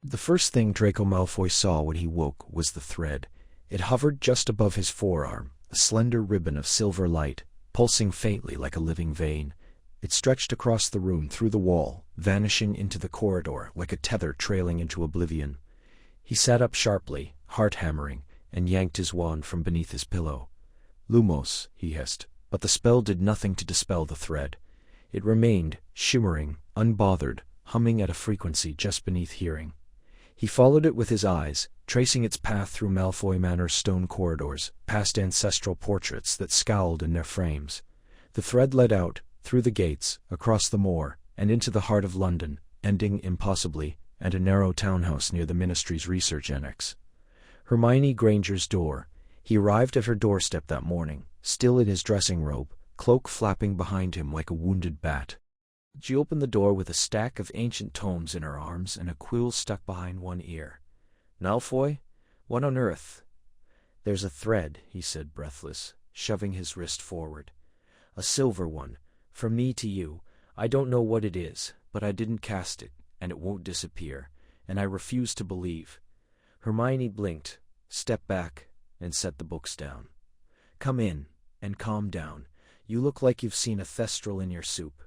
The first thing Draco Malfoy saw when he woke was the thread. It hovered just above his forearm, a slender ribbon of silver light, pulsing faintly like a living vein. It stretched across the room through the wall, vanishing into the corridor like a tether trailing into oblivion. He sat up sharply, heart hammering, and yanked his wand from beneath his pillow. "Lumos," he hissed, but the spell did nothing to dispel the thread. It remained, shimmering, unbothered, humming at a frequency just beneath hearing. He followed it with his eyes, tracing its path through Malfoy Manor's stone corridors, past ancestral portraits that scowled in their frames. The thread led out, through the gates, across the moor, and into the heart of London, ending, impossibly, at a narrow townhouse near the Ministry's research annex. Hermione Granger's door. He arrived at her doorstep that morning, still in his dressing robe, cloak flapping behind him like a wounded bat. She opened the door with a stack of ancient tomes in her arms and a quill stuck behind one ear. "Malfoy? What on earth?" "There's a thread," he said, breathless, shoving his wrist forward. "A silver one. From me to you. I don't know what it is, but I didn't cast it, and it won't disappear, and I refuse to believe." Hermione blinked, stepped back, and set the books down. "Come in, and calm down. You look like you've seen a thestral in your soup."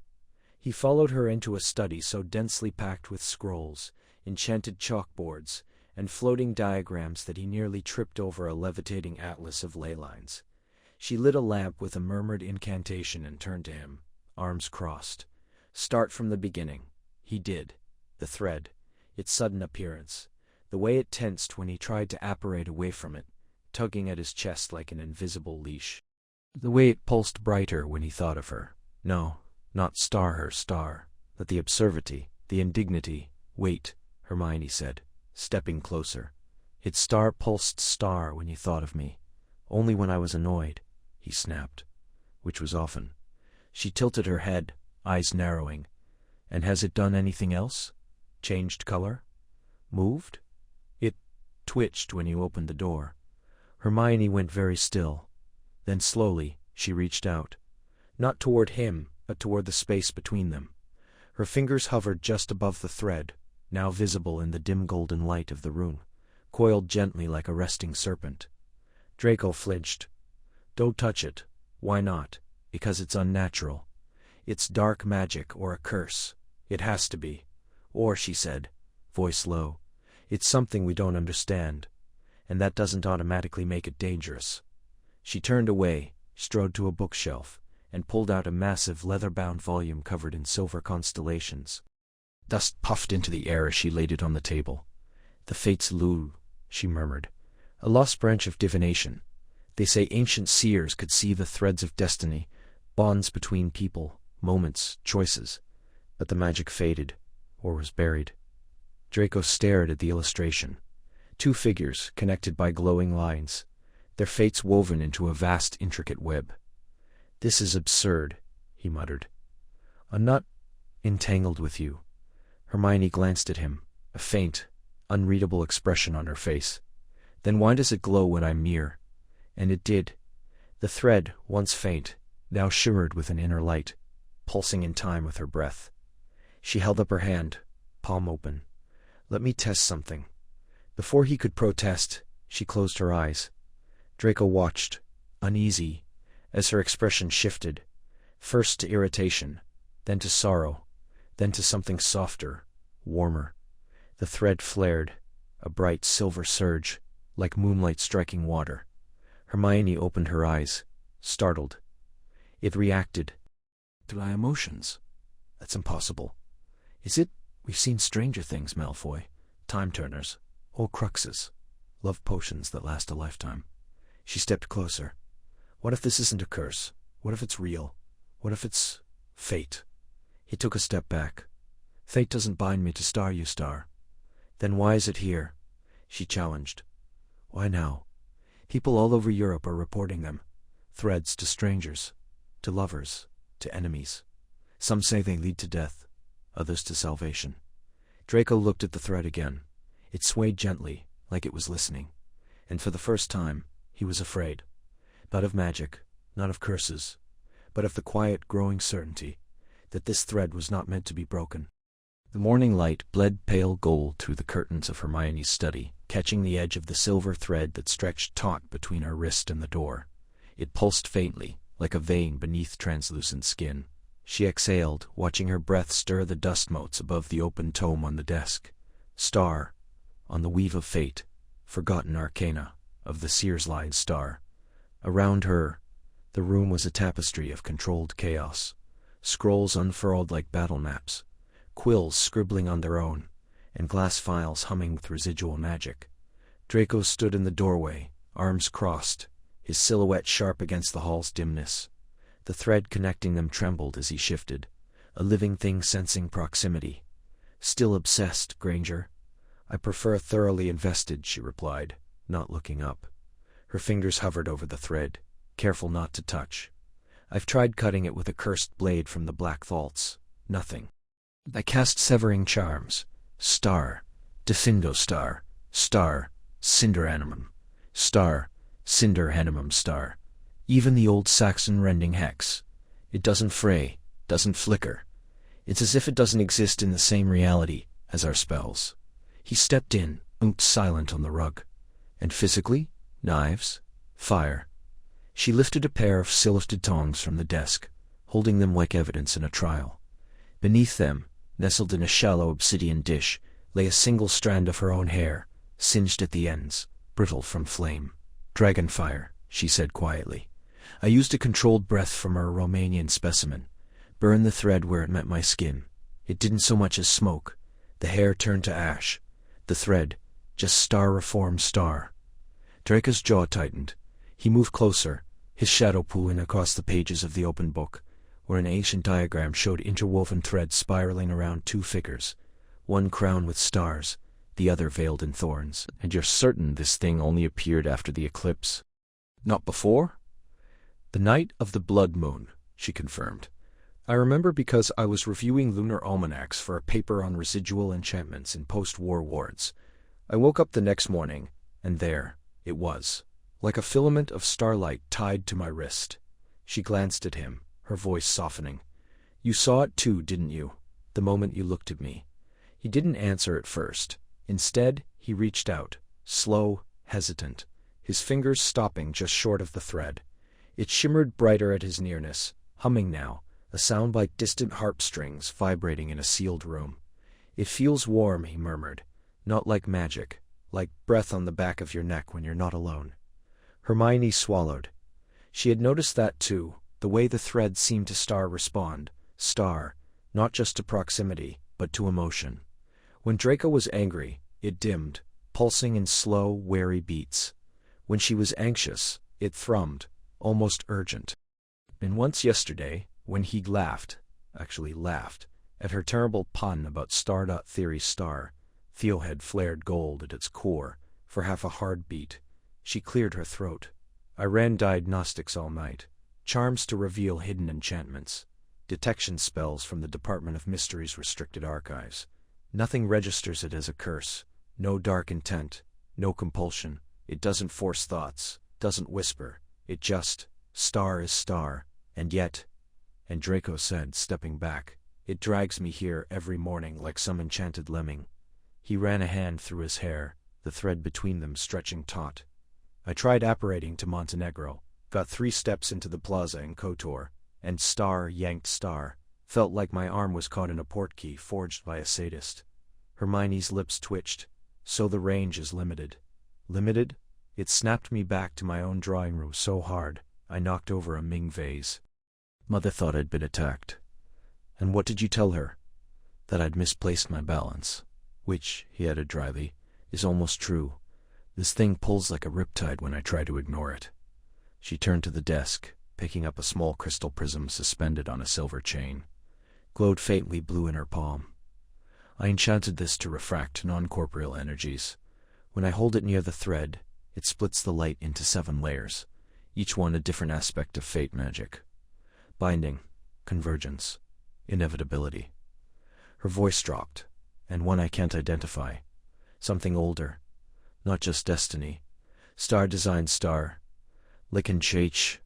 He followed her into a study so densely packed with scrolls, enchanted chalkboards, and floating diagrams that he nearly tripped over a levitating atlas of ley lines. She lit a lamp with a murmured incantation and turned to him, arms crossed. "Start from the beginning." He did. The thread, its sudden appearance, the way it tensed when he tried to apparate away from it, tugging at his chest like an invisible leash. The way it pulsed brighter when he thought of her. No, not her star, but the absurdity, the indignity. "Wait," Hermione said, stepping closer. "Its star pulsed star when you thought of me. Only when I was annoyed," he snapped, which was often. She tilted her head, eyes narrowing. "And has it done anything else? Changed color? Moved?" "It twitched when you opened the door." Hermione went very still. Then slowly, she reached out. Not toward him, but toward the space between them. Her fingers hovered just above the thread, now visible in the dim golden light of the room, coiled gently like a resting serpent. Draco flinched. "Don't touch it." "Why not?" "Because it's unnatural. It's dark magic or a curse. It has to be. Or," she said, voice low, "it's something we don't understand. And that doesn't automatically make it dangerous." She turned away, strode to a bookshelf, and pulled out a massive leather-bound volume covered in silver constellations. Dust puffed into the air as she laid it on the table. "The Fates Lul," she murmured. "A lost branch of divination. They say ancient seers could see the threads of destiny, bonds between people, moments, choices. But the magic faded, or was buried." Draco stared at the illustration. Two figures, connected by glowing lines, their fates woven into a vast, intricate web. "This is absurd," he muttered. "I'm not entangled with you." Hermione glanced at him, a faint, unreadable expression on her face. "Then why does it glow when I'm near?" And it did. The thread, once faint, now shimmered with an inner light, pulsing in time with her breath. She held up her hand, palm open. "Let me test something." Before he could protest, she closed her eyes. Draco watched, uneasy, as her expression shifted, first to irritation, then to sorrow, then to something softer, warmer. The thread flared, a bright silver surge, like moonlight striking water. Hermione opened her eyes, startled. It reacted. "To my emotions? That's impossible. Is it? We've seen stranger things, Malfoy. Time-turners, Horcruxes, love potions that last a lifetime." She stepped closer. "What if this isn't a curse? What if it's real? What if it's fate?" He took a step back. "Fate doesn't bind me to star you, star." "Then why is it here?" she challenged. "Why now? People all over Europe are reporting them. Threads to strangers, to lovers, to enemies. Some say they lead to death, others to salvation." Draco looked at the thread again. It swayed gently, like it was listening. And for the first time, he was afraid. Not of magic, not of curses, but of the quiet, growing certainty that this thread was not meant to be broken. The morning light bled pale gold through the curtains of Hermione's study, catching the edge of the silver thread that stretched taut between her wrist and the door. It pulsed faintly, like a vein beneath translucent skin. She exhaled, watching her breath stir the dust motes above the open tome on the desk. Star, on the weave of fate, forgotten arcana, of the seer's line star. Around her, the room was a tapestry of controlled chaos. Scrolls unfurled like battle maps, quills scribbling on their own, and glass files humming with residual magic. Draco stood in the doorway, arms crossed, his silhouette sharp against the hall's dimness. The thread connecting them trembled as he shifted, a living thing sensing proximity. "Still obsessed, Granger?" "I prefer thoroughly invested," she replied, not looking up. Her fingers hovered over the thread, careful not to touch. "I've tried cutting it with a cursed blade from the black vaults. Nothing. I cast severing charms. Star, Defindo star, star, cinder animum, star, cinder animum star. Even the old Saxon rending hex. It doesn't fray, doesn't flicker. It's as if it doesn't exist in the same reality as our spells." He stepped in, silent on the rug. "And physically? Knives? Fire?" She lifted a pair of silvered tongs from the desk, holding them like evidence in a trial. Beneath them, nestled in a shallow obsidian dish, lay a single strand of her own hair, singed at the ends, brittle from flame. "Dragonfire," she said quietly. "I used a controlled breath from a Romanian specimen. Burned the thread where it met my skin. It didn't so much as smoke. The hair turned to ash. The thread, just star-reformed star." Draco's jaw tightened. He moved closer, his shadow pooling across the pages of the open book, where an ancient diagram showed interwoven threads spiraling around two figures, one crowned with stars, the other veiled in thorns. "And you're certain this thing only appeared after the eclipse? Not before?" "The night of the blood moon," she confirmed. "I remember because I was reviewing lunar almanacs for a paper on residual enchantments in post-war wards. I woke up the next morning, and there it was, like a filament of starlight tied to my wrist." She glanced at him, her voice softening. "You saw it too, didn't you, the moment you looked at me?" He didn't answer at first. Instead, he reached out, slow, hesitant, his fingers stopping just short of the thread. It shimmered brighter at his nearness, humming now, a sound like distant harp strings vibrating in a sealed room. "It feels warm," he murmured, "not like magic, like breath on the back of your neck when you're not alone." Hermione swallowed. She had noticed that too, the way the thread seemed to respond, not just to proximity, but to emotion. When Draco was angry, it dimmed, pulsing in slow, wary beats. When she was anxious, it thrummed, almost urgent. And once yesterday, when he laughed, at her terrible pun about star.theory star, Theo had flared gold at its core, for half a hard beat. She cleared her throat. "I ran diagnostics all night. Charms to reveal hidden enchantments. Detection spells from the Department of Mystery's restricted archives. Nothing registers it as a curse. No dark intent. No compulsion. It doesn't force thoughts. Doesn't whisper. It just, star is star. And yet," and Draco said, stepping back, "it drags me here every morning like some enchanted lemming." He ran a hand through his hair, the thread between them stretching taut. "I tried apparating to Montenegro, got 3 steps into the plaza in Kotor, and star yanked star. Felt like my arm was caught in a portkey forged by a sadist." Hermione's lips twitched. "So the range is limited." "Limited?" "It snapped me back to my own drawing room so hard, I knocked over a Ming vase. Mother thought I'd been attacked." "And what did you tell her?" "That I'd misplaced my balance. Which," he added dryly, "is almost true. This thing pulls like a riptide when I try to ignore it." She turned to the desk, picking up a small crystal prism suspended on a silver chain. Glowed faintly blue in her palm. "I enchanted this to refract non-corporeal energies. When I hold it near the thread, it splits the light into 7 layers, each one a different aspect of fate magic. Binding, convergence, inevitability." Her voice dropped, "And one I can't identify. Something older. Not just destiny. Star-designed star. Likenchach.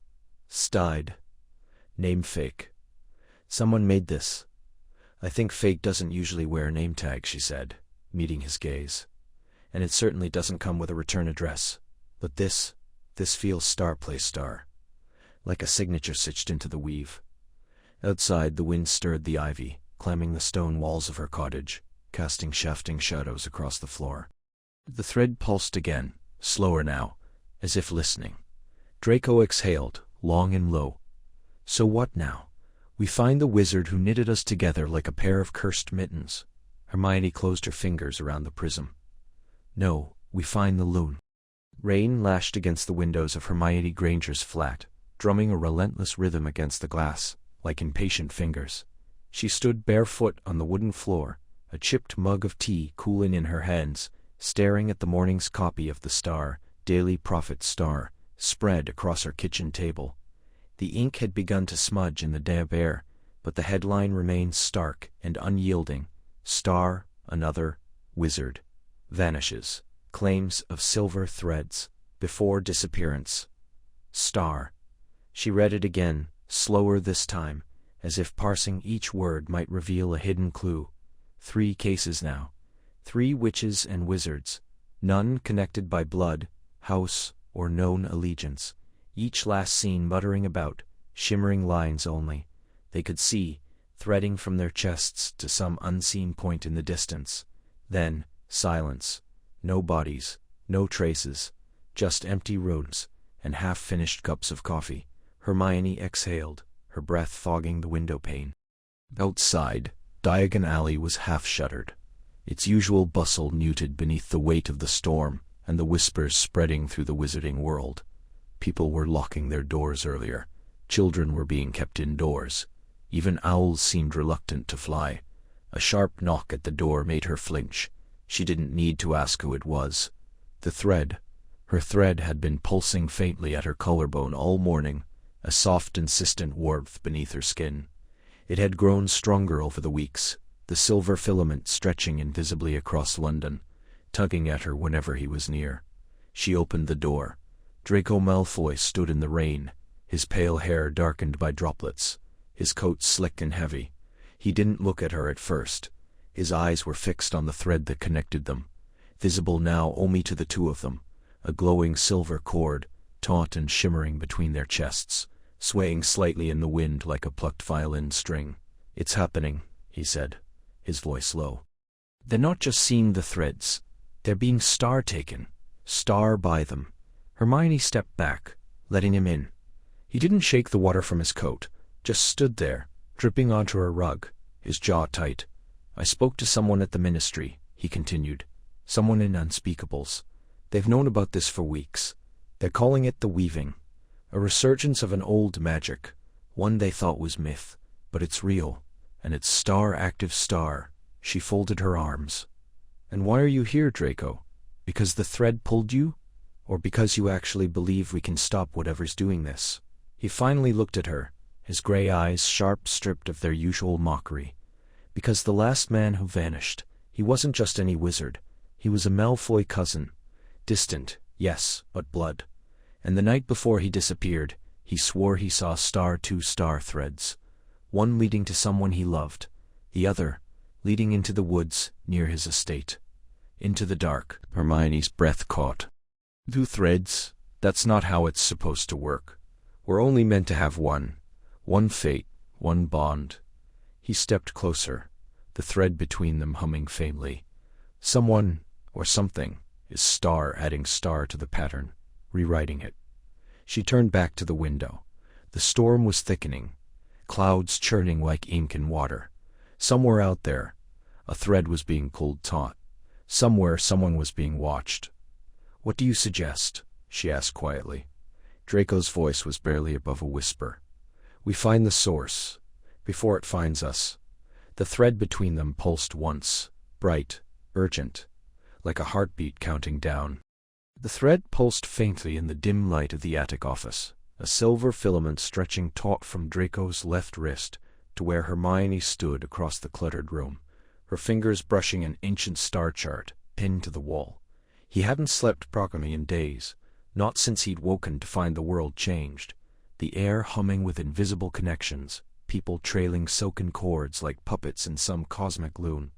Stide. Name fake. Someone made this. "I think fate doesn't usually wear a name tag," she said, meeting his gaze. "And it certainly doesn't come with a return address. But this feels star place star. Like a signature stitched into the weave." Outside, the wind stirred the ivy, climbing the stone walls of her cottage, casting shafting shadows across the floor. The thread pulsed again, slower now, as if listening. Draco exhaled, long and low. "So what now? We find the wizard who knitted us together like a pair of cursed mittens." Hermione closed her fingers around the prism. "No, we find the loon." Rain lashed against the windows of Hermione Granger's flat, drumming a relentless rhythm against the glass, like impatient fingers. She stood barefoot on the wooden floor, a chipped mug of tea cooling in her hands, staring at the morning's copy of the Star, Daily Prophet Star, spread across her kitchen table. The ink had begun to smudge in the damp air, but the headline remained stark and unyielding. "Star, another wizard vanishes. Claims of silver threads before disappearance." Star. She read it again, slower this time, as if parsing each word might reveal a hidden clue. 3 cases now. 3 witches and wizards, none connected by blood, house, or known allegiance. Each last seen muttering about, shimmering lines only. They could see, threading from their chests to some unseen point in the distance. Then, silence. No bodies, no traces, just empty rooms and half-finished cups of coffee. Hermione exhaled, her breath fogging the window pane. Outside, Diagon Alley was half-shuttered, its usual bustle muted beneath the weight of the storm and the whispers spreading through the wizarding world. People were locking their doors earlier. Children were being kept indoors. Even owls seemed reluctant to fly. A sharp knock at the door made her flinch. She didn't need to ask who it was. Her thread had been pulsing faintly at her collarbone all morning, a soft, insistent warmth beneath her skin. It had grown stronger over the weeks, the silver filament stretching invisibly across London, tugging at her whenever he was near. She opened the door. Draco Malfoy stood in the rain, his pale hair darkened by droplets, his coat slick and heavy. He didn't look at her at first. His eyes were fixed on the thread that connected them, visible now only to the 2 of them, a glowing silver cord, taut and shimmering between their chests, swaying slightly in the wind like a plucked violin string. "It's happening," he said, his voice low. "They're not just seeing the threads. They're being star taken, star by them." Hermione stepped back, letting him in. He didn't shake the water from his coat, just stood there, dripping onto her rug, his jaw tight. "I spoke to someone at the ministry," he continued, "someone in Unspeakables. They've known about this for weeks. They're calling it the weaving, a resurgence of an old magic, one they thought was myth, but it's real, and it's star-active star." She folded her arms. "And why are you here, Draco? Because the thread pulled you? Or because you actually believe we can stop whatever's doing this?" He finally looked at her, his gray eyes sharp, stripped of their usual mockery. "Because the last man who vanished, he wasn't just any wizard. He was a Malfoy cousin. Distant, yes, but blood. And the night before he disappeared, he swore he saw two star threads. One leading to someone he loved, the other leading into the woods near his estate. Into the dark." Hermione's breath caught. "2 threads? That's not how it's supposed to work. We're only meant to have one fate, one bond." He stepped closer, the thread between them humming faintly. "Someone, or something, is star adding star to the pattern, rewriting it." She turned back to the window. The storm was thickening, clouds churning like ink in water. Somewhere out there, a thread was being pulled taut. Somewhere someone was being watched. "What do you suggest?" she asked quietly. Draco's voice was barely above a whisper. "We find the source, before it finds us." The thread between them pulsed once, bright, urgent, like a heartbeat counting down. The thread pulsed faintly in the dim light of the attic office, a silver filament stretching taut from Draco's left wrist to where Hermione stood across the cluttered room, her fingers brushing an ancient star chart pinned to the wall. He hadn't slept properly in days, not since he'd woken to find the world changed, the air humming with invisible connections, people trailing silken cords like puppets in some cosmic loom,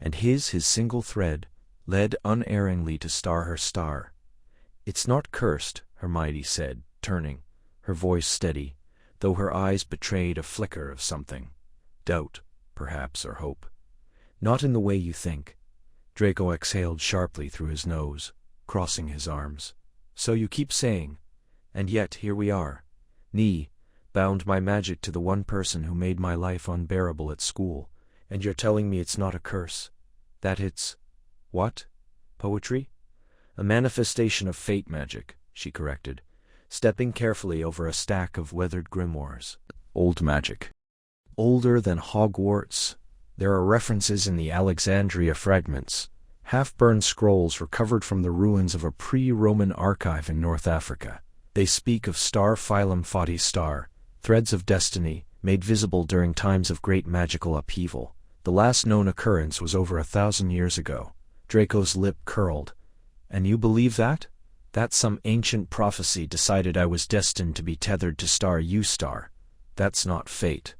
and his single thread, led unerringly to star her star. "It's not cursed," Hermione said, turning, her voice steady, though her eyes betrayed a flicker of something. Doubt, perhaps, or hope. "Not in the way you think." Draco exhaled sharply through his nose, crossing his arms. "So you keep saying. And yet here we are. Bound by magic to the one person who made my life unbearable at school, and you're telling me it's not a curse? That it's... what? Poetry?" "A manifestation of fate magic," she corrected, stepping carefully over a stack of weathered grimoires. "Old magic. Older than Hogwarts. There are references in the Alexandria fragments, half-burned scrolls recovered from the ruins of a pre-Roman archive in North Africa. They speak of star phylum Fati star, threads of destiny, made visible during times of great magical upheaval. The last known occurrence was over 1,000 years ago." Draco's lip curled. "And you believe that? That some ancient prophecy decided I was destined to be tethered to star U-star? That's not fate.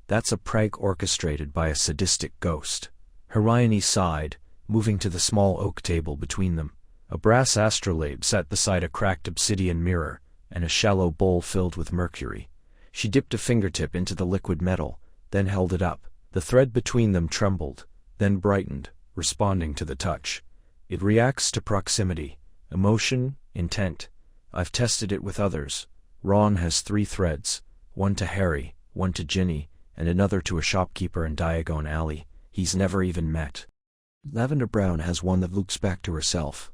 That's a prank orchestrated by a sadistic ghost." Hermione sighed, moving to the small oak table between them. A brass astrolabe sat beside a cracked obsidian mirror, and a shallow bowl filled with mercury. She dipped a fingertip into the liquid metal, then held it up. The thread between them trembled, then brightened, responding to the touch. "It reacts to proximity, emotion, intent. I've tested it with others. Ron has 3 threads, one to Harry, one to Ginny, and another to a shopkeeper in Diagon Alley he's never even met. Lavender Brown has one that looks back to herself."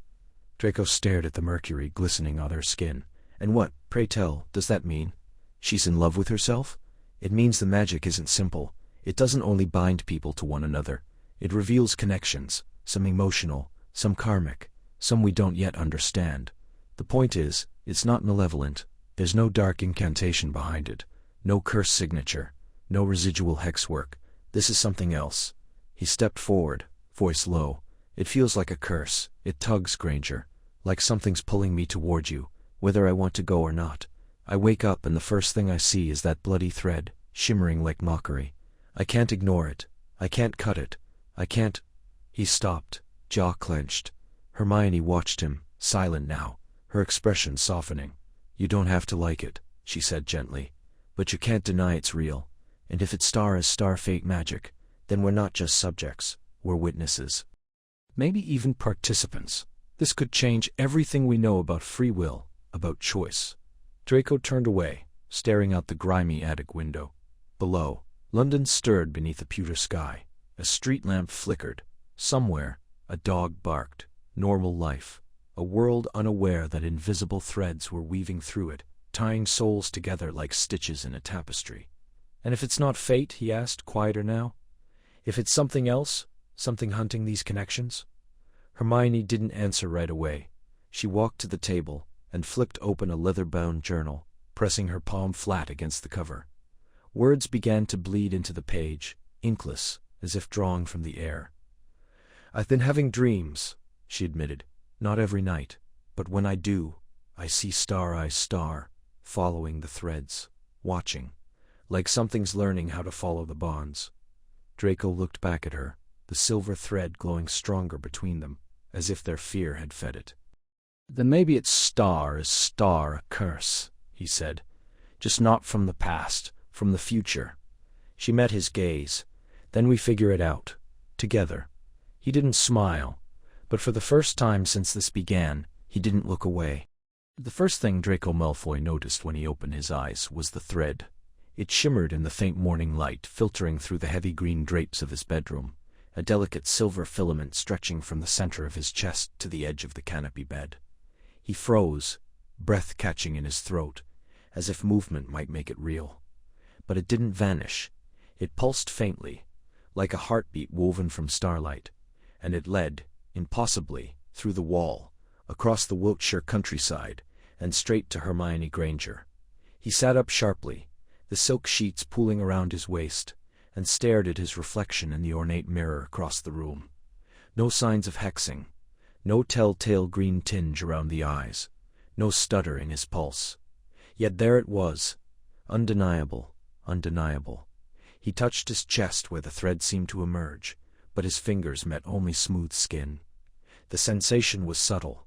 Draco stared at the mercury glistening on her skin. "And what, pray tell, does that mean? She's in love with herself? It means the magic isn't simple. It doesn't only bind people to one another. It reveals connections, some emotional, some karmic, some we don't yet understand. The point is, it's not malevolent. There's no dark incantation behind it, no curse signature, no residual hex work. This is something else." He stepped forward, voice low. "It feels like a curse. It tugs, Granger, like something's pulling me toward you, whether I want to go or not. I wake up and the first thing I see is that bloody thread, shimmering like mockery. I can't ignore it. I can't cut it. I can't—" He stopped, jaw clenched. Hermione watched him, silent now, her expression softening. "You don't have to like it," she said gently, "but you can't deny it's real. And if it's star as star fate magic, then we're not just subjects, we're witnesses. Maybe even participants. This could change everything we know about free will, about choice." Draco turned away, staring out the grimy attic window. Below, London stirred beneath a pewter sky. A street lamp flickered. Somewhere, a dog barked. Normal life. A world unaware that invisible threads were weaving through it, tying souls together like stitches in a tapestry. "And if it's not fate," he asked, quieter now? "If it's something else, something hunting these connections?" Hermione didn't answer right away. She walked to the table and flipped open a leather-bound journal, pressing her palm flat against the cover. Words began to bleed into the page, inkless, as if drawn from the air. "I've been having dreams," she admitted. "Not every night, but when I do, I see star following the threads, watching, like something's learning how to follow the bonds." Draco looked back at her, the silver thread glowing stronger between them, as if their fear had fed it. "Then maybe it's star as star a curse," he said. "Just not from the past, from the future." She met his gaze. "Then we figure it out. Together." He didn't smile, but for the first time since this began, he didn't look away. The first thing Draco Malfoy noticed when he opened his eyes was the thread. It shimmered in the faint morning light filtering through the heavy green drapes of his bedroom, a delicate silver filament stretching from the center of his chest to the edge of the canopy bed. He froze, breath catching in his throat, as if movement might make it real. But it didn't vanish. It pulsed faintly, like a heartbeat woven from starlight, and it led, impossibly, through the wall, across the Wiltshire countryside, and straight to Hermione Granger. He sat up sharply, the silk sheets pooling around his waist, and stared at his reflection in the ornate mirror across the room. No signs of hexing, no telltale green tinge around the eyes, no stutter in his pulse. Yet there it was, undeniable, undeniable. He touched his chest where the thread seemed to emerge, but his fingers met only smooth skin. The sensation was subtle,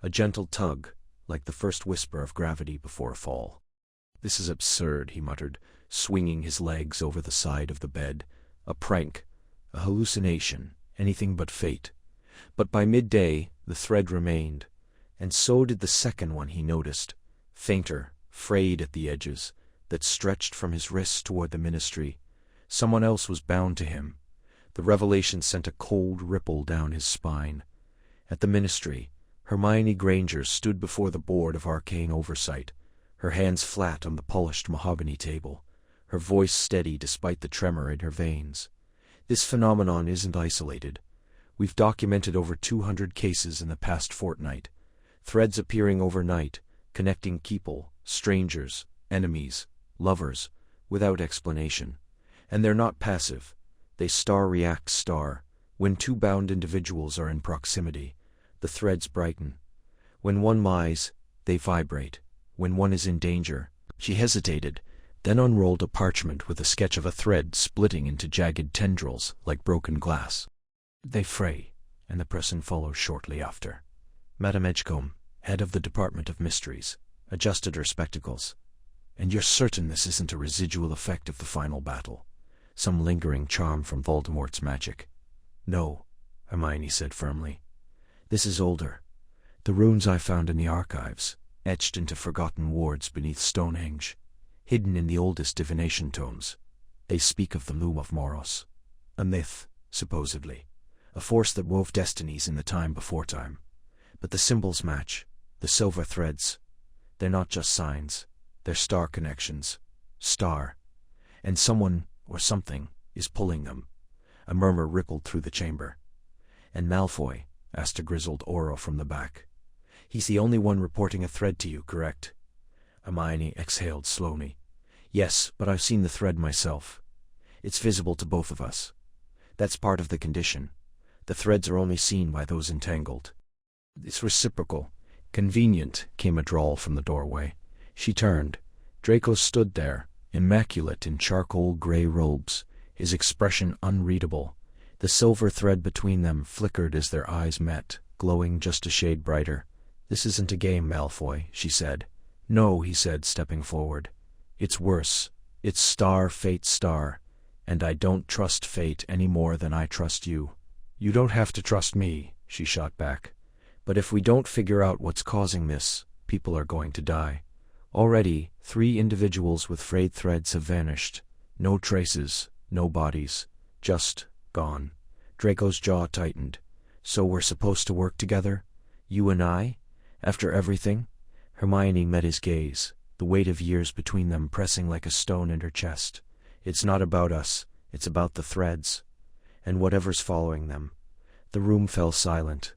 a gentle tug, like the first whisper of gravity before a fall. "This is absurd," he muttered, swinging his legs over the side of the bed. "A prank, a hallucination, anything but fate." But by midday, the thread remained, and so did the second one he noticed, fainter, frayed at the edges, that stretched from his wrists toward the ministry. Someone else was bound to him. The revelation sent a cold ripple down his spine. At the ministry, Hermione Granger stood before the board of arcane oversight, her hands flat on the polished mahogany table, her voice steady despite the tremor in her veins. "This phenomenon isn't isolated. We've documented over 200 cases in the past fortnight, threads appearing overnight, connecting people, strangers, enemies, lovers, without explanation. And they're not passive. They star-react star. When two bound individuals are in proximity, the threads brighten. When one lies, they vibrate. When one is in danger." She hesitated, then unrolled a parchment with a sketch of a thread splitting into jagged tendrils like broken glass. "They fray, and the person follows shortly after." Madame Edgecombe, head of the Department of Mysteries, adjusted her spectacles. "And you're certain this isn't a residual effect of the final battle? Some lingering charm from Voldemort's magic?" "No," Hermione said firmly. "This is older. The runes I found in the archives, etched into forgotten wards beneath Stonehenge, hidden in the oldest divination tomes. They speak of the Loom of Moros, a myth, supposedly, a force that wove destinies in the time before time. But the symbols match, the silver threads. They're not just signs, they're star connections. Star. And someone, or something, is pulling them." A murmur rippled through the chamber. "And Malfoy?" asked a grizzled Auror from the back. "He's the only one reporting a thread to you, correct?" Hermione exhaled slowly. "Yes, but I've seen the thread myself. It's visible to both of us. That's part of the condition. The threads are only seen by those entangled." "It's reciprocal. Convenient," came a drawl from the doorway. She turned. Draco stood there, immaculate in charcoal gray robes, his expression unreadable. The silver thread between them flickered as their eyes met, glowing just a shade brighter. "This isn't a game, Malfoy," she said. "No," he said, stepping forward. "It's worse. It's star, fate, star. And I don't trust fate any more than I trust you." "You don't have to trust me," she shot back. "But if we don't figure out what's causing this, people are going to die. Already, 3 individuals with frayed threads have vanished. No traces, no bodies. Just gone." Draco's jaw tightened. "So we're supposed to work together? You and I? After everything?" Hermione met his gaze, the weight of years between them pressing like a stone in her chest. "It's not about us, it's about the threads. And whatever's following them." The room fell silent.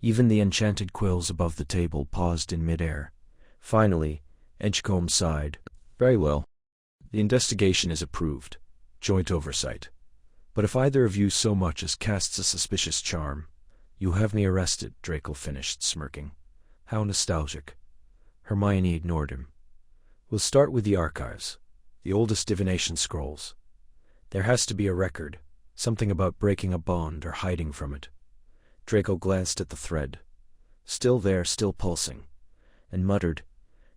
Even the enchanted quills above the table paused in midair. Finally, Edgecombe sighed. "Very well. The investigation is approved. Joint oversight. But if either of you so much as casts a suspicious charm, you'll have me arrested," Draco finished, smirking. "How nostalgic." Hermione ignored him. "We'll start with the archives, the oldest divination scrolls. There has to be a record, something about breaking a bond or hiding from it." Draco glanced at the thread. Still there, still pulsing, and muttered,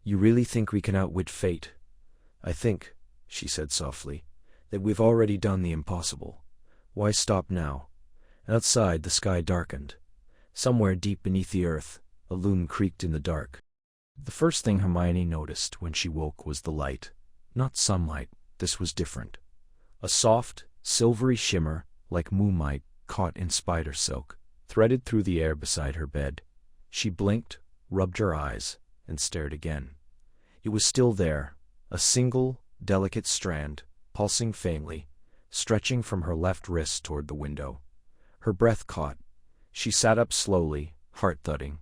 "You really think we can outwit fate?" "I think," she said softly, "that we've already done the impossible. Why stop now?" Outside, the sky darkened. Somewhere deep beneath the earth, a loom creaked in the dark. The first thing Hermione noticed when she woke was the light. Not sunlight, this was different. A soft, silvery shimmer, like moonlight caught in spider silk, threaded through the air beside her bed. She blinked, rubbed her eyes, and stared again. It was still there, a single, delicate strand, pulsing faintly, stretching from her left wrist toward the window. Her breath caught. She sat up slowly, heart thudding.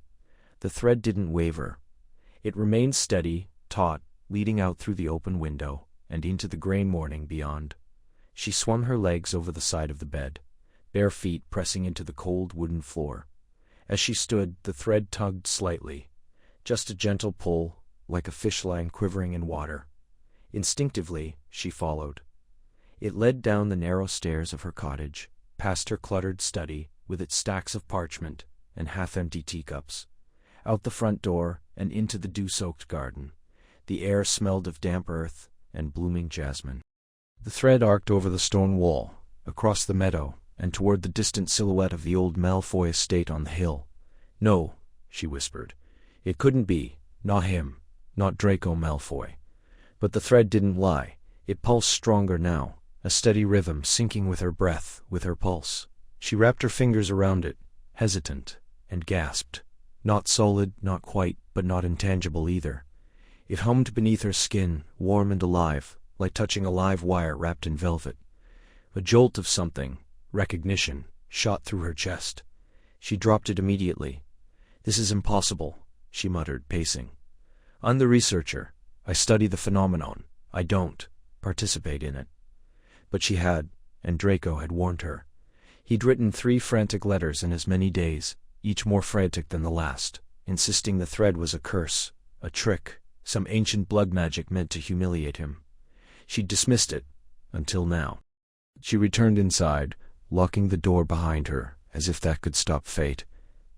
The thread didn't waver. It remained steady, taut, leading out through the open window and into the gray morning beyond. She swung her legs over the side of the bed, bare feet pressing into the cold wooden floor. As she stood, the thread tugged slightly, just a gentle pull, like a fish line quivering in water. Instinctively, she followed. It led down the narrow stairs of her cottage, past her cluttered study with its stacks of parchment and half-empty teacups, out the front door and into the dew-soaked garden. The air smelled of damp earth and blooming jasmine. The thread arced over the stone wall, across the meadow, and toward the distant silhouette of the old Malfoy estate on the hill. "No," she whispered. "It couldn't be. Not him. Not Draco Malfoy." But the thread didn't lie. It pulsed stronger now, a steady rhythm syncing with her breath, with her pulse. She wrapped her fingers around it, hesitant, and gasped. Not solid, not quite, but not intangible either. It hummed beneath her skin, warm and alive, like touching a live wire wrapped in velvet. A jolt of something, recognition, shot through her chest. She dropped it immediately. "This is impossible," she muttered, pacing. "I'm the researcher. I study the phenomenon. I don't participate in it." But she had, and Draco had warned her. He'd written 3 frantic letters in as many days, each more frantic than the last, insisting the thread was a curse, a trick, some ancient blood magic meant to humiliate him. She'd dismissed it, until now. She returned inside, locking the door behind her, as if that could stop fate.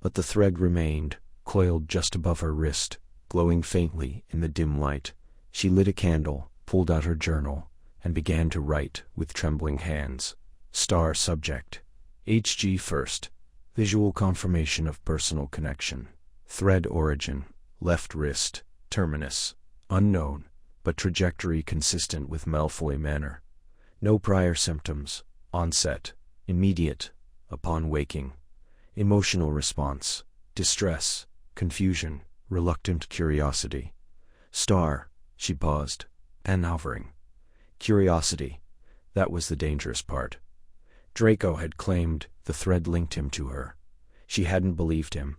But the thread remained, coiled just above her wrist, glowing faintly in the dim light. She lit a candle, pulled out her journal, and began to write with trembling hands. Star subject. HG first. Visual confirmation of personal connection. Thread origin. Left wrist. Terminus. Unknown, but trajectory consistent with Malfoy manner. No prior symptoms. Onset. Immediate. Upon waking. Emotional response. Distress. Confusion. Reluctant curiosity. Star. She paused, and hovering. Curiosity. That was the dangerous part. Draco had claimed the thread linked him to her. She hadn't believed him.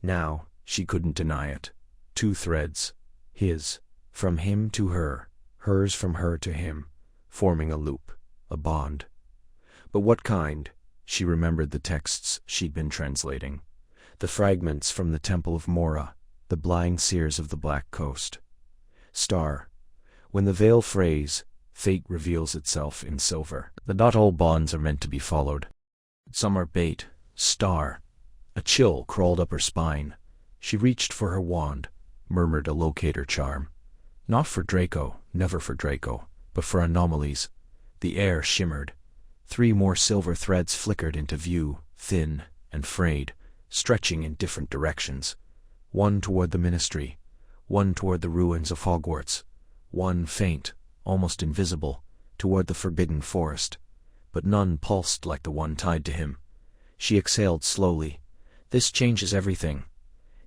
Now, she couldn't deny it. 2 threads. His, from him to her, hers from her to him, forming a loop, a bond. But what kind? She remembered the texts she'd been translating. The fragments from the Temple of Mora, the blind seers of the Black Coast. Star. When the veil frays, fate reveals itself in silver. But not all bonds are meant to be followed. Some are bait. Star. A chill crawled up her spine. She reached for her wand, murmured a locator charm. Not for Draco, never for Draco, but for anomalies. The air shimmered. 3 more silver threads flickered into view, thin and frayed, stretching in different directions. One toward the Ministry, one toward the ruins of Hogwarts, one faint, almost invisible, toward the Forbidden Forest. But none pulsed like the one tied to him. She exhaled slowly. This changes everything.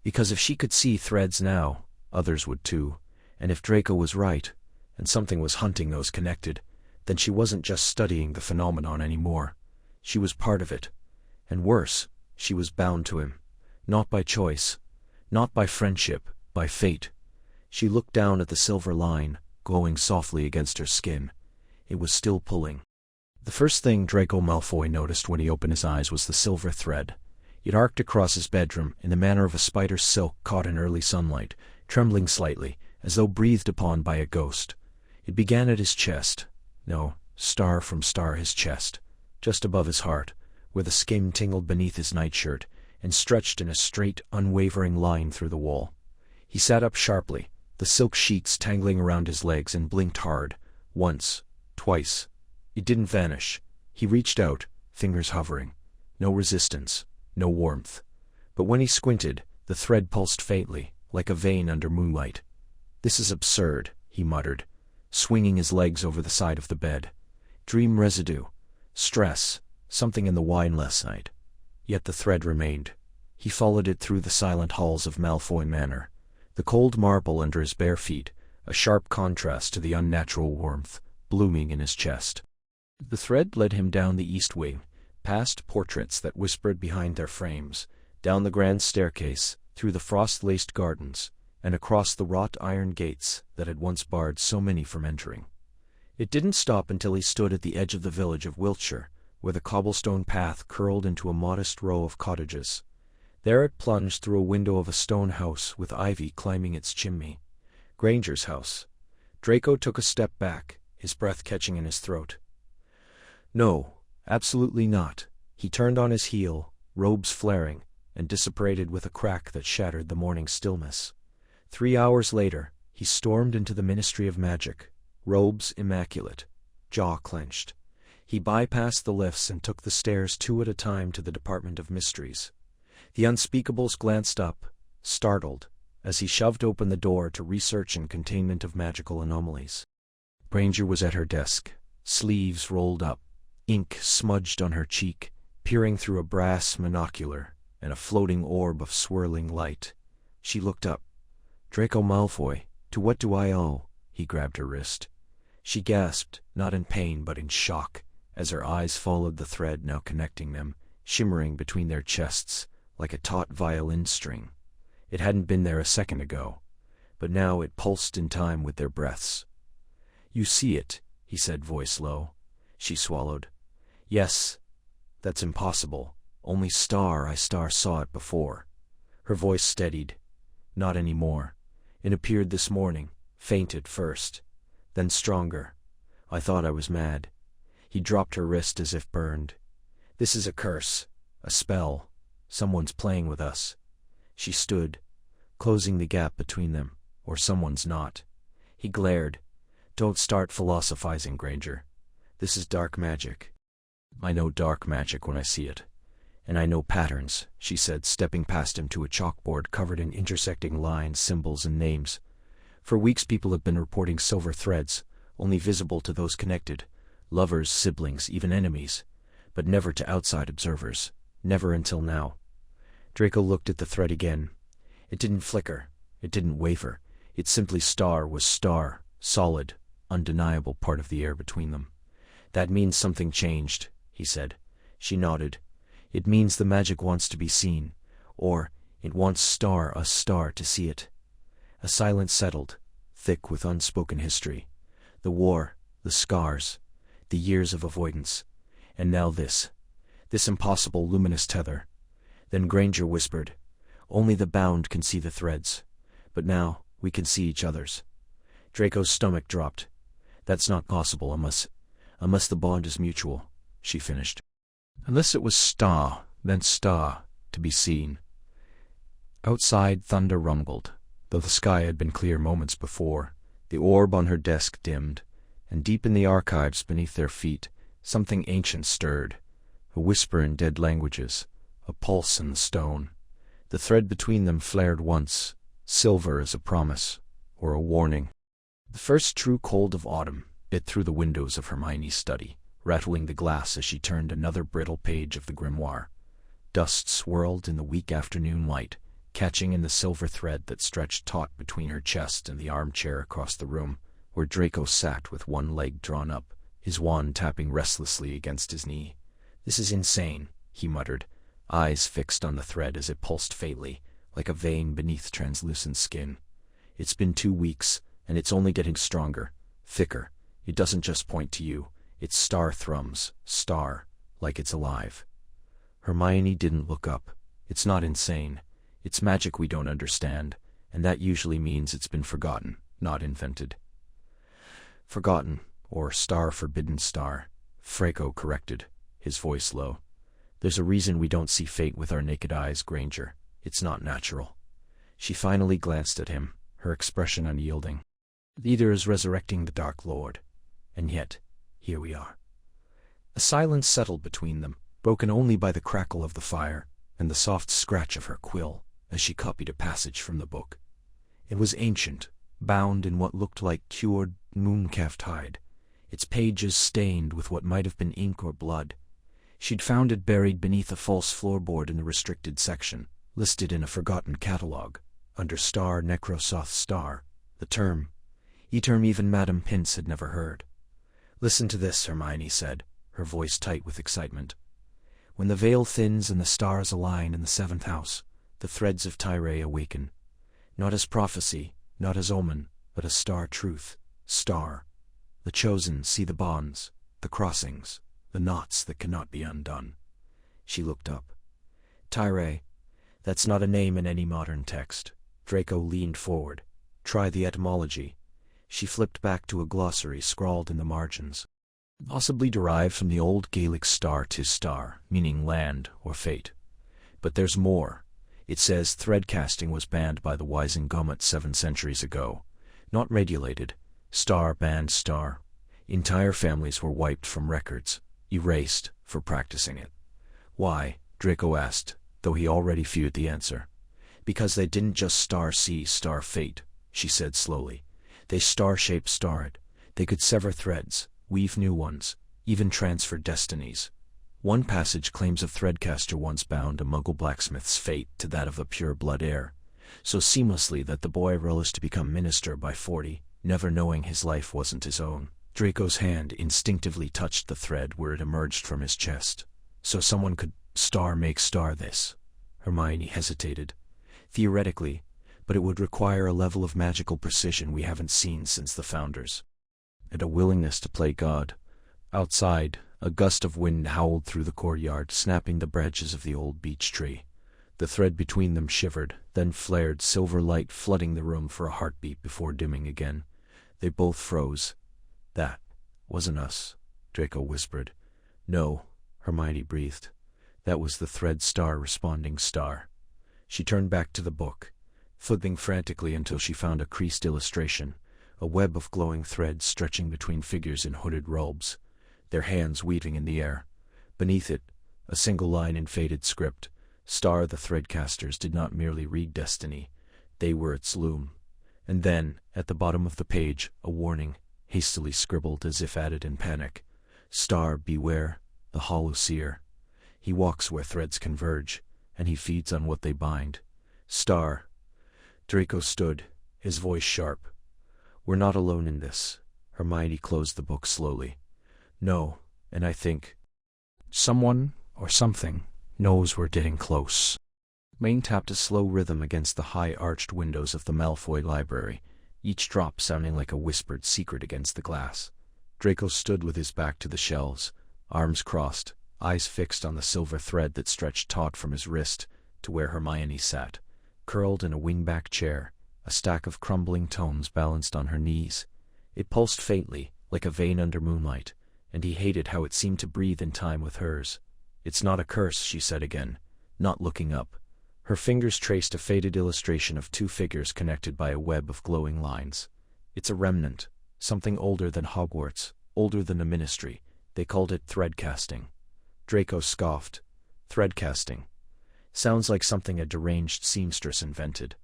Because if she could see threads now, others would too. And if Draco was right, and something was hunting those connected, then she wasn't just studying the phenomenon anymore. She was part of it. And worse, she was bound to him. Not by choice. Not by friendship, by fate. She looked down at the silver line, glowing softly against her skin. It was still pulling. The first thing Draco Malfoy noticed when he opened his eyes was the silver thread. It arced across his bedroom in the manner of a spider's silk caught in early sunlight, trembling slightly, as though breathed upon by a ghost. It began at his chest. No, star from star his chest, just above his heart, where the skin tingled beneath his nightshirt, and stretched in a straight, unwavering line through the wall. He sat up sharply, the silk sheets tangling around his legs, and blinked hard. Once, twice. It didn't vanish. He reached out, fingers hovering. No resistance, no warmth. But when he squinted, the thread pulsed faintly, like a vein under moonlight. "This is absurd," he muttered, swinging his legs over the side of the bed. Dream residue. Stress. Something in the wine last night. Yet the thread remained. He followed it through the silent halls of Malfoy Manor. The cold marble under his bare feet, a sharp contrast to the unnatural warmth, blooming in his chest. The thread led him down the east wing, past portraits that whispered behind their frames, down the grand staircase, through the frost-laced gardens, and across the wrought iron gates that had once barred so many from entering. It didn't stop until he stood at the edge of the village of Wiltshire, where the cobblestone path curled into a modest row of cottages. There it plunged through a window of a stone house with ivy climbing its chimney. Granger's house. Draco took a step back, his breath catching in his throat. No, absolutely not. He turned on his heel, robes flaring, and dissipated with a crack that shattered the morning stillness. 3 hours later, he stormed into the Ministry of Magic, robes immaculate, jaw clenched. He bypassed the lifts and took the stairs 2 at a time to the Department of Mysteries. The unspeakables glanced up, startled, as he shoved open the door to research and containment of magical anomalies. Granger was at her desk, sleeves rolled up, ink smudged on her cheek, peering through a brass monocular and a floating orb of swirling light. She looked up. "Draco Malfoy, to what do I owe?" He grabbed her wrist. She gasped, not in pain but in shock, as her eyes followed the thread now connecting them, shimmering between their chests, like a taut violin string. It hadn't been there a second ago, but now it pulsed in time with their breaths. "You see it," he said, voice low. She swallowed. "Yes, that's impossible. Only I saw it before." Her voice steadied. "Not anymore. It appeared this morning, faint at first, then stronger. I thought I was mad." He dropped her wrist as if burned. "This is a curse, a spell. Someone's playing with us." She stood, closing the gap between them, or someone's not. He glared. "Don't start philosophizing, Granger. This is dark magic." "I know dark magic when I see it. And I know patterns," she said, stepping past him to a chalkboard covered in intersecting lines, symbols, and names. "For weeks people have been reporting silver threads, only visible to those connected, lovers, siblings, even enemies, but never to outside observers, never until now." Draco looked at the thread again. It didn't flicker, it didn't waver, it simply was star, solid, undeniable part of the air between them. "That means something changed," he said. She nodded. "It means the magic wants to be seen, or it wants a star to see it." A silence settled, thick with unspoken history. The war, the scars, the years of avoidance, and now this impossible luminous tether. Then Granger whispered, "Only the bound can see the threads, but now we can see each other's." Draco's stomach dropped. "That's not possible unless the bond is mutual," she finished. "Unless it was then to be seen." Outside, thunder rumbled, though the sky had been clear moments before. The orb on her desk dimmed, and deep in the archives beneath their feet, something ancient stirred, a whisper in dead languages, a pulse in the stone. The thread between them flared once, silver as a promise, or a warning. The first true cold of autumn bit through the windows of Hermione's study, rattling the glass as she turned another brittle page of the grimoire. Dust swirled in the weak afternoon light, catching in the silver thread that stretched taut between her chest and the armchair across the room, where Draco sat with one leg drawn up, his wand tapping restlessly against his knee. "This is insane," he muttered, eyes fixed on the thread as it pulsed faintly, like a vein beneath translucent skin. "It's been 2 weeks, and it's only getting stronger, thicker. It doesn't just point to you. Its star thrums, like it's alive." Hermione didn't look up. "It's not insane. It's magic we don't understand, and that usually means it's been forgotten, not invented." "Forgotten, or forbidden star," Draco corrected, his voice low. "There's a reason we don't see fate with our naked eyes, Granger. It's not natural." She finally glanced at him, her expression unyielding. "Either is resurrecting the Dark Lord, and yet, here we are." A silence settled between them, broken only by the crackle of the fire and the soft scratch of her quill as she copied a passage from the book. It was ancient, bound in what looked like cured mooncalf hide, its pages stained with what might have been ink or blood. She'd found it buried beneath a false floorboard in the restricted section, listed in a forgotten catalogue, under necrosoth star, the term even Madame Pince had never heard. "Listen to this," Hermione said, her voice tight with excitement. "When the veil thins and the stars align in the 7th house, the threads of Tyre awaken. Not as prophecy, not as omen, but as star truth. Star. The chosen see the bonds, the crossings, the knots that cannot be undone." She looked up. "Tyre, that's not a name in any modern text." Draco leaned forward. "Try the etymology." She flipped back to a glossary scrawled in the margins. possibly derived from the old Gaelic star tis star, meaning land or fate. But there's more. It says thread casting was banned by the Wisengamot 7 centuries ago. Not regulated. Star banned star. Entire families were wiped from records, erased, for practicing it. Why? Draco asked, though he already feared the answer. Because they didn't just star see star fate, she said slowly. They star-shaped star it. They could sever threads, weave new ones, even transfer destinies. One passage claims a threadcaster once bound a Muggle blacksmith's fate to that of a pure-blood heir, so seamlessly that the boy rose to become minister by 40, never knowing his life wasn't his own. Draco's hand instinctively touched the thread where it emerged from his chest. So someone could make star this. Hermione hesitated. Theoretically, but it would require a level of magical precision we haven't seen since the Founders. And a willingness to play God. Outside, a gust of wind howled through the courtyard, snapping the branches of the old beech tree. The thread between them shivered, then flared, silver light flooding the room for a heartbeat before dimming again. They both froze. That wasn't us, Draco whispered. No, Hermione breathed. That was the thread star responding star. She turned back to the book, flipping frantically until she found a creased illustration, a web of glowing threads stretching between figures in hooded robes, their hands weaving in the air. Beneath it, a single line in faded script. Star the threadcasters did not merely read destiny, they were its loom. And then, at the bottom of the page, a warning, hastily scribbled as if added in panic. Star, beware, the hollow seer. He walks where threads converge, and he feeds on what they bind. Star. Draco stood, his voice sharp. We're not alone in this. Hermione closed the book slowly. No, and I think someone, or something, knows we're getting close. Maine tapped a slow rhythm against the high-arched windows of the Malfoy library, each drop sounding like a whispered secret against the glass. Draco stood with his back to the shelves, arms crossed, eyes fixed on the silver thread that stretched taut from his wrist to where Hermione sat, curled in a wingback chair, a stack of crumbling tomes balanced on her knees. It pulsed faintly, like a vein under moonlight, and he hated how it seemed to breathe in time with hers. It's not a curse, she said again, not looking up. Her fingers traced a faded illustration of two figures connected by a web of glowing lines. It's a remnant, something older than Hogwarts, older than the Ministry. They called it threadcasting. Draco scoffed. Threadcasting. Sounds like something a deranged seamstress invented.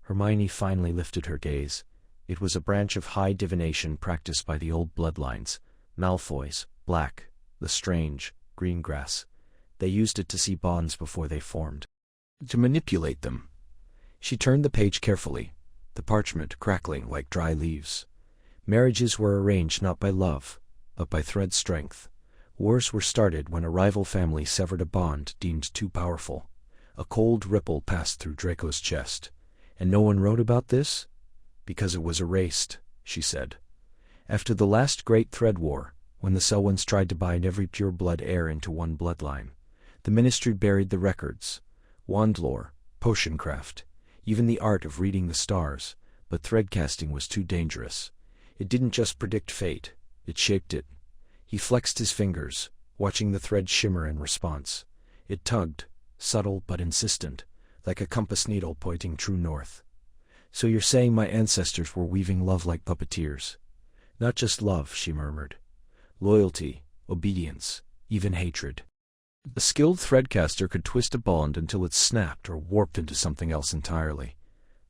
Hermione finally lifted her gaze. It was a branch of high divination practiced by the old bloodlines, Malfoys, Black, Lestrange, Greengrass. They used it to see bonds before they formed. To manipulate them. She turned the page carefully, the parchment crackling like dry leaves. Marriages were arranged not by love, but by thread strength. Wars were started when a rival family severed a bond deemed too powerful. A cold ripple passed through Draco's chest. And no one wrote about this? Because it was erased, she said. After the last great thread war, when the Selwyns tried to bind every pure-blood heir into one bloodline, the Ministry buried the records. Wand lore, potioncraft, even the art of reading the stars, but threadcasting was too dangerous. It didn't just predict fate, it shaped it. He flexed his fingers, watching the thread shimmer in response. It tugged, subtle but insistent, like a compass needle pointing true north. So you're saying my ancestors were weaving love like puppeteers? Not just love, she murmured. Loyalty, obedience, even hatred. A skilled threadcaster could twist a bond until it snapped or warped into something else entirely.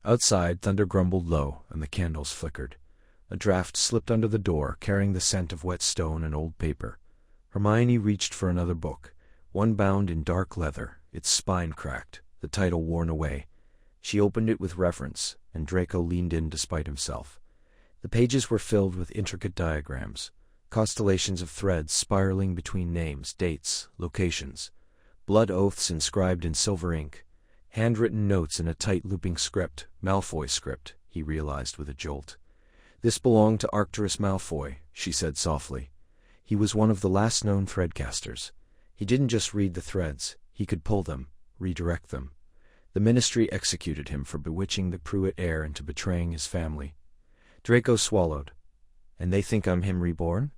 Outside, thunder grumbled low, and the candles flickered. A draft slipped under the door, carrying the scent of wet stone and old paper. Hermione reached for another book, one bound in dark leather, its spine cracked, the title worn away. She opened it with reverence, and Draco leaned in despite himself. The pages were filled with intricate diagrams, constellations of threads spiraling between names, dates, locations, blood oaths inscribed in silver ink, handwritten notes in a tight looping script, Malfoy script, he realized with a jolt. This belonged to Arcturus Malfoy, she said softly. He was one of the last known threadcasters. He didn't just read the threads, he could pull them, redirect them. The Ministry executed him for bewitching the Pruitt heir into betraying his family. Draco swallowed. And they think I'm him reborn?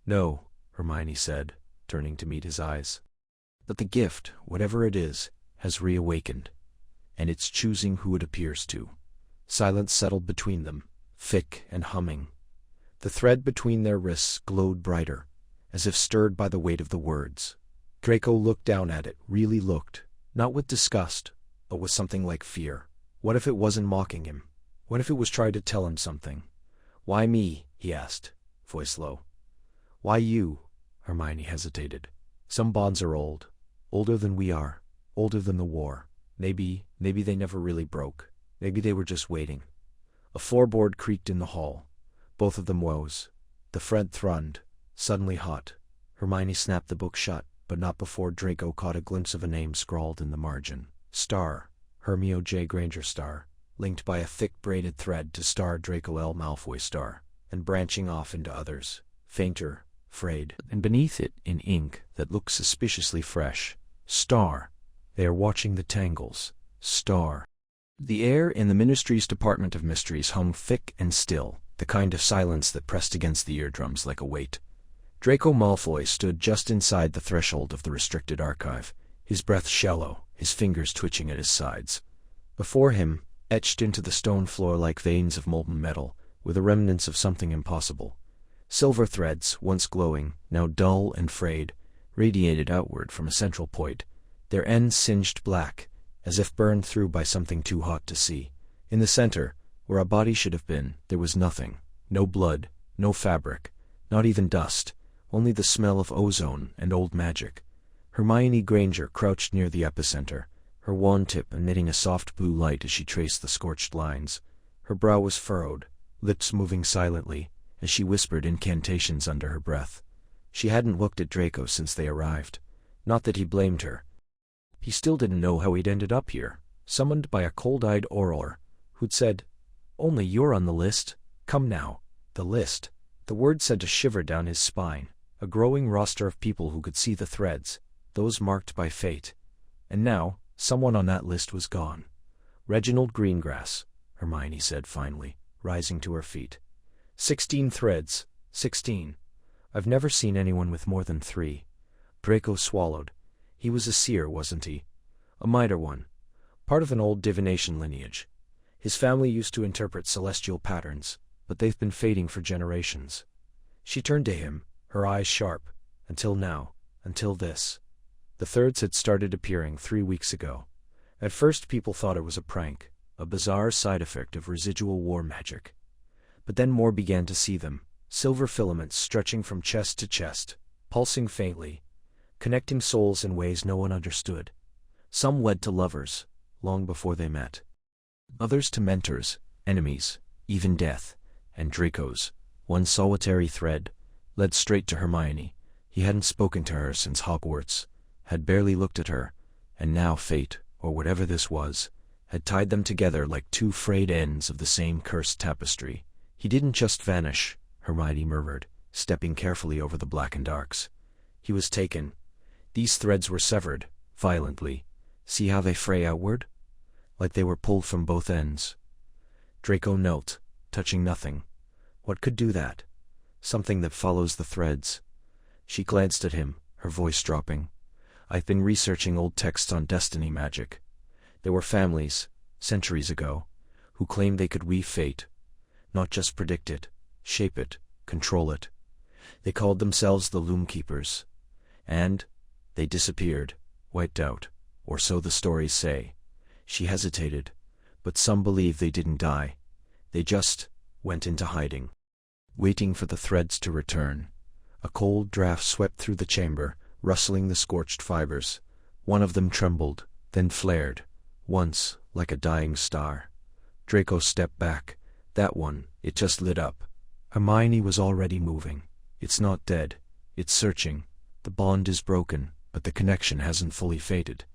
No, Hermione said, turning to meet his eyes. "But the gift, whatever it is, has reawakened, and it's choosing who it appears to." Silence settled between them, thick and humming. The thread between their wrists glowed brighter, as if stirred by the weight of the words. Draco looked down at it, really looked, not with disgust, but with something like fear. What if it wasn't mocking him? What if it was trying to tell him something? "Why me?" he asked, voice low. "Why you?" Hermione hesitated. "Some bonds are old. Older than we are. Older than the war. Maybe they never really broke. Maybe they were just waiting." A floorboard creaked in the hall. Both of them rose. The thread thrummed, suddenly hot. Hermione snapped the book shut, but not before Draco caught a glimpse of a name scrawled in the margin. Star. Hermione J. Granger star. Linked by a thick braided thread to star Draco L. Malfoy star, and branching off into others, fainter, frayed, and beneath it, in ink that looked suspiciously fresh, Star. They are watching the tangles. Star. The air in the Ministry's Department of Mysteries hung thick and still, the kind of silence that pressed against the eardrums like a weight. Draco Malfoy stood just inside the threshold of the restricted archive, his breath shallow, his fingers twitching at his sides. Before him, etched into the stone floor like veins of molten metal, were the remnants of something impossible. Silver threads, once glowing, now dull and frayed, radiated outward from a central point, their ends singed black, as if burned through by something too hot to see. In the center, where a body should have been, there was nothing. No blood, no fabric, not even dust, only the smell of ozone and old magic. Hermione Granger crouched near the epicenter, her wand tip emitting a soft blue light as she traced the scorched lines. Her brow was furrowed, lips moving silently, as she whispered incantations under her breath. She hadn't looked at Draco since they arrived. Not that he blamed her. He still didn't know how he'd ended up here, summoned by a cold-eyed Auror, who'd said, "Only you're on the list. Come now." The list. The word sent a shiver down his spine, a growing roster of people who could see the threads, those marked by fate. And now, someone on that list was gone. "Reginald Greengrass," Hermione said finally, rising to her feet. 16 threads. 16. I've never seen anyone with more than 3. Draco swallowed. He was a seer, wasn't he? A Mitre one. Part of an old Divination lineage. His family used to interpret celestial patterns, but they've been fading for generations. She turned to him, her eyes sharp. Until now. Until this. The thirds had started appearing 3 weeks ago. At first people thought it was a prank, a bizarre side effect of residual war magic. But then more began to see them, silver filaments stretching from chest to chest, pulsing faintly, connecting souls in ways no one understood. Some led to lovers, long before they met. Others to mentors, enemies, even death, and Draco's, one solitary thread, led straight to Hermione. He hadn't spoken to her since Hogwarts, had barely looked at her, and now fate, or whatever this was, had tied them together like 2 frayed ends of the same cursed tapestry. "He didn't just vanish," Hermione murmured, stepping carefully over the blackened arcs. "He was taken. These threads were severed, violently. See how they fray outward? Like they were pulled from both ends." Draco knelt, touching nothing. What could do that? Something that follows the threads. She glanced at him, her voice dropping. "I've been researching old texts on destiny magic. There were families, centuries ago, who claimed they could weave fate. Not just predict it, shape it, control it. They called themselves the Loom Keepers. And they disappeared, wiped out, or so the stories say." She hesitated, but some believe they didn't die. They just went into hiding, waiting for the threads to return. A cold draft swept through the chamber, rustling the scorched fibers. One of them trembled, then flared, once like a dying star. Draco stepped back. That one, it just lit up. Hermione was already moving. "It's not dead. It's searching. The bond is broken, but the connection hasn't fully faded.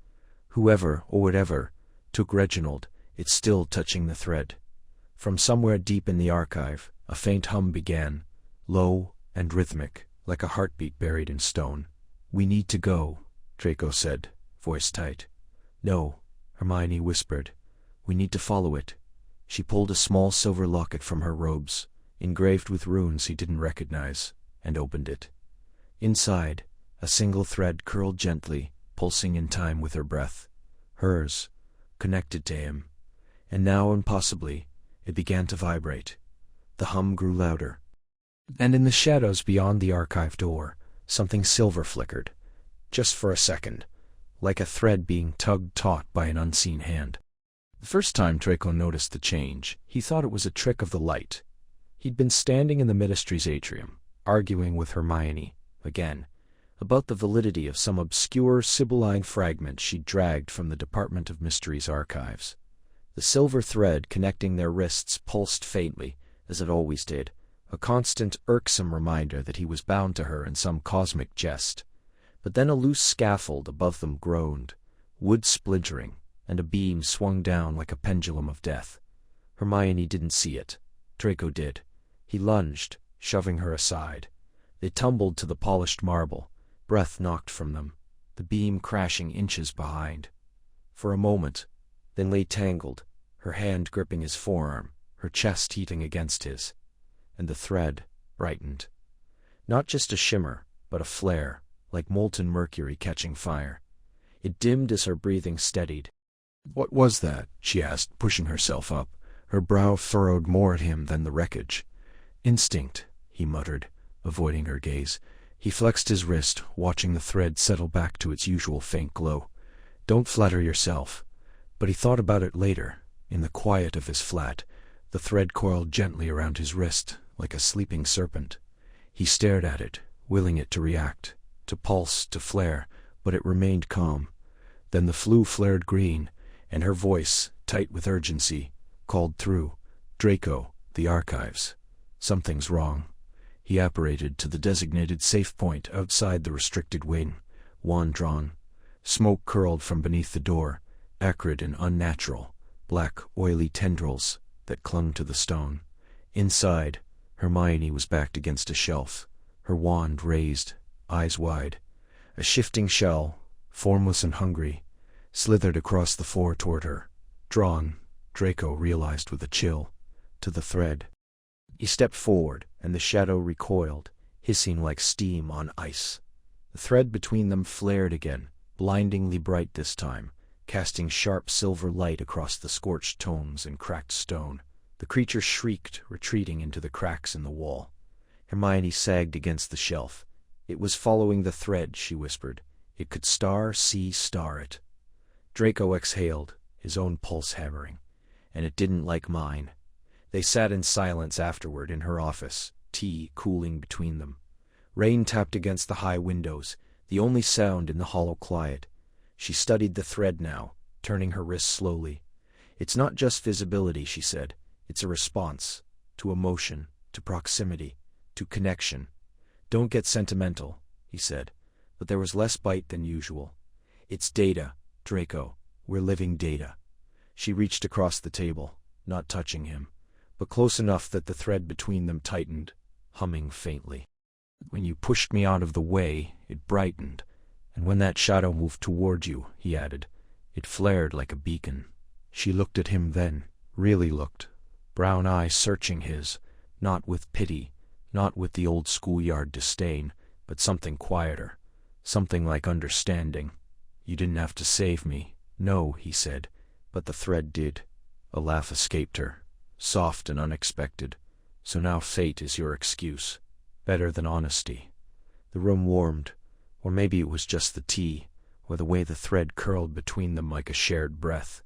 Whoever, or whatever, took Reginald, it's still touching the thread." From somewhere deep in the archive, a faint hum began, low and rhythmic, like a heartbeat buried in stone. "We need to go," Draco said, voice tight. "No," Hermione whispered. "We need to follow it." She pulled a small silver locket from her robes, engraved with runes he didn't recognize, and opened it. Inside, a single thread curled gently, pulsing in time with her breath. Hers, connected to him. And now, impossibly, it began to vibrate. The hum grew louder. And in the shadows beyond the archive door, something silver flickered. Just for a second, like a thread being tugged taut by an unseen hand. The first time Draco noticed the change, he thought it was a trick of the light. He'd been standing in the Ministry's atrium, arguing with Hermione, again, about the validity of some obscure Sibylline fragment she'd dragged from the Department of Mysteries archives. The silver thread connecting their wrists pulsed faintly, as it always did, a constant, irksome reminder that he was bound to her in some cosmic jest. But then a loose scaffold above them groaned, wood splintering, and a beam swung down like a pendulum of death. Hermione didn't see it. Draco did. He lunged, shoving her aside. They tumbled to the polished marble, breath knocked from them, the beam crashing inches behind. For a moment, then lay tangled, her hand gripping his forearm, her chest heating against his. And the thread brightened. Not just a shimmer, but a flare, like molten mercury catching fire. It dimmed as her breathing steadied. "What was that?" she asked, pushing herself up, her brow furrowed more at him than the wreckage. "Instinct," he muttered, avoiding her gaze. He flexed his wrist, watching the thread settle back to its usual faint glow. "Don't flatter yourself." But he thought about it later, in the quiet of his flat. The thread coiled gently around his wrist, like a sleeping serpent. He stared at it, willing it to react, to pulse, to flare, but it remained calm. Then the flue flared green, and her voice, tight with urgency, called through. "Draco, the archives. Something's wrong." He apparated to the designated safe point outside the restricted wing, wand drawn. Smoke curled from beneath the door, acrid and unnatural, black, oily tendrils that clung to the stone. Inside, Hermione was backed against a shelf, her wand raised, eyes wide. A shifting shell, formless and hungry, slithered across the floor toward her, drawn, Draco realized with a chill, to the thread. He stepped forward, and the shadow recoiled, hissing like steam on ice. The thread between them flared again, blindingly bright this time, casting sharp silver light across the scorched tones and cracked stone. The creature shrieked, retreating into the cracks in the wall. Hermione sagged against the shelf. "It was following the thread," she whispered. "It could star it." Draco exhaled, his own pulse hammering. "And it didn't like mine." They sat in silence afterward in her office, tea cooling between them. Rain tapped against the high windows, the only sound in the hollow quiet. She studied the thread now, turning her wrist slowly. "It's not just visibility," she said. "It's a response. To emotion, to proximity, to connection." "Don't get sentimental," he said, but there was less bite than usual. "It's data, Draco. We're living data." She reached across the table, not touching him, but close enough that the thread between them tightened, humming faintly. "When you pushed me out of the way, it brightened, and when that shadow moved toward you," he added, "it flared like a beacon." She looked at him then, really looked, brown eyes searching his, not with pity, not with the old schoolyard disdain, but something quieter, something like understanding. "You didn't have to save me." "No," he said, "but the thread did." A laugh escaped her, soft and unexpected. "So now fate is your excuse. Better than honesty." The room warmed, or maybe it was just the tea, or the way the thread curled between them like a shared breath.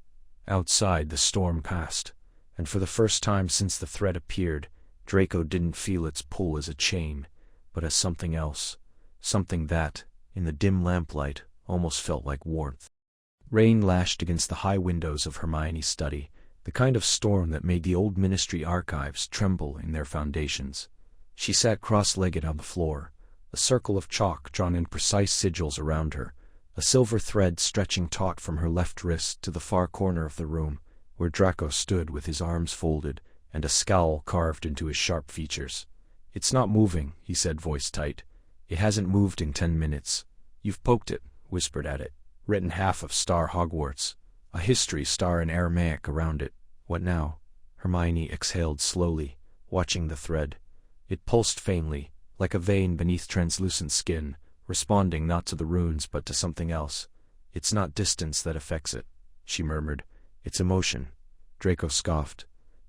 Outside, the storm passed, and for the first time since the thread appeared, Draco didn't feel its pull as a chain, but as something else, something that, in the dim lamplight, almost felt like warmth. Rain lashed against the high windows of Hermione's study, the kind of storm that made the old Ministry archives tremble in their foundations. She sat cross-legged on the floor, a circle of chalk drawn in precise sigils around her, a silver thread stretching taut from her left wrist to the far corner of the room, where Draco stood with his arms folded and a scowl carved into his sharp features. "It's not moving," he said, voice tight. "It hasn't moved in 10 minutes. You've poked it, whispered at it, written half of Star Hogwarts, a history star in Aramaic around it. What now?" Hermione exhaled slowly, watching the thread. It pulsed faintly, like a vein beneath translucent skin, responding not to the runes but to something else. "It's not distance that affects it," she murmured. "It's emotion." Draco scoffed.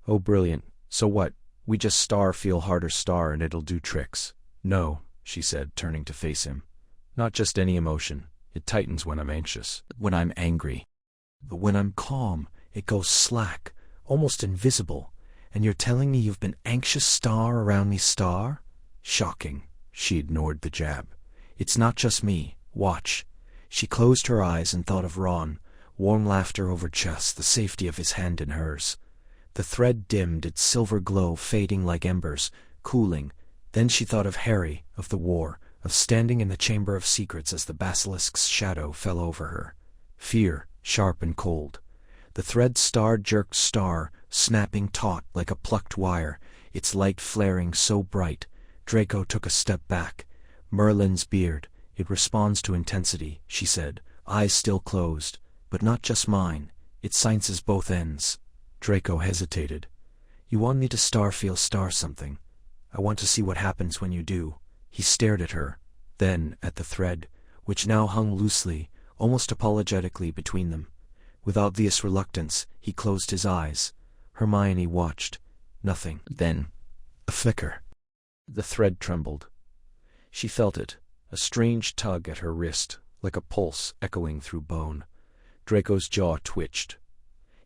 "Oh, brilliant. So what? We just feel harder and it'll do tricks." "No," she said, turning to face him. "Not just any emotion. It tightens when I'm anxious, when I'm angry. But when I'm calm, it goes slack, almost invisible. And you're telling me you've been anxious around me? Shocking." She ignored the jab. "It's not just me. Watch." She closed her eyes and thought of Ron, warm laughter over chest, the safety of his hand in hers. The thread dimmed, its silver glow fading like embers, cooling. Then she thought of Harry, of the war, of standing in the Chamber of Secrets as the basilisk's shadow fell over her. Fear, sharp and cold. The thread jerked snapping taut like a plucked wire, its light flaring so bright. Draco took a step back. "Merlin's beard. It responds to intensity," she said, eyes still closed. "But not just mine. It senses both ends." Draco hesitated. "You want me to feel something? I want to see what happens when you do." He stared at her, then at the thread, which now hung loosely, almost apologetically between them. With obvious reluctance, he closed his eyes. Hermione watched. Nothing. Then, a flicker. The thread trembled. She felt it, a strange tug at her wrist, like a pulse echoing through bone. Draco's jaw twitched.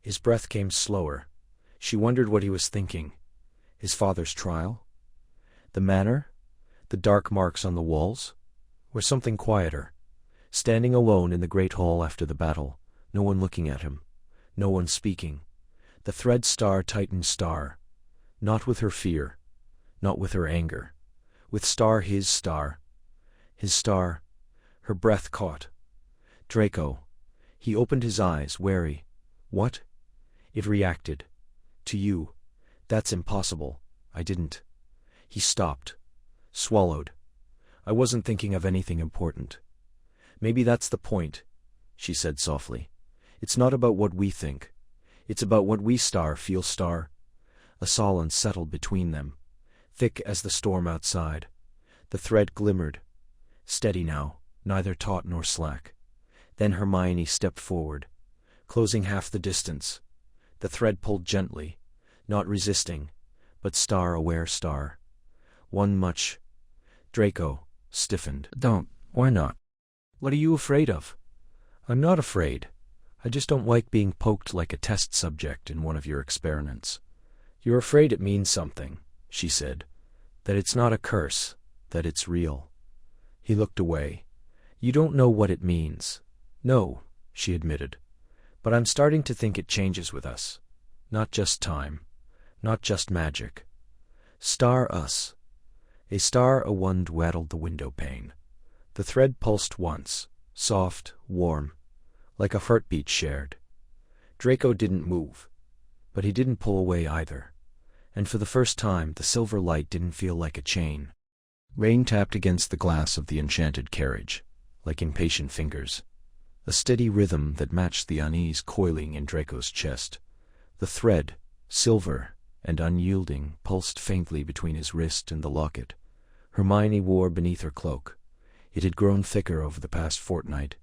His breath came slower. She wondered what he was thinking. His father's trial? The manor? The dark marks on the walls? Or something quieter? Standing alone in the great hall after the battle, no one looking at him, no one speaking. The thread tightened not with her fear, not with her anger, with his star. Her breath caught. "Draco." He opened his eyes, wary. "What?" It reacted. "To you. That's impossible. I didn't." He stopped. Swallowed. "I wasn't thinking of anything important." "Maybe that's the point," she said softly. "It's not about what we think. It's about what we feel. A silence settled between them, thick as the storm outside. The thread glimmered. Steady now, neither taut nor slack. Then Hermione stepped forward, closing half the distance. The thread pulled gently, not resisting, but aware. One much. Draco stiffened. "Don't. Why not? What are you afraid of?" "I'm not afraid. I just don't like being poked like a test subject in one of your experiments." "You're afraid it means something," she said. "That it's not a curse, that it's real." He looked away. "You don't know what it means." "No," she admitted. "But I'm starting to think it changes with us. Not just time. Not just magic. Us." A wind rattled the window pane. The thread pulsed once, soft, warm, like a heartbeat shared. Draco didn't move, but he didn't pull away either. And for the first time, the silver light didn't feel like a chain. Rain tapped against the glass of the enchanted carriage, like impatient fingers. A steady rhythm that matched the unease coiling in Draco's chest. The thread, silver and unyielding, pulsed faintly between his wrist and the locket Hermione wore beneath her cloak. It had grown thicker over the past fortnight,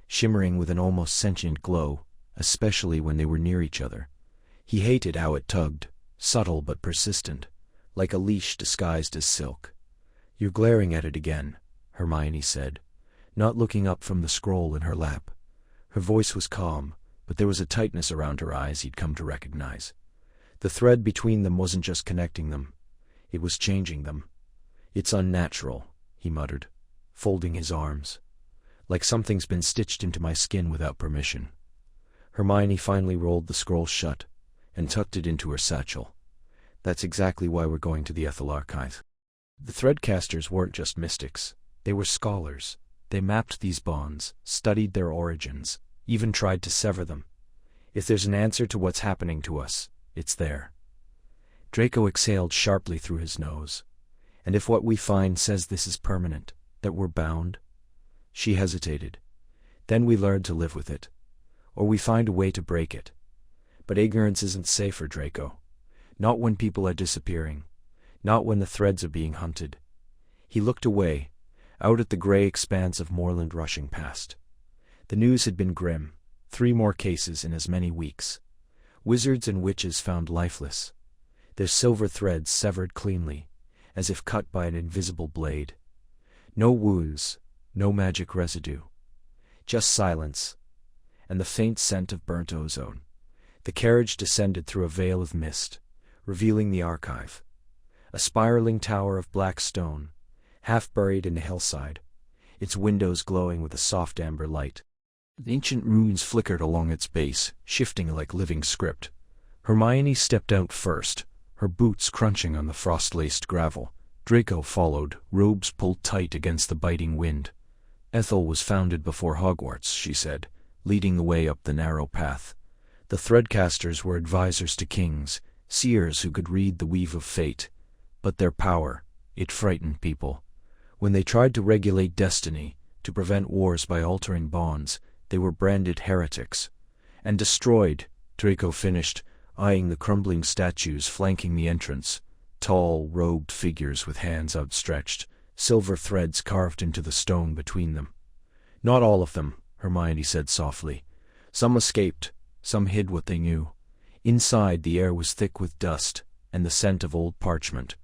shimmering with an almost sentient glow, especially when they were near each other. He hated how it tugged, subtle but persistent, like a leash disguised as silk. "You're glaring at it again," Hermione said, not looking up from the scroll in her lap. Her voice was calm, but there was a tightness around her eyes he'd come to recognize. The thread between them wasn't just connecting them, it was changing them. "It's unnatural," he muttered, folding his arms. "Like something's been stitched into my skin without permission." Hermione finally rolled the scroll shut and tucked it into her satchel. "That's exactly why we're going to the Ethel Archive." The threadcasters weren't just mystics, they were scholars. They mapped these bonds, studied their origins, even tried to sever them. If there's an answer to what's happening to us, it's there. Draco exhaled sharply through his nose. "And if what we find says this is permanent, that we're bound?" She hesitated. "Then we learn to live with it. Or we find a way to break it. But ignorance isn't safer, Draco. Not when people are disappearing. Not when the threads are being hunted. He looked away, out at the grey expanse of moorland rushing past. The news had been grim. 3 more cases in as many weeks. Wizards and witches found lifeless, their silver threads severed cleanly, as if cut by an invisible blade. No wounds, no magic residue. Just silence, and the faint scent of burnt ozone. The carriage descended through a veil of mist, revealing the archive. A spiraling tower of black stone, half buried in the hillside, its windows glowing with a soft amber light. The ancient runes flickered along its base, shifting like living script. Hermione stepped out first, her boots crunching on the frost-laced gravel. Draco followed, robes pulled tight against the biting wind. Ethel was founded before Hogwarts, she said, leading the way up the narrow path. The Threadcasters were advisors to kings, seers who could read the weave of fate. But their power, it frightened people. When they tried to regulate destiny, to prevent wars by altering bonds, they were branded heretics. And destroyed, Draco finished, eyeing the crumbling statues flanking the entrance. Tall, robed figures with hands outstretched, silver threads carved into the stone between them. Not all of them, Hermione said softly. Some escaped, some hid what they knew. Inside, the air was thick with dust and the scent of old parchment.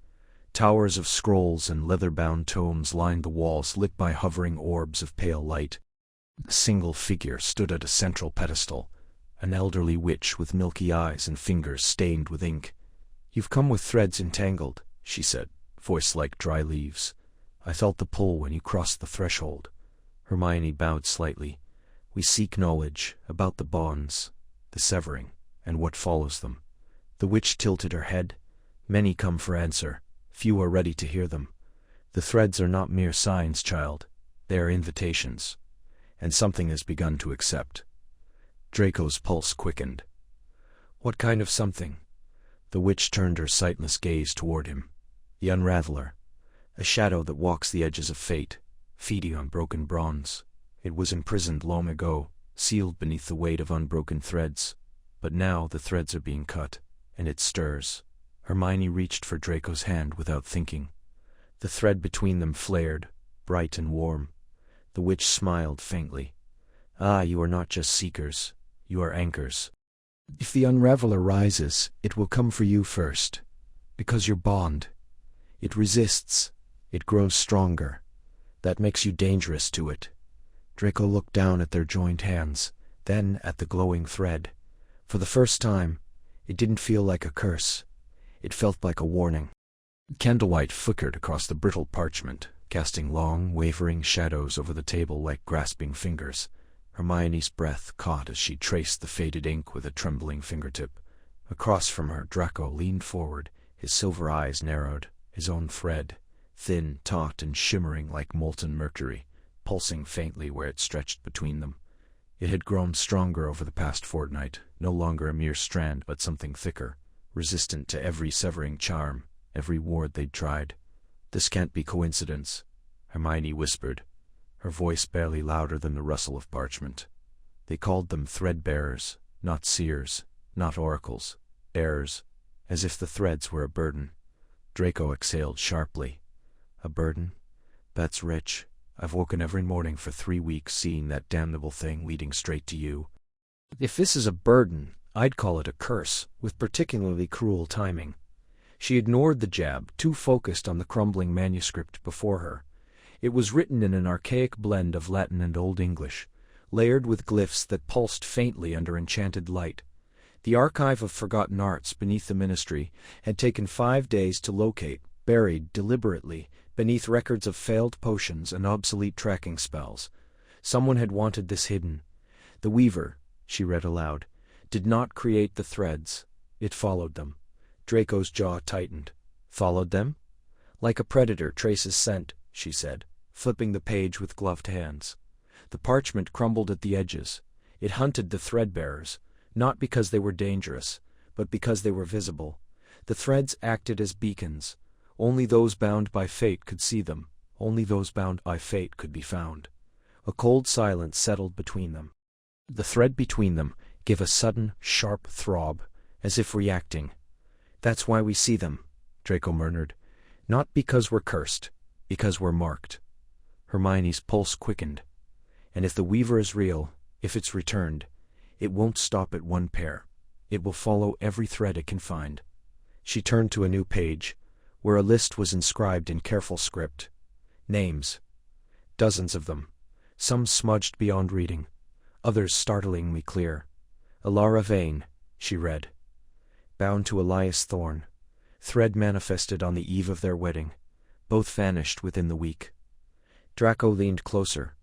Towers of scrolls and leather-bound tomes lined the walls, lit by hovering orbs of pale light. A single figure stood at a central pedestal, an elderly witch with milky eyes and fingers stained with ink. "You've come with threads entangled," she said, voice like dry leaves. "I felt the pull when you crossed the threshold." Hermione bowed slightly. "We seek knowledge about the bonds, the severing, and what follows them." The witch tilted her head. "Many come for answer. Few are ready to hear them. The threads are not mere signs, child. They are invitations. And something has begun to accept." Draco's pulse quickened. "What kind of something?" The witch turned her sightless gaze toward him. "The Unraveler. A shadow that walks the edges of fate, feeding on broken bronze. It was imprisoned long ago, sealed beneath the weight of unbroken threads. But now the threads are being cut, and it stirs." Hermione reached for Draco's hand without thinking. The thread between them flared, bright and warm. The witch smiled faintly. "Ah, you are not just seekers. You are anchors. If the Unraveler rises, it will come for you first. Because your bond. It resists. It grows stronger. That makes you dangerous to it." Draco looked down at their joined hands, then at the glowing thread. For the first time, it didn't feel like a curse. It felt like a warning. Candlelight flickered across the brittle parchment, casting long, wavering shadows over the table like grasping fingers. Hermione's breath caught as she traced the faded ink with a trembling fingertip. Across from her, Draco leaned forward, his silver eyes narrowed, his own thread, thin, taut, and shimmering like molten mercury, pulsing faintly where it stretched between them. It had grown stronger over the past fortnight, no longer a mere strand but something thicker, resistant to every severing charm, every ward they'd tried. "This can't be coincidence," Hermione whispered, her voice barely louder than the rustle of parchment. "They called them thread-bearers, not seers, not oracles, bearers, as if the threads were a burden." Draco exhaled sharply. "A burden? That's rich. I've woken every morning for 3 weeks seeing that damnable thing leading straight to you. If this is a burden, I'd call it a curse, with particularly cruel timing." She ignored the jab, too focused on the crumbling manuscript before her. It was written in an archaic blend of Latin and Old English, layered with glyphs that pulsed faintly under enchanted light. The archive of forgotten arts beneath the ministry had taken 5 days to locate, buried deliberately beneath records of failed potions and obsolete tracking spells. Someone had wanted this hidden. "The Weaver," she read aloud, "did not create the threads. It followed them." Draco's jaw tightened. "Followed them?" "Like a predator traces scent," she said, flipping the page with gloved hands. The parchment crumbled at the edges. It hunted the thread-bearers, not because they were dangerous, but because they were visible. The threads acted as beacons. Only those bound by fate could see them. Only those bound by fate could be found. A cold silence settled between them. The thread between them gave a sudden, sharp throb, as if reacting. "That's why we see them," Draco murmured. "Not because we're cursed. Because we're marked. Hermione's pulse quickened. And if the weaver is real, if it's returned, it won't stop at one pair. It will follow every thread it can find. She turned to a new page, where a list was inscribed in careful script. Names. Dozens of them. Some smudged beyond reading. Others startlingly clear. Alara Vane, she read. Bound to Elias Thorne. Thread manifested on the eve of their wedding. Both vanished within the week. Draco leaned closer.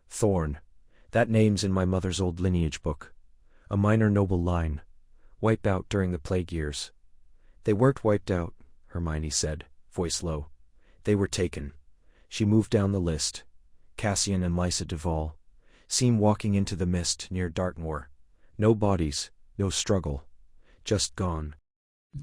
Thorne. That name's in my mother's old lineage book. A minor noble line. Wiped out during the plague years. They weren't wiped out, Hermione said, voice low. They were taken. She moved down the list. Cassian and Lysa Duval. Seen walking into the mist near Dartmoor. No bodies, no struggle. Just gone.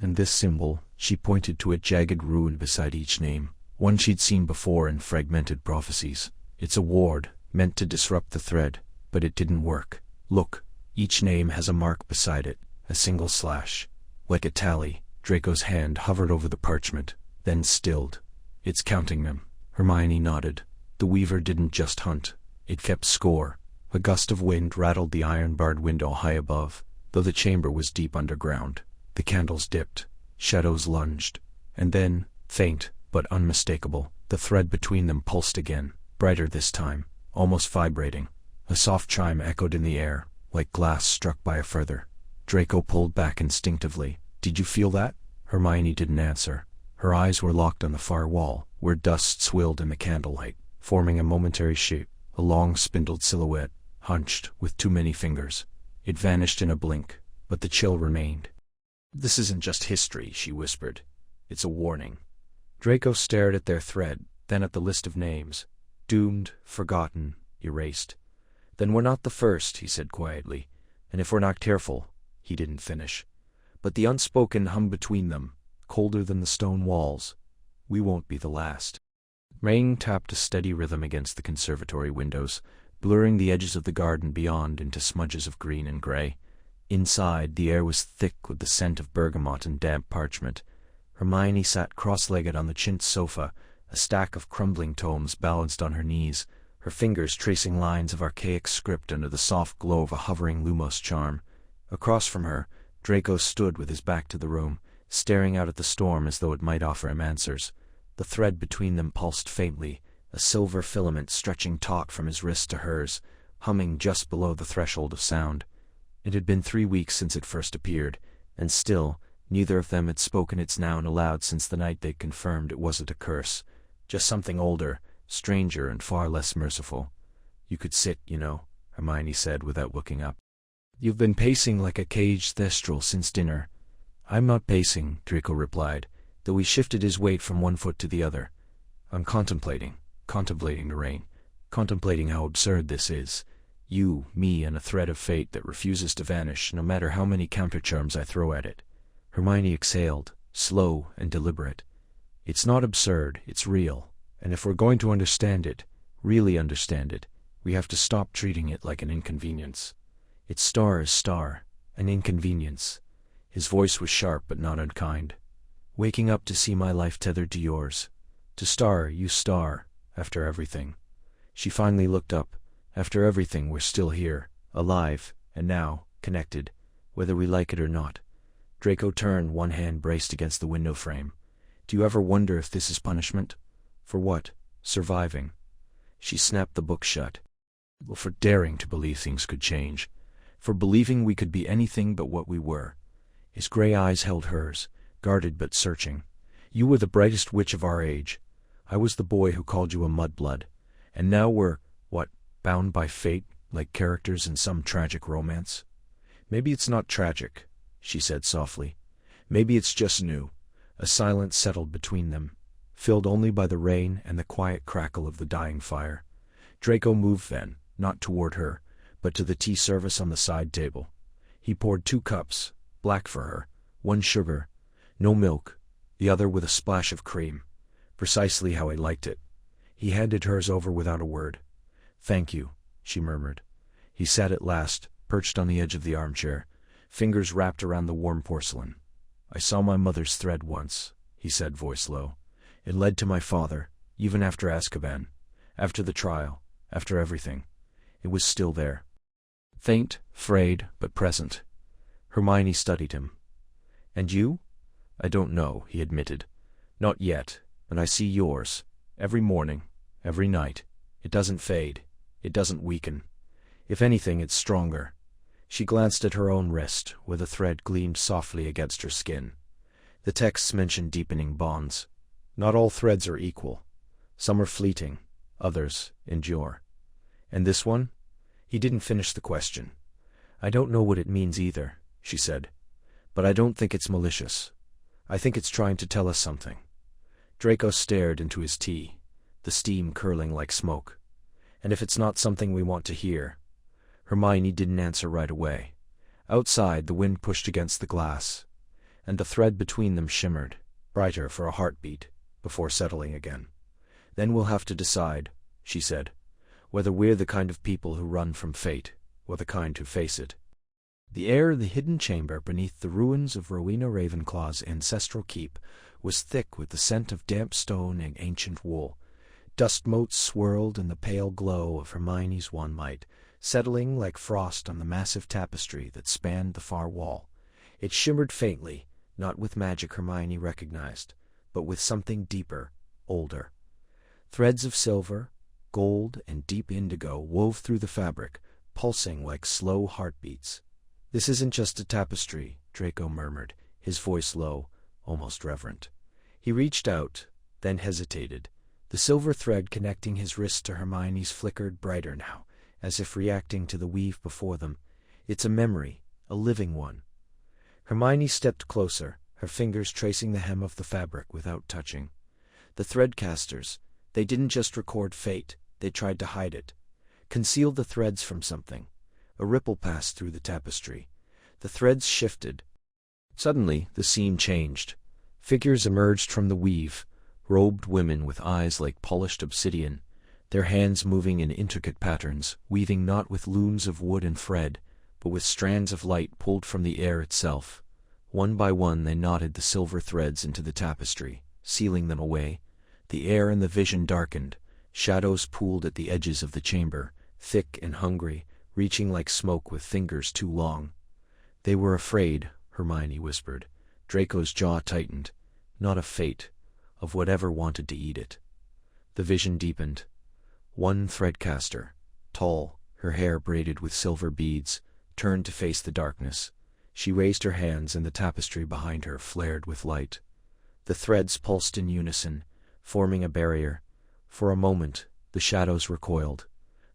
And this symbol, she pointed to a jagged ruin beside each name, one she'd seen before in fragmented prophecies. It's a ward, meant to disrupt the thread, but it didn't work. Look, each name has a mark beside it, a single slash. Like a tally. Draco's hand hovered over the parchment, then stilled. It's counting them. Hermione nodded. The weaver didn't just hunt. It kept score. A gust of wind rattled the iron-barred window high above, though the chamber was deep underground. The candles dipped. Shadows lunged. And then, faint, but unmistakable, the thread between them pulsed again, brighter this time, almost vibrating. A soft chime echoed in the air, like glass struck by a feather. Draco pulled back instinctively. Did you feel that? Hermione didn't answer. Her eyes were locked on the far wall, where dust swilled in the candlelight, forming a momentary shape, a long spindled silhouette, hunched with too many fingers. It vanished in a blink, but the chill remained. This isn't just history, she whispered. It's a warning. Draco stared at their thread, then at the list of names. Doomed, forgotten, erased. Then we're not the first, he said quietly. And if we're not careful, he didn't finish. But the unspoken hum between them, colder than the stone walls. We won't be the last. Rain tapped a steady rhythm against the conservatory windows, blurring the edges of the garden beyond into smudges of green and gray. Inside, the air was thick with the scent of bergamot and damp parchment. Hermione sat cross-legged on the chintz sofa, a stack of crumbling tomes balanced on her knees, her fingers tracing lines of archaic script under the soft glow of a hovering Lumos charm. Across from her, Draco stood with his back to the room, staring out at the storm as though it might offer him answers. The thread between them pulsed faintly, a silver filament stretching taut from his wrist to hers, humming just below the threshold of sound. It had been 3 weeks since it first appeared, and still, neither of them had spoken its noun aloud since the night they'd confirmed it wasn't a curse, just something older, stranger, and far less merciful. You could sit, you know, Hermione said without looking up. You've been pacing like a caged thestral since dinner. I'm not pacing, Draco replied, though he shifted his weight from one foot to the other. I'm contemplating the rain, contemplating how absurd this is. You, me, and a thread of fate that refuses to vanish no matter how many countercharms I throw at it. Hermione exhaled, slow and deliberate. It's not absurd, it's real, and if we're going to understand it, really understand it, we have to stop treating it like an inconvenience. Its star is star, an inconvenience. His voice was sharp but not unkind. Waking up to see my life tethered to yours. To star, you star, after everything. She finally looked up. After everything, we're still here, alive, and now, connected, whether we like it or not. Draco turned, one hand braced against the window frame. Do you ever wonder if this is punishment? For what? Surviving. She snapped the book shut. Well, for daring to believe things could change. For believing we could be anything but what we were. His gray eyes held hers, guarded but searching. You were the brightest witch of our age. I was the boy who called you a mudblood. And now we're, what, bound by fate, like characters in some tragic romance? Maybe it's not tragic, she said softly. Maybe it's just new. A silence settled between them, filled only by the rain and the quiet crackle of the dying fire. Draco moved then, not toward her, but to the tea service on the side table. He poured 2 cups, black for her, 1 sugar, no milk, the other with a splash of cream, precisely how he liked it. He handed hers over without a word. Thank you, she murmured. He sat at last, perched on the edge of the armchair, fingers wrapped around the warm porcelain. I saw my mother's thread once, he said, voice low. It led to my father. even after Azkaban, after the trial, after everything. It was still there. Faint, frayed, but present. Hermione studied him. "And you?" "I don't know," he admitted. "Not yet, and I see yours. Every morning, every night. It doesn't fade. It doesn't weaken. If anything, it's stronger." She glanced at her own wrist, where the thread gleamed softly against her skin. The texts mentioned deepening bonds. Not all threads are equal. Some are fleeting, others endure. "And this one?" He didn't finish the question. "I don't know what it means either," she said. "But I don't think it's malicious. I think it's trying to tell us something." Draco stared into his tea, the steam curling like smoke. "And if it's not something we want to hear?" Hermione didn't answer right away. Outside, the wind pushed against the glass, and the thread between them shimmered, brighter for a heartbeat, before settling again. "Then we'll have to decide," she said, "whether we're the kind of people who run from fate, or the kind who face it." The air in the hidden chamber beneath the ruins of Rowena Ravenclaw's ancestral keep was thick with the scent of damp stone and ancient wool. Dust motes swirled in the pale glow of Hermione's wanlight, settling like frost on the massive tapestry that spanned the far wall. It shimmered faintly, not with magic Hermione recognized, but with something deeper, older. Threads of silver, gold, and deep indigo wove through the fabric, pulsing like slow heartbeats. "This isn't just a tapestry," Draco murmured, his voice low, almost reverent. He reached out, then hesitated. The silver thread connecting his wrist to Hermione's flickered brighter now, as if reacting to the weave before them. "It's a memory, a living one." Hermione stepped closer, her fingers tracing the hem of the fabric without touching. The threadcasters, they didn't just record fate, they tried to hide it. Conceal the threads from something. A ripple passed through the tapestry. The threads shifted. Suddenly, the scene changed. Figures emerged from the weave, robed women with eyes like polished obsidian, their hands moving in intricate patterns, weaving not with looms of wood and thread, but with strands of light pulled from the air itself. One by one they knotted the silver threads into the tapestry, sealing them away. The air and the vision darkened. Shadows pooled at the edges of the chamber, thick and hungry, reaching like smoke with fingers too long. "They were afraid," Hermione whispered. Draco's jaw tightened. "Not of fate, of whatever wanted to eat it." The vision deepened. One threadcaster, tall, her hair braided with silver beads, turned to face the darkness. She raised her hands and the tapestry behind her flared with light. The threads pulsed in unison, forming a barrier. For a moment, the shadows recoiled.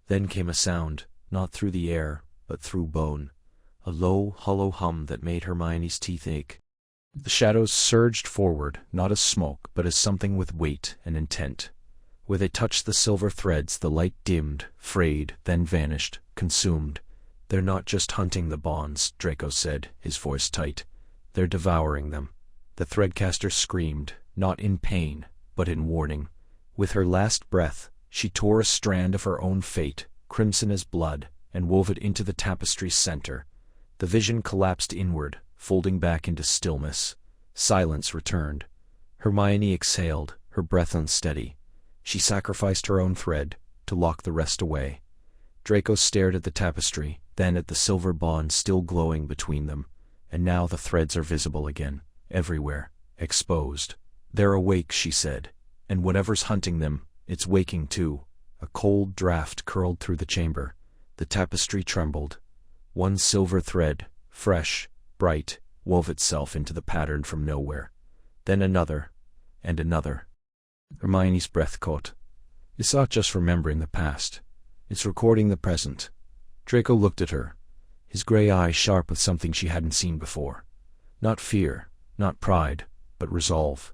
Then came a sound, not through the air, but through bone. A low, hollow hum that made Hermione's teeth ache. The shadows surged forward, not as smoke, but as something with weight and intent. Where they touched the silver threads, the light dimmed, frayed, then vanished, consumed. "They're not just hunting the bonds," Draco said, his voice tight. "They're devouring them." The threadcaster screamed, not in pain, but in warning. With her last breath, she tore a strand of her own fate, crimson as blood, and wove it into the tapestry's center. The vision collapsed inward, folding back into stillness. Silence returned. Hermione exhaled, her breath unsteady. She sacrificed her own thread, to lock the rest away. Draco stared at the tapestry, then at the silver bond still glowing between them. And now the threads are visible again, everywhere, exposed. "They're awake," she said. "And whatever's hunting them, it's waking too." A cold draft curled through the chamber. The tapestry trembled. One silver thread, fresh, bright, wove itself into the pattern from nowhere. Then another, and another. Hermione's breath caught. "It's not just remembering the past. It's recording the present." Draco looked at her, his gray eyes sharp with something she hadn't seen before. Not fear, not pride, but resolve.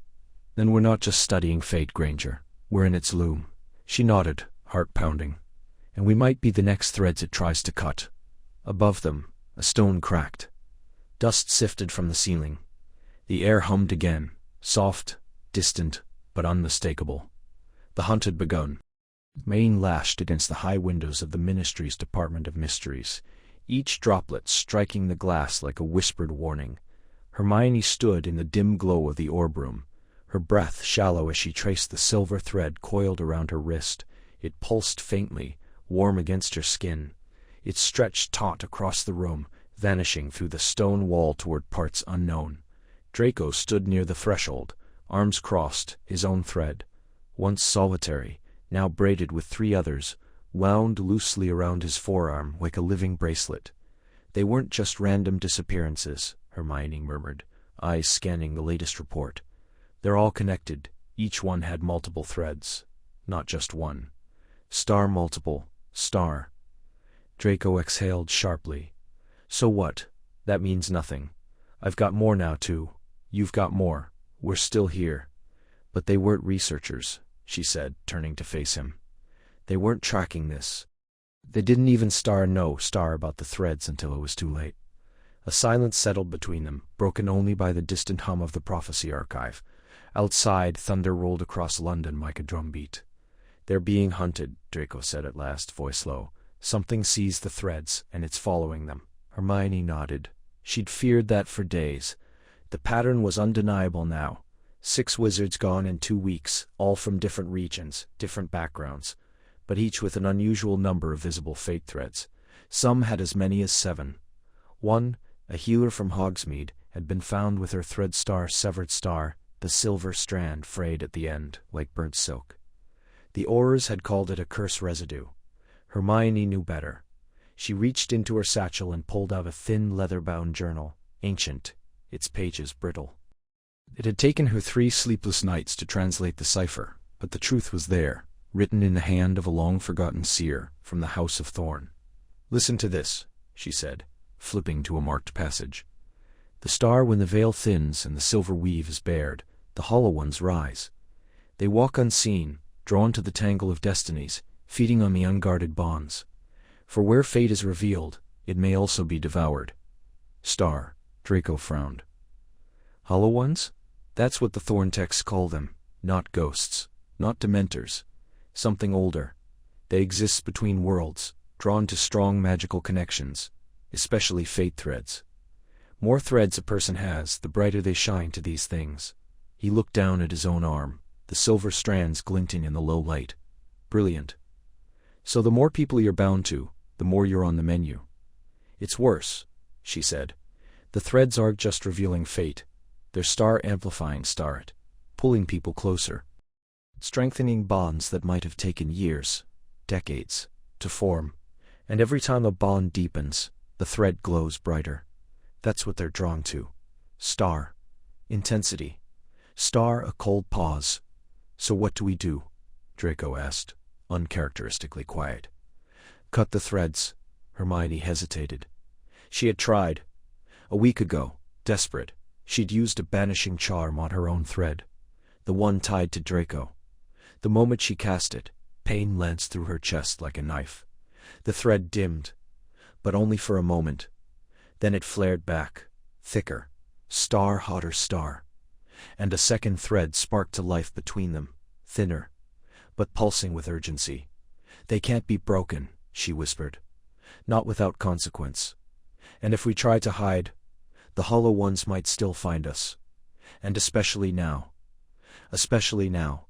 "Then we're not just studying fate, Granger. We're in its loom." She nodded, heart pounding. "And we might be the next threads it tries to cut." Above them, a stone cracked. Dust sifted from the ceiling. The air hummed again, soft, distant, but unmistakable. The hunt had begun. Rain lashed against the high windows of the Ministry's Department of Mysteries, each droplet striking the glass like a whispered warning. Hermione stood in the dim glow of the orb room, her breath shallow as she traced the silver thread coiled around her wrist. It pulsed faintly, warm against her skin. It stretched taut across the room, vanishing through the stone wall toward parts unknown. Draco stood near the threshold, arms crossed, his own thread, once solitary, now braided with 3 others, wound loosely around his forearm like a living bracelet. They weren't just random disappearances, Hermione murmured, eyes scanning the latest report. They're all connected. Each one had multiple threads. Not just one. Star multiple. Star. Draco exhaled sharply. So what? That means nothing. I've got more now, too. You've got more. We're still here. But they weren't researchers, she said, turning to face him. They weren't tracking this. They didn't even know about the threads until it was too late. A silence settled between them, broken only by the distant hum of the prophecy archive. Outside, thunder rolled across London like a drumbeat. They're being hunted, Draco said at last, voice low. Something seized the threads, and it's following them. Hermione nodded. She'd feared that for days. The pattern was undeniable now. 6 wizards gone in 2 weeks, all from different regions, different backgrounds, but each with an unusual number of visible fate threads. Some had as many as 7. One, a healer from Hogsmeade, had been found with her thread star severed star, the silver strand frayed at the end, like burnt silk. The Aurors had called it a curse residue. Hermione knew better. She reached into her satchel and pulled out a thin leather-bound journal, ancient, its pages brittle. It had taken her 3 sleepless nights to translate the cipher, but the truth was there, written in the hand of a long-forgotten seer from the House of Thorn. "Listen to this," she said, flipping to a marked passage. "The star when the veil thins and the silver weave is bared, the hollow ones rise. They walk unseen, drawn to the tangle of destinies, feeding on the unguarded bonds. For where fate is revealed, it may also be devoured." Star, Draco frowned. Hollow ones? That's what the Thorn texts call them, not ghosts, not dementors. Something older. They exist between worlds, drawn to strong magical connections, especially fate threads. More threads a person has, the brighter they shine to these things. He looked down at his own arm, the silver strands glinting in the low light. Brilliant. So the more people you're bound to, the more you're on the menu. It's worse, she said. The threads aren't just revealing fate. They're star-amplifying it, pulling people closer, strengthening bonds that might have taken years, decades, to form. And every time a bond deepens, the thread glows brighter. That's what they're drawn to. Star. Intensity. Star, a cold pause. "So what do we do?" Draco asked, uncharacteristically quiet. "Cut the threads." Hermione hesitated. She had tried. A week ago, desperate, she'd used a banishing charm on her own thread, the one tied to Draco. The moment she cast it, pain lanced through her chest like a knife. The thread dimmed, but only for a moment. Then it flared back, thicker, star hotter star. And a second thread sparked to life between them, thinner, but pulsing with urgency. "They can't be broken," she whispered. "Not without consequence. And if we try to hide, the hollow ones might still find us. And especially now." "Especially now,"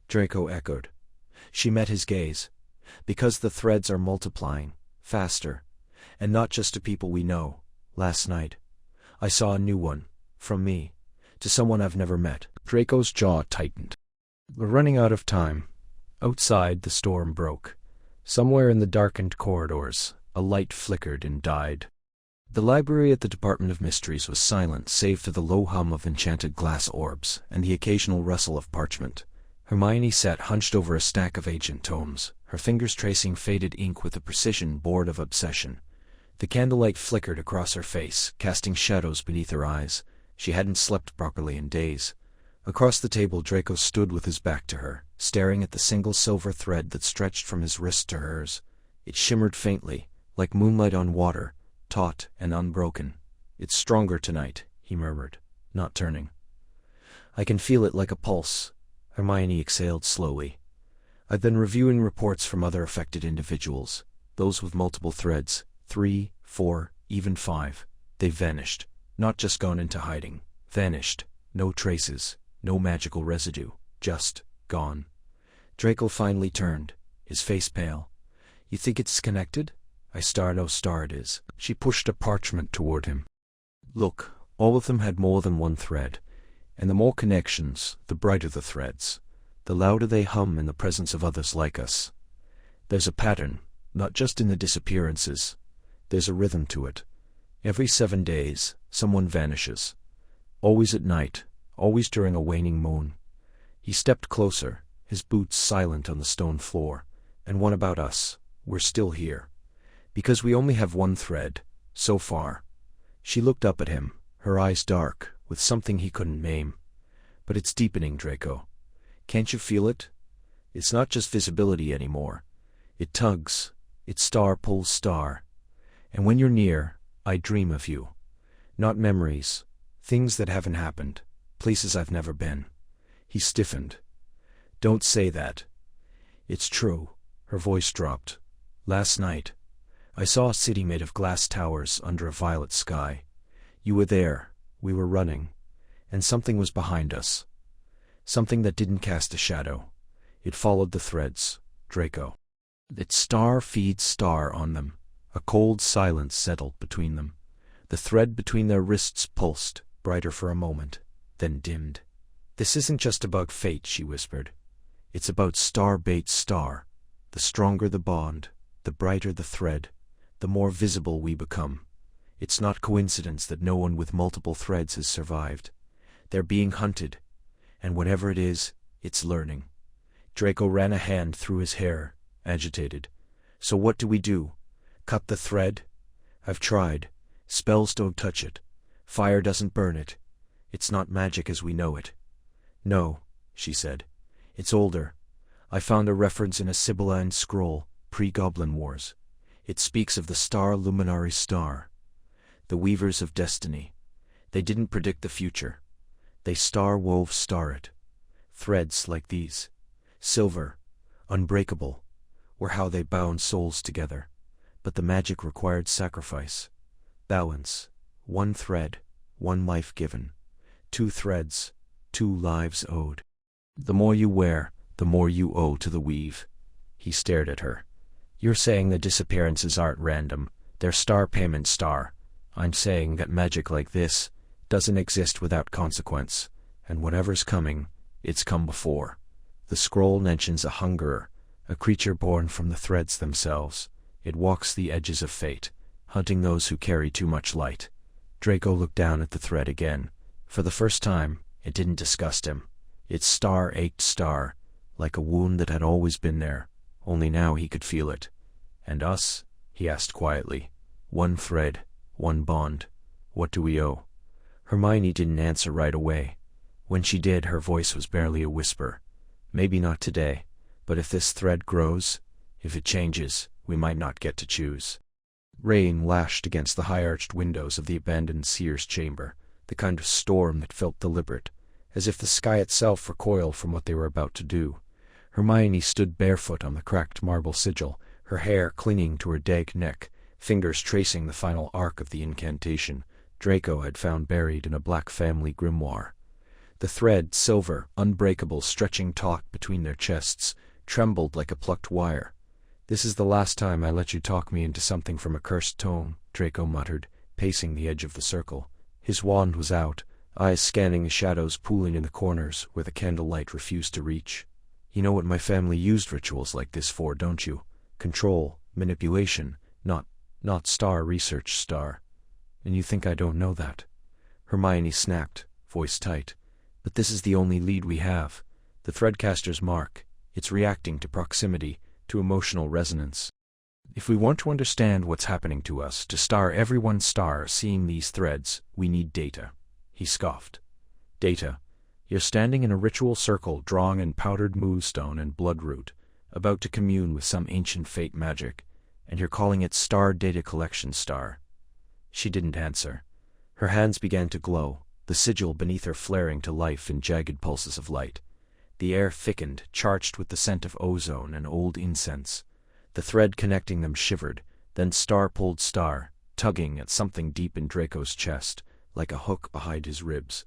Draco echoed. She met his gaze. "Because the threads are multiplying, faster. And not just to people we know. Last night, I saw a new one, from me, to someone I've never met." Draco's jaw tightened. "We're running out of time." Outside, the storm broke. Somewhere in the darkened corridors, a light flickered and died. The library at the Department of Mysteries was silent save for the low hum of enchanted glass orbs and the occasional rustle of parchment. Hermione sat hunched over a stack of ancient tomes, her fingers tracing faded ink with the precision born of obsession. The candlelight flickered across her face, casting shadows beneath her eyes. She hadn't slept properly in days. Across the table, Draco stood with his back to her, staring at the single silver thread that stretched from his wrist to hers. It shimmered faintly, like moonlight on water, taut and unbroken. "It's stronger tonight," he murmured, not turning. "I can feel it like a pulse." Hermione exhaled slowly. "I've been reviewing reports from other affected individuals, those with multiple threads, 3, 4, even 5. They've vanished. Not just gone into hiding. Vanished. No traces. No magical residue, just gone. Draco finally turned, his face pale. You think it's connected? I starred. Oh, star it is. She pushed a parchment toward him. Look, all of them had more than one thread, and the more connections, the brighter the threads. The louder they hum in the presence of others like us. There's a pattern, not just in the disappearances. There's a rhythm to it. Every 7 days, someone vanishes. Always at night, always during a waning moon. He stepped closer, his boots silent on the stone floor. And what about us? We're still here. Because we only have one thread, so far. She looked up at him, her eyes dark, with something he couldn't name. But it's deepening, Draco. Can't you feel it? It's not just visibility anymore. It tugs. It's star pulls star. And when you're near, I dream of you. Not memories. Things that haven't happened. Places I've never been. He stiffened. Don't say that. It's true. Her voice dropped. Last night, I saw a city made of glass towers under a violet sky. You were there. We were running. And something was behind us. Something that didn't cast a shadow. It followed the threads, Draco. Its star feeds star on them. A cold silence settled between them. The thread between their wrists pulsed, brighter for a moment, then dimmed. This isn't just about fate, she whispered. It's about star baits star. The stronger the bond, the brighter the thread, the more visible we become. It's not coincidence that no one with multiple threads has survived. They're being hunted, and whatever it is, it's learning. Draco ran a hand through his hair, agitated. So what do we do? Cut the thread? I've tried. Spells don't touch it. Fire doesn't burn it. It's not magic as we know it. No, she said. It's older. I found a reference in a Sibylline scroll, pre-Goblin Wars. It speaks of the star luminary star. The weavers of destiny. They didn't predict the future. They star-wove star it. Threads like these, silver, unbreakable, were how they bound souls together. But the magic required sacrifice. Balance. One thread, one life given. 2 threads, 2 lives owed. The more you wear, the more you owe to the weave. He stared at her. You're saying the disappearances aren't random. They're star payment star. I'm saying that magic like this doesn't exist without consequence. And whatever's coming, it's come before. The scroll mentions a hungerer, a creature born from the threads themselves. It walks the edges of fate, hunting those who carry too much light. Draco looked down at the thread again. For the first time, it didn't disgust him. Its star ached star, like a wound that had always been there, only now he could feel it. And us? He asked quietly. One thread, one bond. What do we owe? Hermione didn't answer right away. When she did, her voice was barely a whisper. Maybe not today, but if this thread grows, if it changes, we might not get to choose. Rain lashed against the high-arched windows of the abandoned seer's chamber, the kind of storm that felt deliberate, as if the sky itself recoiled from what they were about to do. Hermione stood barefoot on the cracked marble sigil, her hair clinging to her dag neck, fingers tracing the final arc of the incantation Draco had found buried in a black family grimoire. The thread, silver, unbreakable, stretching taut between their chests, trembled like a plucked wire. This is the last time I let you talk me into something from a cursed tome, Draco muttered, pacing the edge of the circle. His wand was out, eyes scanning the shadows pooling in the corners where the candlelight refused to reach. You know what my family used rituals like this for, don't you? Control, manipulation, not star research star. And you think I don't know that? Hermione snapped, voice tight. But this is the only lead we have. The Threadcaster's mark. It's reacting to proximity, to emotional resonance. If we want to understand what's happening to us, to star everyone's star seeing these threads, we need data. He scoffed. Data. You're standing in a ritual circle drawn in powdered moonstone and bloodroot, about to commune with some ancient fate magic, and you're calling it Star Data Collection Star. She didn't answer. Her hands began to glow, the sigil beneath her flaring to life in jagged pulses of light. The air thickened, charged with the scent of ozone and old incense. The thread connecting them shivered, then star pulled star, tugging at something deep in Draco's chest, like a hook behind his ribs.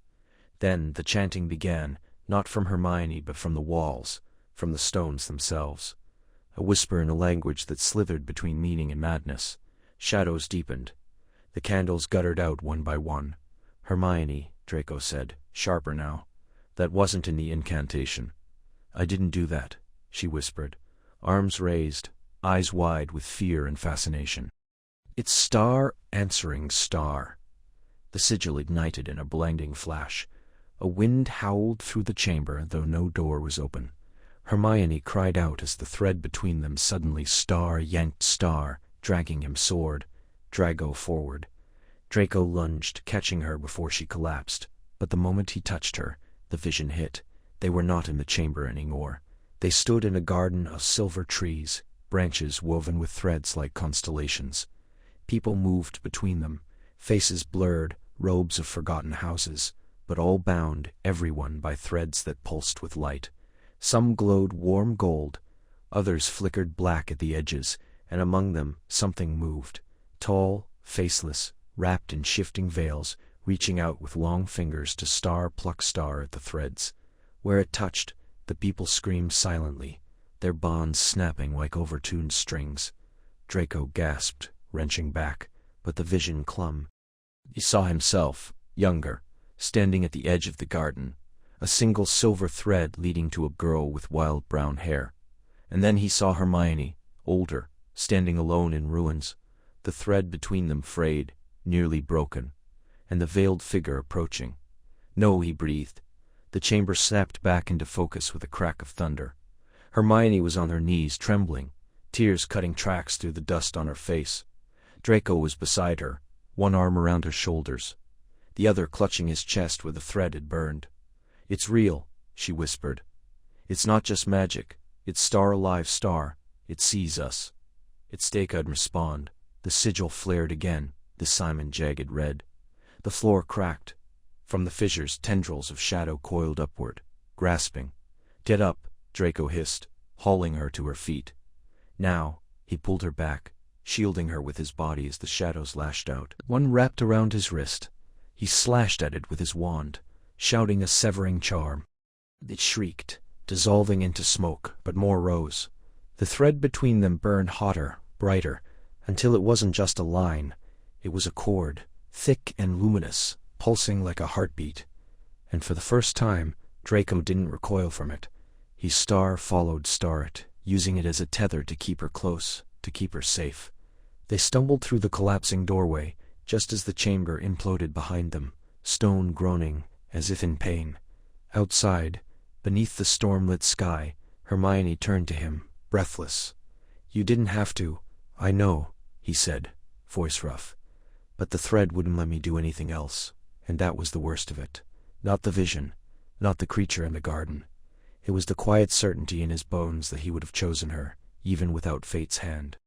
Then the chanting began, not from Hermione but from the walls, from the stones themselves. A whisper in a language that slithered between meaning and madness. Shadows deepened. The candles guttered out one by one. "Hermione," Draco said, sharper now. "That wasn't in the incantation." "I didn't do that," she whispered, arms raised, eyes wide with fear and fascination. "It's star answering star." The sigil ignited in a blinding flash. A wind howled through the chamber, though no door was open. Hermione cried out as the thread between them suddenly star yanked star, dragging him sword. Drago forward. Draco lunged, catching her before she collapsed, but the moment he touched her, the vision hit. They were not in the chamber anymore. They stood in a garden of silver trees, branches woven with threads like constellations. People moved between them, faces blurred, robes of forgotten houses, but all bound, everyone, by threads that pulsed with light. Some glowed warm gold, others flickered black at the edges, and among them something moved, tall, faceless, wrapped in shifting veils, reaching out with long fingers to pluck star at the threads. Where it touched, the people screamed silently, their bonds snapping like overtuned strings. Draco gasped, wrenching back, but the vision clung. He saw himself, younger, standing at the edge of the garden, a single silver thread leading to a girl with wild brown hair. And then he saw Hermione, older, standing alone in ruins, the thread between them frayed, nearly broken, and the veiled figure approaching. "No," he breathed. The chamber snapped back into focus with a crack of thunder. Hermione was on her knees, trembling, tears cutting tracks through the dust on her face. Draco was beside her, one arm around her shoulders, the other clutching his chest where the thread had burned. "It's real," she whispered. "It's not just magic. It's star-alive star. It sees us." Draco could respond. The sigil flared again, this time in jagged red. The floor cracked. From the fissures, tendrils of shadow coiled upward, grasping. "Get up," Draco hissed, hauling her to her feet. Now, he pulled her back, shielding her with his body as the shadows lashed out. One wrapped around his wrist. He slashed at it with his wand, shouting a severing charm. It shrieked, dissolving into smoke, but more rose. The thread between them burned hotter, brighter, until it wasn't just a line. It was a cord, thick and luminous, pulsing like a heartbeat. And for the first time, Draco didn't recoil from it. He followed it, using it as a tether to keep her close, to keep her safe. They stumbled through the collapsing doorway, just as the chamber imploded behind them, stone groaning, as if in pain. Outside, beneath the storm-lit sky, Hermione turned to him, breathless. "You didn't have to, I know," he said, voice rough. "But the thread wouldn't let me do anything else, and that was the worst of it. Not the vision, not the creature in the garden. It was the quiet certainty in his bones that he would have chosen her, even without fate's hand."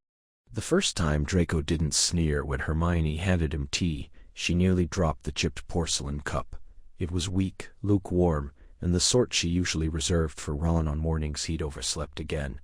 The first time Draco didn't sneer when Hermione handed him tea, she nearly dropped the chipped porcelain cup. It was weak, lukewarm, and the sort she usually reserved for Ron on mornings he'd overslept again.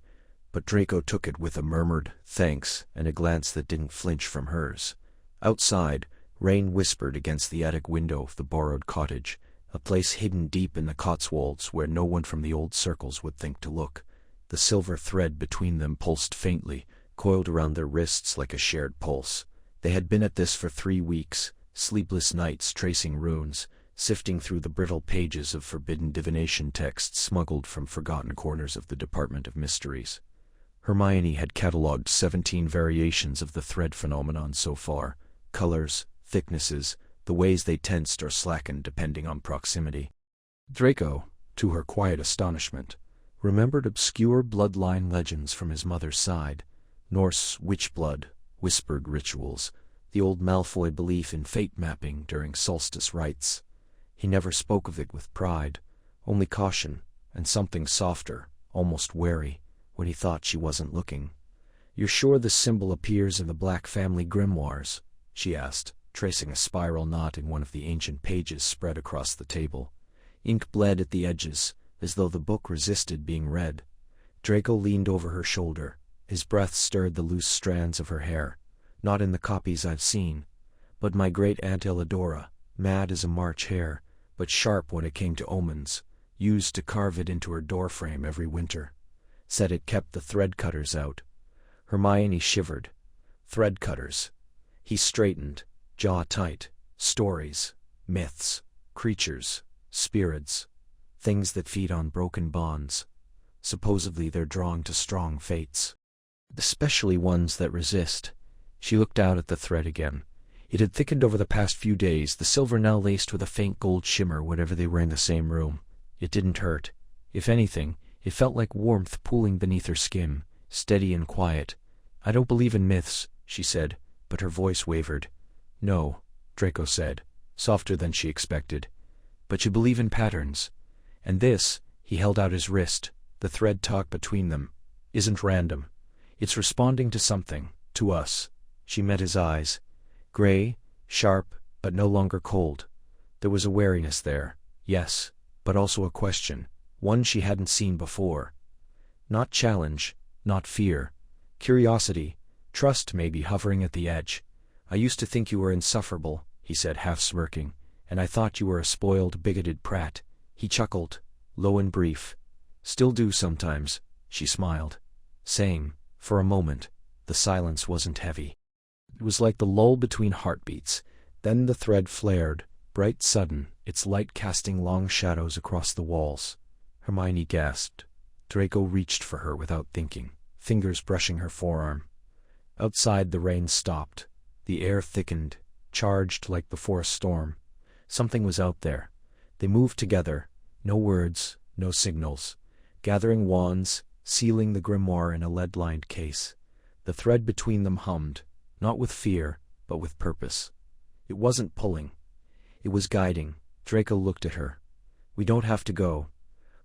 But Draco took it with a murmured thanks and a glance that didn't flinch from hers. Outside, rain whispered against the attic window of the borrowed cottage, a place hidden deep in the Cotswolds where no one from the old circles would think to look. The silver thread between them pulsed faintly, coiled around their wrists like a shared pulse. They had been at this for 3 weeks, sleepless nights tracing runes, sifting through the brittle pages of forbidden divination texts smuggled from forgotten corners of the Department of Mysteries. Hermione had catalogued 17 variations of the thread phenomenon so far, colors, thicknesses, the ways they tensed or slackened depending on proximity. Draco, to her quiet astonishment, remembered obscure bloodline legends from his mother's side, Norse witch blood, whispered rituals, the old Malfoy belief in fate mapping during solstice rites. He never spoke of it with pride, only caution, and something softer, almost wary, when he thought she wasn't looking. "You're sure the symbol appears in the Black family grimoires?" she asked, tracing a spiral knot in one of the ancient pages spread across the table. Ink bled at the edges, as though the book resisted being read. Draco leaned over her shoulder. His breath stirred the loose strands of her hair. "Not in the copies I've seen. But my great-aunt Elidora, mad as a March hare, but sharp when it came to omens. used to carve it into her doorframe every winter. Said it kept the thread cutters out. Hermione shivered. Thread cutters. He straightened, jaw tight. Stories, myths, creatures, spirits, things that feed on broken bonds. Supposedly they're drawn to strong fates. Especially ones that resist. She looked out at the thread again. It had thickened over the past few days, the silver now laced with a faint gold shimmer whenever they were in the same room. It didn't hurt. If anything, it felt like warmth pooling beneath her skin, steady and quiet. "I don't believe in myths," she said, but her voice wavered. "No," Draco said, softer than she expected. "But you believe in patterns. And this," he held out his wrist, the thread taut between them, "isn't random. It's responding to something, to us." She met his eyes. Gray, sharp, but no longer cold. There was a wariness there, yes, but also a question, one she hadn't seen before. Not challenge, not fear. Curiosity, trust maybe hovering at the edge. "I used to think you were insufferable," he said, half smirking, "and I thought you were a spoiled, bigoted prat." He chuckled, low and brief. "Still do sometimes," she smiled. "Same." For a moment, the silence wasn't heavy. It was like the lull between heartbeats. Then the thread flared, bright sudden, its light casting long shadows across the walls. Hermione gasped. Draco reached for her without thinking, fingers brushing her forearm. Outside the rain stopped. The air thickened, charged like before a storm. Something was out there. They moved together, no words, no signals, gathering wands, sealing the grimoire in a lead-lined case. The thread between them hummed, not with fear, but with purpose. It wasn't pulling. It was guiding. Draco looked at her. "We don't have to go."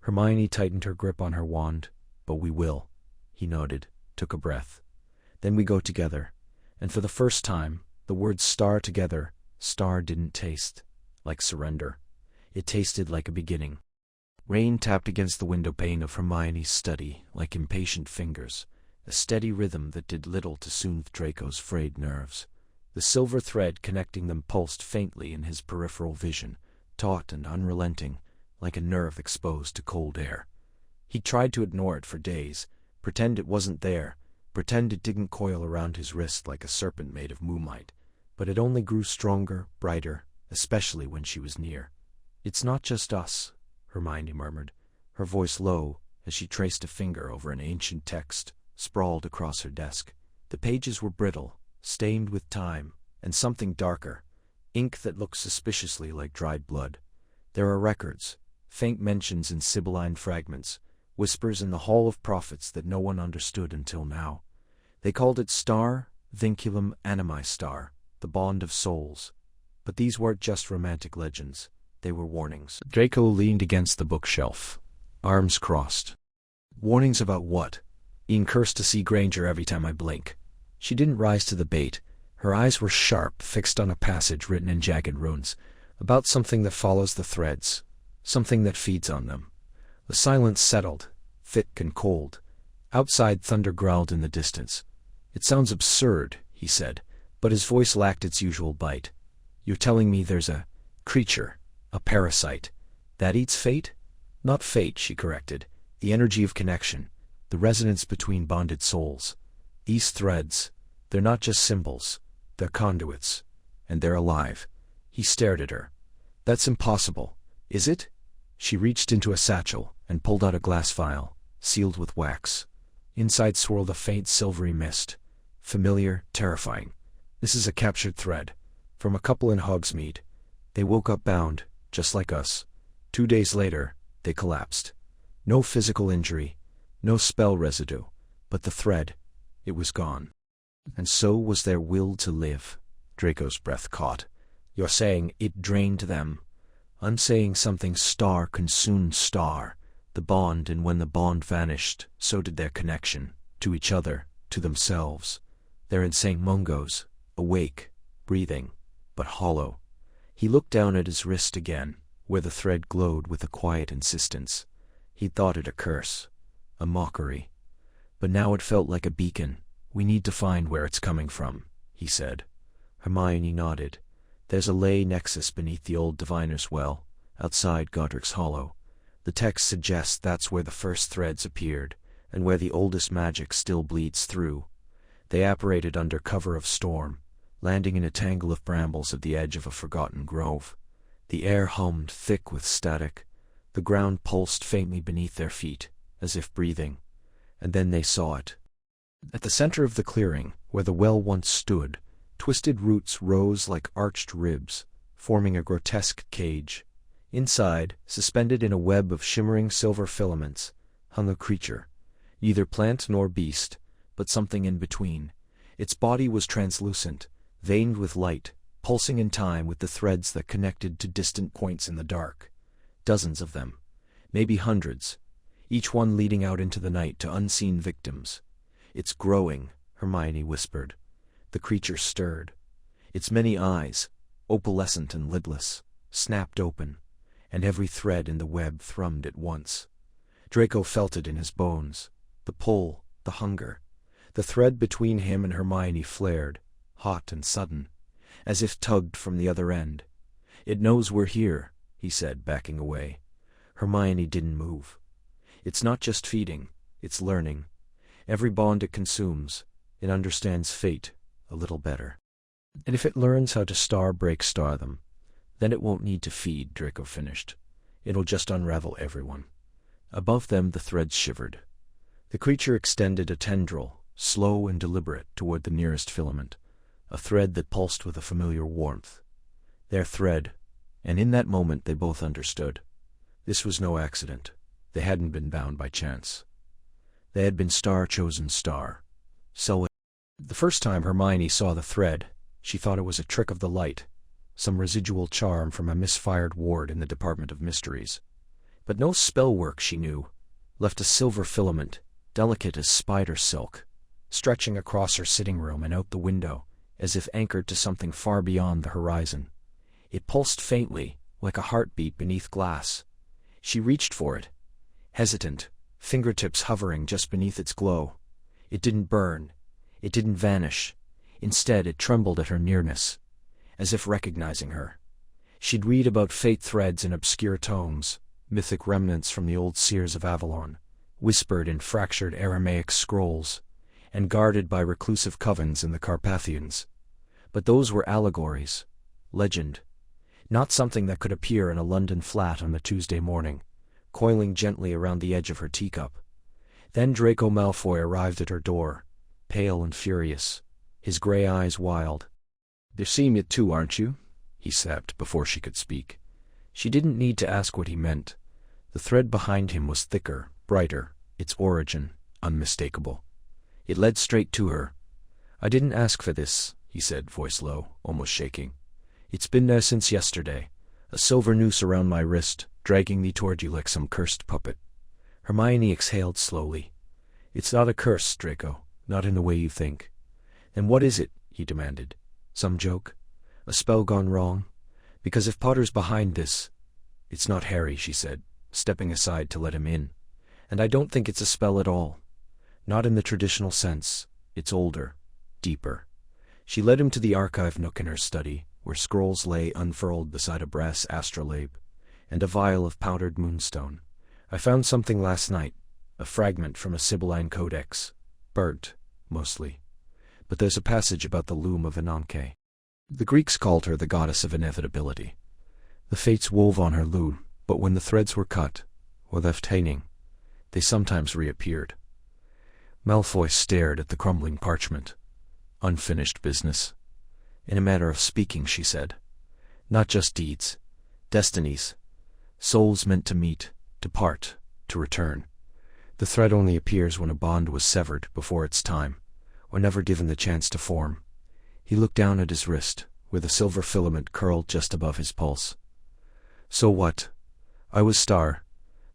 Hermione tightened her grip on her wand. "But we will." He nodded, took a breath. "Then we go together." And for the first time, the word "star" together, "star" didn't taste like surrender. It tasted like a beginning. Rain tapped against the window pane of Hermione's study like impatient fingers, a steady rhythm that did little to soothe Draco's frayed nerves. The silver thread connecting them pulsed faintly in his peripheral vision, taut and unrelenting, like a nerve exposed to cold air. He tried to ignore it for days, pretend it wasn't there, pretend it didn't coil around his wrist like a serpent made of moonlight, but it only grew stronger, brighter, especially when she was near. "It's not just us," Hermione murmured, her voice low as she traced a finger over an ancient text sprawled across her desk. The pages were brittle, stained with time, and something darker, ink that looked suspiciously like dried blood. "There are records, faint mentions in sibylline fragments, whispers in the Hall of Prophets that no one understood until now. They called it star, vinculum animi star, the bond of souls. But these weren't just romantic legends. They were warnings." Draco leaned against the bookshelf, arms crossed. "Warnings about what?" "Being cursed to see Granger every time I blink." She didn't rise to the bait. Her eyes were sharp, fixed on a passage written in jagged runes, about something that follows the threads, something that feeds on them. The silence settled, thick and cold. Outside thunder growled in the distance. "It sounds absurd," he said, but his voice lacked its usual bite. "You're telling me there's a creature, a parasite, that eats fate?" "Not fate," she corrected. "The energy of connection, the resonance between bonded souls. These threads, they're not just symbols, they're conduits, and they're alive." He stared at her. "That's impossible, is it?" She reached into a satchel and pulled out a glass vial, sealed with wax. Inside swirled a faint silvery mist. Familiar, terrifying. "This is a captured thread, from a couple in Hogsmeade. They woke up bound, just like us. 2 days later, they collapsed. No physical injury, no spell residue, but the thread, it was gone. And so was their will to live." Draco's breath caught. "You're saying it drained them?" "I'm saying something star consumed star, the bond, and when the bond vanished, so did their connection, to each other, to themselves. They're in St. Mungo's, awake, breathing, but hollow." He looked down at his wrist again, where the thread glowed with a quiet insistence. He'd thought it a curse, a mockery. But now it felt like a beacon. "We need to find where it's coming from," he said. Hermione nodded. "There's a ley nexus beneath the old diviner's well, outside Godric's Hollow. The text suggests that's where the first threads appeared, and where the oldest magic still bleeds through. They apparated under cover of storm, landing in a tangle of brambles at the edge of a forgotten grove. The air hummed thick with static. The ground pulsed faintly beneath their feet, as if breathing. And then they saw it. At the center of the clearing, where the well once stood, twisted roots rose like arched ribs, forming a grotesque cage. Inside, suspended in a web of shimmering silver filaments, hung a creature, neither plant nor beast, but something in between. Its body was translucent, veined with light, pulsing in time with the threads that connected to distant points in the dark. Dozens of them, maybe hundreds, each one leading out into the night to unseen victims. "It's growing," Hermione whispered. The creature stirred. Its many eyes, opalescent and lidless, snapped open, and every thread in the web thrummed at once. Draco felt it in his bones. The pull, the hunger. The thread between him and Hermione flared, hot and sudden, as if tugged from the other end. "It knows we're here," he said, backing away. Hermione didn't move. "It's not just feeding, it's learning. Every bond it consumes, it understands fate a little better. And if it learns how to star them, then it won't need to feed," Draco finished. "It'll just unravel everyone." Above them the threads shivered. The creature extended a tendril, slow and deliberate, toward the nearest filament, a thread that pulsed with a familiar warmth. Their thread, and in that moment they both understood. This was no accident. They hadn't been bound by chance. They had been star-chosen star. So the first time Hermione saw the thread, she thought it was a trick of the light, some residual charm from a misfired ward in the Department of Mysteries. But no spell work, she knew, left a silver filament, delicate as spider silk, stretching across her sitting room and out the window, as if anchored to something far beyond the horizon. It pulsed faintly, like a heartbeat beneath glass. She reached for it, hesitant, fingertips hovering just beneath its glow. It didn't burn. It didn't vanish. Instead, it trembled at her nearness, as if recognizing her. She'd read about fate threads in obscure tomes, mythic remnants from the old seers of Avalon, whispered in fractured Aramaic scrolls, and guarded by reclusive covens in the Carpathians. But those were allegories, legend, not something that could appear in a London flat on a Tuesday morning, coiling gently around the edge of her teacup. Then Draco Malfoy arrived at her door, pale and furious, his gray eyes wild. "You're seeing it too, aren't you?" he snapped before she could speak. She didn't need to ask what he meant. The thread behind him was thicker, brighter, its origin unmistakable. It led straight to her. "I didn't ask for this," he said, voice low, almost shaking. "It's been there since yesterday, a silver noose around my wrist, dragging me toward you like some cursed puppet." Hermione exhaled slowly. "It's not a curse, Draco, not in the way you think." "Then what is it?" he demanded. "Some joke? A spell gone wrong? Because if Potter's behind this—" "It's not Harry," she said, stepping aside to let him in. "And I don't think it's a spell at all. Not in the traditional sense. It's older, deeper." She led him to the archive nook in her study, where scrolls lay unfurled beside a brass astrolabe, and a vial of powdered moonstone. "I found something last night, a fragment from a Sibylline codex, burnt, mostly. But there's a passage about the loom of Ananke. The Greeks called her the goddess of inevitability. The fates wove on her loom, but when the threads were cut, or left hanging, they sometimes reappeared." Malfoy stared at the crumbling parchment. "Unfinished business." "In a manner of speaking," she said. "Not just deeds. Destinies. Souls meant to meet, to part, to return. The thread only appears when a bond was severed before its time, or never given the chance to form." He looked down at his wrist, where the silver filament curled just above his pulse. "So what? I was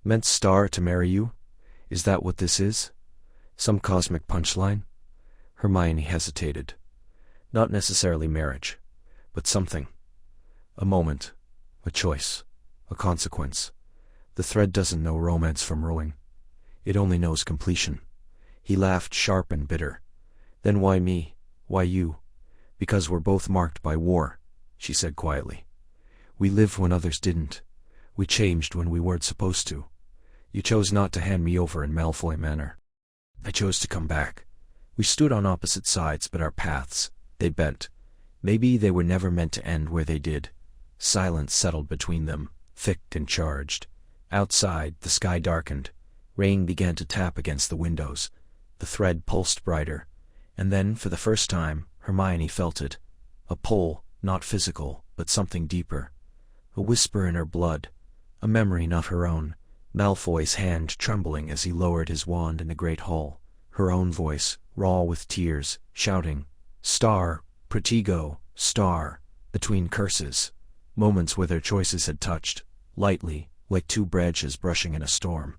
meant star to marry you? Is that what this is? Some cosmic punchline?" Hermione hesitated. "Not necessarily marriage, but something. A moment, a choice, a consequence. The thread doesn't know romance from rowing. It only knows completion." He laughed, sharp and bitter. "Then why me? Why you?" "Because we're both marked by war," she said quietly. "We lived when others didn't. We changed when we weren't supposed to. You chose not to hand me over in Malfoy Manor. I chose to come back. We stood on opposite sides, but our paths, they bent. Maybe they were never meant to end where they did. Silence settled between them, thick and charged. Outside, the sky darkened. Rain began to tap against the windows. The thread pulsed brighter. And then, for the first time, Hermione felt it. A pull, not physical, but something deeper. A whisper in her blood. A memory not her own. Malfoy's hand trembling as he lowered his wand in the great hall. Her own voice, raw with tears, shouting, "Star, Protego, star," between curses. Moments where their choices had touched, lightly, like two branches brushing in a storm.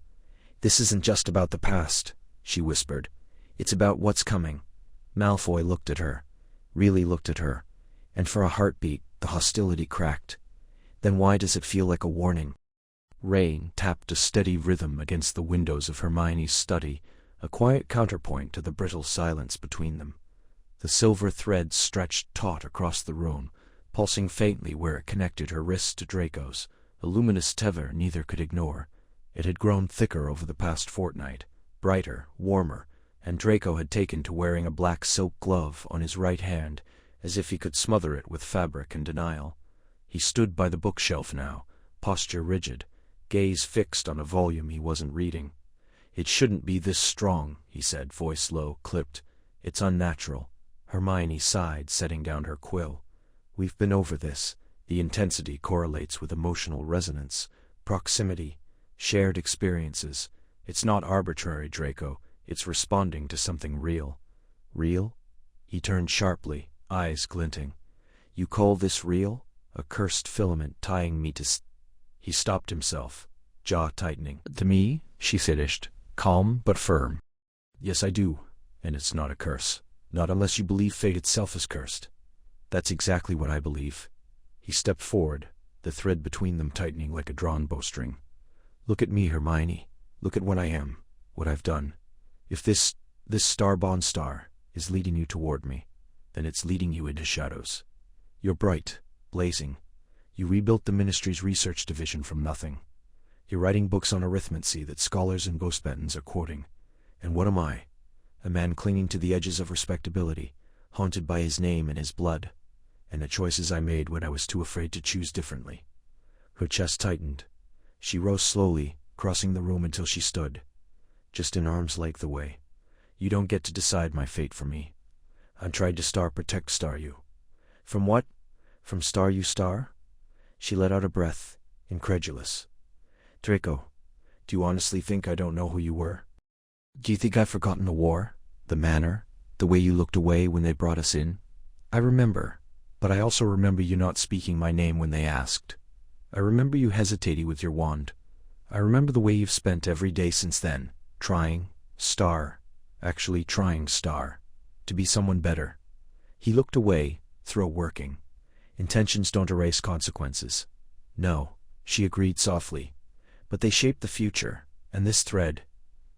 "This isn't just about the past," she whispered. "It's about what's coming." Malfoy looked at her, really looked at her, and for a heartbeat the hostility cracked. Then why does it feel like a warning? Rain tapped a steady rhythm against the windows of Hermione's study, a quiet counterpoint to the brittle silence between them. The silver thread stretched taut across the room, pulsing faintly where it connected her wrists to Draco's, a luminous tether neither could ignore. It had grown thicker over the past fortnight, brighter, warmer, and Draco had taken to wearing a black silk glove on his right hand, as if he could smother it with fabric and denial. He stood by the bookshelf now, posture rigid, gaze fixed on a volume he wasn't reading. "It shouldn't be this strong," he said, voice low, clipped. "It's unnatural." Hermione sighed, setting down her quill. "We've been over this. The intensity correlates with emotional resonance, proximity, shared experiences. It's not arbitrary, Draco. It's responding to something real." "Real?" He turned sharply, eyes glinting. "You call this real? A cursed filament tying me to He stopped himself, jaw tightening. "To me?" she finished, calm but firm. "Yes, I do. And it's not a curse. Not unless you believe fate itself is cursed." "That's exactly what I believe." He stepped forward, the thread between them tightening like a drawn bowstring. "Look at me, Hermione. Look at what I am, what I've done. If this star-born star is leading you toward me, then it's leading you into shadows. You're bright, blazing. You rebuilt the Ministry's research division from nothing. You're writing books on arithmancy that scholars and ghostbenders are quoting. And what am I? A man clinging to the edges of respectability, haunted by his name and his blood, and the choices I made when I was too afraid to choose differently." Her chest tightened. She rose slowly, crossing the room until she stood, just an arm's length away. "You don't get to decide my fate for me. I tried to protect Star You." "From what? From Star You Star?" She let out a breath, incredulous. "Draco, do you honestly think I don't know who you were? Do you think I've forgotten the war, the manor, the way you looked away when they brought us in? I remember, but I also remember you not speaking my name when they asked. I remember you hesitating with your wand. I remember the way you've spent every day since then, trying, actually trying, to be someone better." He looked away, throw working. "Intentions don't erase consequences." "No," she agreed softly. "But they shape the future, and this thread,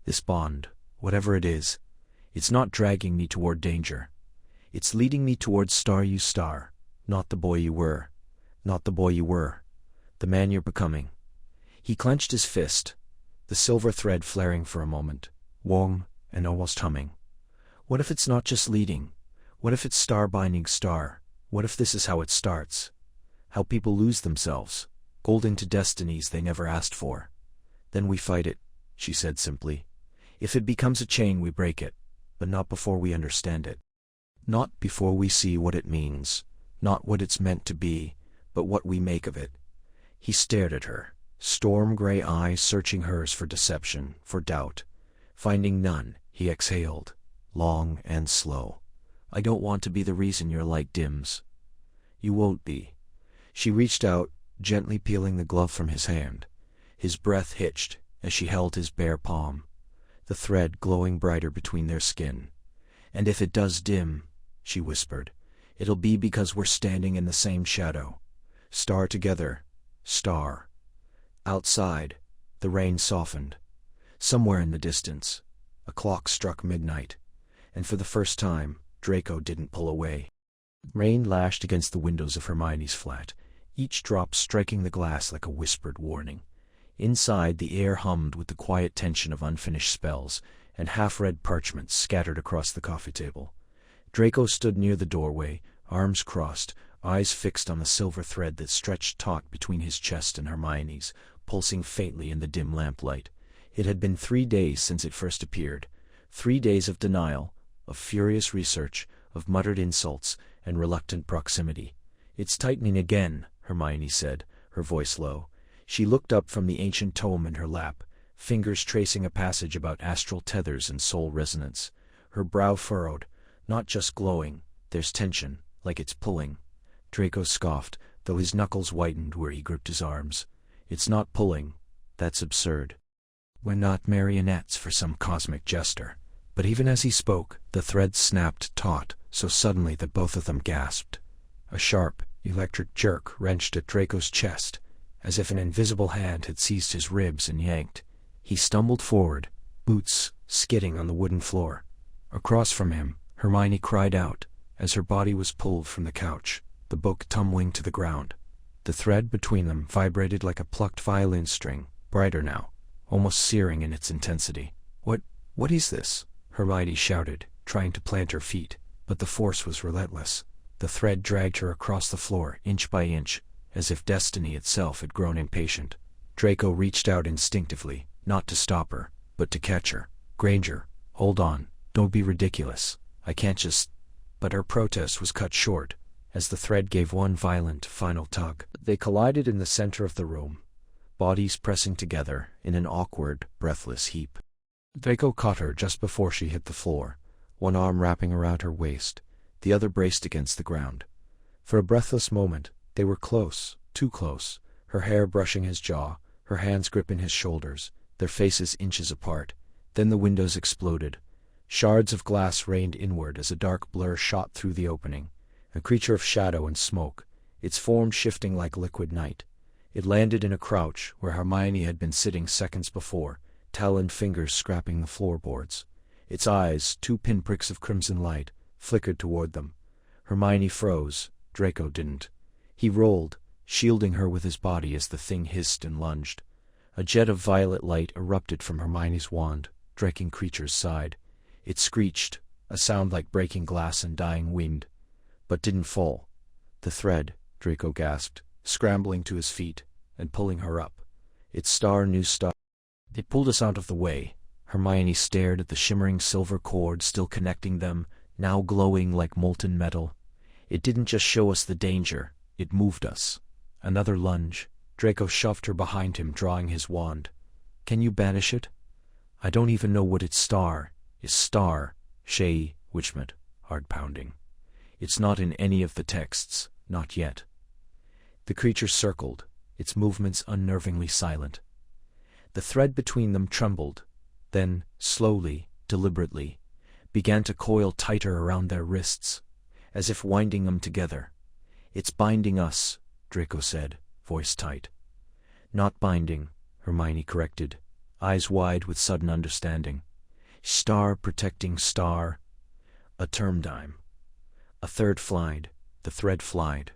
this bond, whatever it is, it's not dragging me toward danger. It's leading me towards Star You Star, not the boy you were, not the boy you were, the man you're becoming." He clenched his fist, the silver thread flaring for a moment, warm and almost humming. "What if it's not just leading? What if it's star binding star? What if this is how it starts? How people lose themselves, golden to destinies they never asked for? Then we fight it," she said simply. "If it becomes a chain, we break it, but not before we understand it. Not before we see what it means, not what it's meant to be, but what we make of it." He stared at her, storm-gray eyes searching hers for deception, for doubt. Finding none, he exhaled, long and slow. "I don't want to be the reason you're like Dims." "You won't be." She reached out, gently peeling the glove from his hand. His breath hitched as she held his bare palm, the thread glowing brighter between their skin. "And if it does dim," she whispered, "it'll be because we're standing in the same shadow. Star together, star." Outside, the rain softened. Somewhere in the distance, a clock struck midnight, and for the first time, Draco didn't pull away. Rain lashed against the windows of Hermione's flat, each drop striking the glass like a whispered warning. Inside, the air hummed with the quiet tension of unfinished spells, and half-read parchments scattered across the coffee table. Draco stood near the doorway, arms crossed, eyes fixed on the silver thread that stretched taut between his chest and Hermione's, pulsing faintly in the dim lamplight. It had been 3 days since it first appeared. 3 days of denial, of furious research, of muttered insults, and reluctant proximity. "It's tightening again," Hermione said, her voice low. She looked up from the ancient tome in her lap, fingers tracing a passage about astral tethers and soul resonance. Her brow furrowed, not just glowing, there's tension, like it's pulling. Draco scoffed, though his knuckles whitened where he gripped his arms. "It's not pulling. That's absurd. We're not marionettes for some cosmic jester." But even as he spoke, the thread snapped taut, so suddenly that both of them gasped. A sharp, electric jerk wrenched at Draco's chest, as if an invisible hand had seized his ribs and yanked. He stumbled forward, boots skidding on the wooden floor. Across from him, Hermione cried out, as her body was pulled from the couch, the book tumbling to the ground. The thread between them vibrated like a plucked violin string, brighter now, almost searing in its intensity. What is this?" Hermione shouted, trying to plant her feet, but the force was relentless. The thread dragged her across the floor, inch by inch, as if destiny itself had grown impatient. Draco reached out instinctively, not to stop her, but to catch her. "Granger, hold on, don't be ridiculous. I can't just—" But her protest was cut short, as the thread gave one violent, final tug. They collided in the center of the room, bodies pressing together in an awkward, breathless heap. Draco caught her just before she hit the floor, one arm wrapping around her waist, the other braced against the ground. For a breathless moment, they were close, too close, her hair brushing his jaw, her hands gripping his shoulders, their faces inches apart. Then the windows exploded. Shards of glass rained inward as a dark blur shot through the opening, a creature of shadow and smoke, its form shifting like liquid night. It landed in a crouch where Hermione had been sitting seconds before, taloned fingers scrapping the floorboards. Its eyes, 2 pinpricks of crimson light, flickered toward them. Hermione froze. Draco didn't. He rolled, shielding her with his body as the thing hissed and lunged. A jet of violet light erupted from Hermione's wand, striking creature's side. It screeched, a sound like breaking glass and dying wind, but didn't fall. "The thread," Draco gasped, scrambling to his feet and pulling her up. "It's star, new star." It pulled us out of the way. Hermione stared at the shimmering silver cord still connecting them, now glowing like molten metal. It didn't just show us the danger, it moved us. Another lunge. Draco shoved her behind him, drawing his wand. "Can you banish it?" "I don't even know what its star is." "Star," Shay Witchmet, hard pounding. "It's not in any of the texts, not yet." The creature circled, its movements unnervingly silent. The thread between them trembled, then, slowly, deliberately, began to coil tighter around their wrists, as if winding them together. "It's binding us," Draco said, voice tight. "Not binding," Hermione corrected, eyes wide with sudden understanding. "Star protecting star." A term dime. A third flied, the thread flied.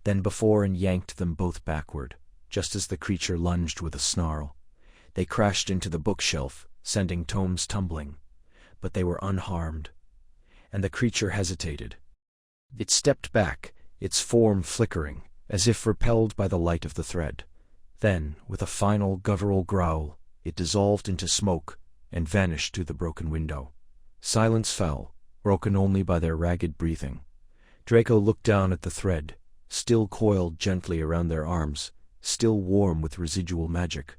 Then before and yanked them both backward, just as the creature lunged with a snarl. They crashed into the bookshelf, sending tomes tumbling, but they were unharmed. And the creature hesitated. It stepped back, its form flickering, as if repelled by the light of the thread. Then, with a final guttural growl, it dissolved into smoke and vanished through the broken window. Silence fell, broken only by their ragged breathing. Draco looked down at the thread, still coiled gently around their arms, still warm with residual magic.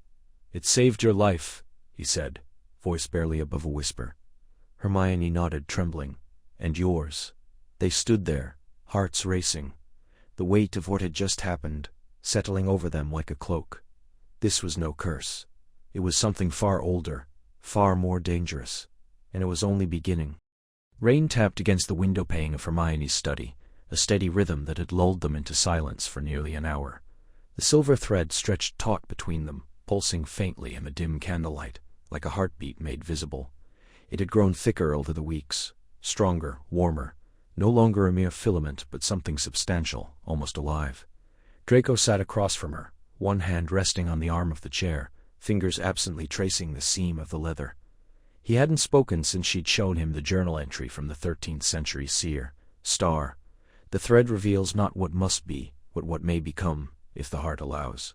"It saved your life," he said, voice barely above a whisper. Hermione nodded, trembling. "And yours." They stood there, hearts racing, the weight of what had just happened settling over them like a cloak. This was no curse. It was something far older, far more dangerous, and it was only beginning. Rain tapped against the window pane of Hermione's study, a steady rhythm that had lulled them into silence for nearly an hour. The silver thread stretched taut between them, pulsing faintly in the dim candlelight, like a heartbeat made visible. It had grown thicker over the weeks, stronger, warmer, no longer a mere filament but something substantial, almost alive. Draco sat across from her, one hand resting on the arm of the chair, fingers absently tracing the seam of the leather. He hadn't spoken since she'd shown him the journal entry from the 13th century seer. Star. The thread reveals not what must be, but what may become, if the heart allows.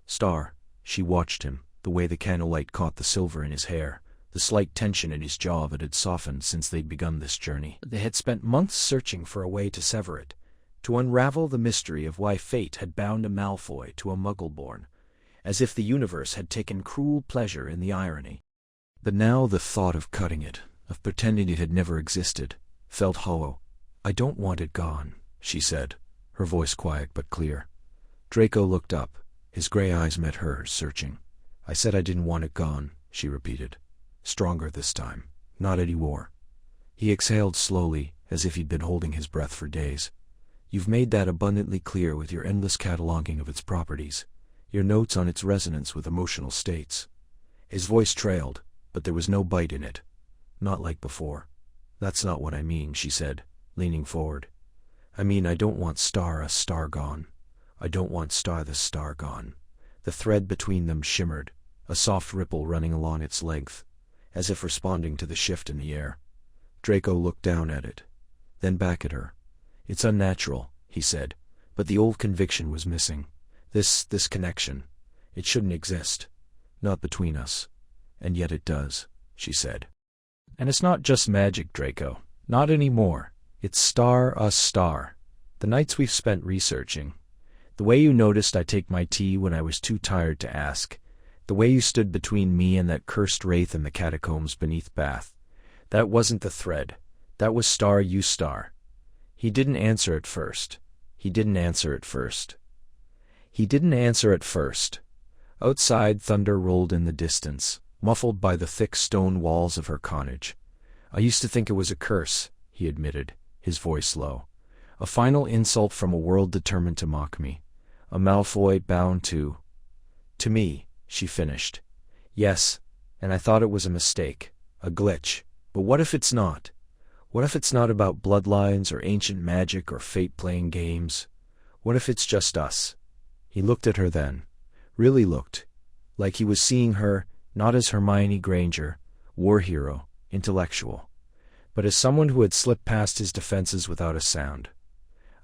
Star. She watched him, the way the candlelight caught the silver in his hair, the slight tension in his jaw that had softened since they'd begun this journey. They had spent months searching for a way to sever it, to unravel the mystery of why fate had bound a Malfoy to a Muggle-born, as if the universe had taken cruel pleasure in the irony. But now the thought of cutting it, of pretending it had never existed, felt hollow. "I don't want it gone," she said, her voice quiet but clear. Draco looked up, his gray eyes met hers, searching. "I said I didn't want it gone," she repeated. Stronger this time. "Not anymore." He exhaled slowly, as if he'd been holding his breath for days. "You've made that abundantly clear with your endless cataloging of its properties, your notes on its resonance with emotional states." His voice trailed, but there was no bite in it. "Not like before." "That's not what I mean," she said, leaning forward. "I mean I don't want a star gone. I don't want the star gone." The thread between them shimmered, a soft ripple running along its length, as if responding to the shift in the air. Draco looked down at it, then back at her. "It's unnatural," he said, but the old conviction was missing. This connection. It shouldn't exist. Not between us. And yet it does, she said. "And it's not just magic, Draco. Not anymore. It's star. The nights we've spent researching. The way you noticed I take my tea when I was too tired to ask. The way you stood between me and that cursed wraith in the catacombs beneath Bath. That wasn't the thread. That was you star." He didn't answer at first. Outside, thunder rolled in the distance, muffled by the thick stone walls of her cottage. "I used to think it was a curse," he admitted, his voice low. "A final insult from a world determined to mock me. A Malfoy bound to me," she finished. "Yes, and I thought it was a mistake, a glitch. But what if it's not? What if it's not about bloodlines or ancient magic or fate playing games? What if it's just us?" He looked at her then, really looked, like he was seeing her not as Hermione Granger, war hero, intellectual, but as someone who had slipped past his defenses without a sound.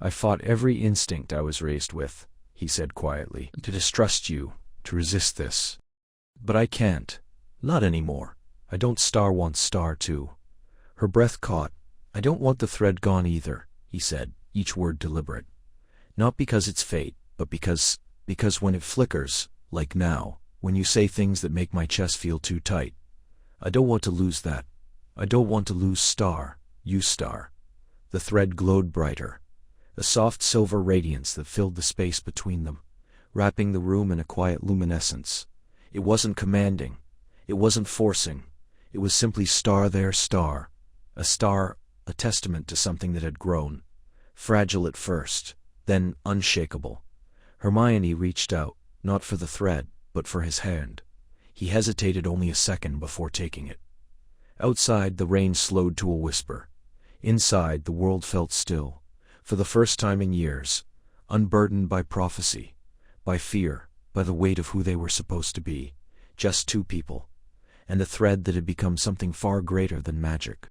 "I fought every instinct I was raised with," he said quietly, "to distrust you, to resist this. But I can't. Not anymore. I don't want star too." Her breath caught. "I don't want the thread gone either," he said, each word deliberate. "Not because it's fate, but because when it flickers, like now, when you say things that make my chest feel too tight. I don't want to lose that. I don't want to lose you star." The thread glowed brighter, a soft silver radiance that filled the space between them, wrapping the room in a quiet luminescence. It wasn't commanding. It wasn't forcing. It was simply star. A star, a testament to something that had grown. Fragile at first, then unshakable. Hermione reached out, not for the thread, but for his hand. He hesitated only a second before taking it. Outside, the rain slowed to a whisper. Inside, the world felt still, for the first time in years, unburdened by prophecy, by fear, by the weight of who they were supposed to be, just two people, and a thread that had become something far greater than magic.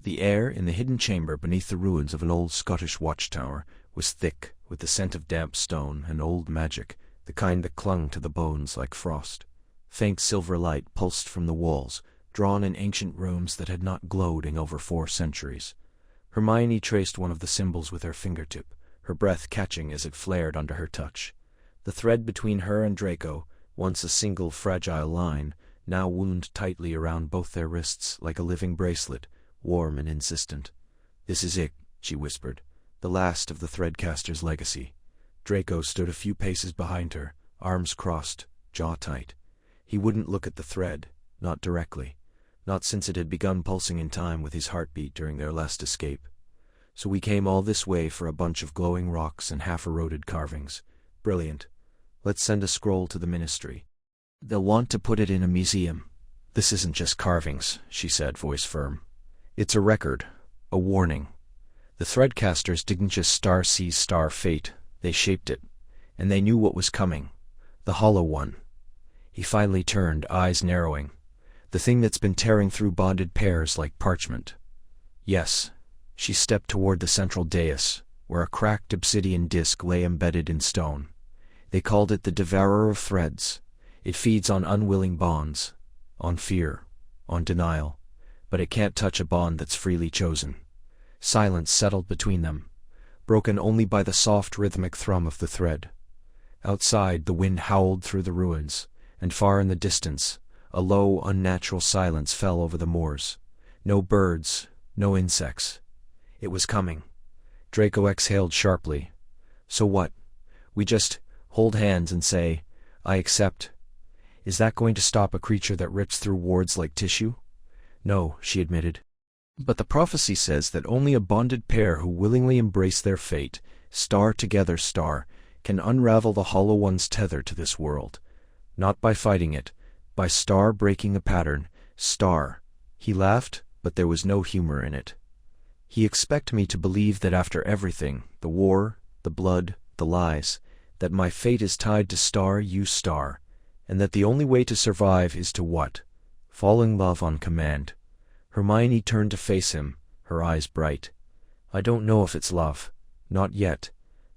The air in the hidden chamber beneath the ruins of an old Scottish watchtower was thick with the scent of damp stone and old magic, the kind that clung to the bones like frost. Faint silver light pulsed from the walls, drawn in ancient rooms that had not glowed in over 4 centuries. Hermione traced one of the symbols with her fingertip, her breath catching as it flared under her touch. The thread between her and Draco, once a single fragile line, now wound tightly around both their wrists like a living bracelet, warm and insistent. "This is it," she whispered, "the last of the Threadcaster's legacy." Draco stood a few paces behind her, arms crossed, jaw tight. He wouldn't look at the thread, not directly, not since it had begun pulsing in time with his heartbeat during their last escape. "So we came all this way for a bunch of glowing rocks and half-eroded carvings. Brilliant. Let's send a scroll to the Ministry. They'll want to put it in a museum." "This isn't just carvings," she said, voice firm. "It's a record, a warning. The Threadcasters didn't just star-seize star fate, they shaped it, and they knew what was coming. The hollow one. He finally turned, eyes narrowing. The thing that's been tearing through bonded pairs like parchment. Yes. She stepped toward the central dais, where a cracked obsidian disc lay embedded in stone. They called it the Devourer of Threads. It feeds on unwilling bonds, on fear, on denial, but it can't touch a bond that's freely chosen. Silence settled between them, broken only by the soft rhythmic thrum of the thread. Outside, the wind howled through the ruins, and far in the distance, a low, unnatural silence fell over the moors. No birds, no insects. It was coming. Draco exhaled sharply. So what? We just hold hands and say, I accept. Is that going to stop a creature that rips through wards like tissue? No, she admitted. But the prophecy says that only a bonded pair who willingly embrace their fate, star together star, can unravel the Hollow One's tether to this world. Not by fighting it, by star breaking a pattern, star. He laughed, but there was no humor in it. He expect me to believe that after everything, the war, the blood, the lies, that my fate is tied to star you star, and that the only way to survive is to what? Fall in love on command. Hermione turned to face him, her eyes bright. I don't know if it's love. Not yet.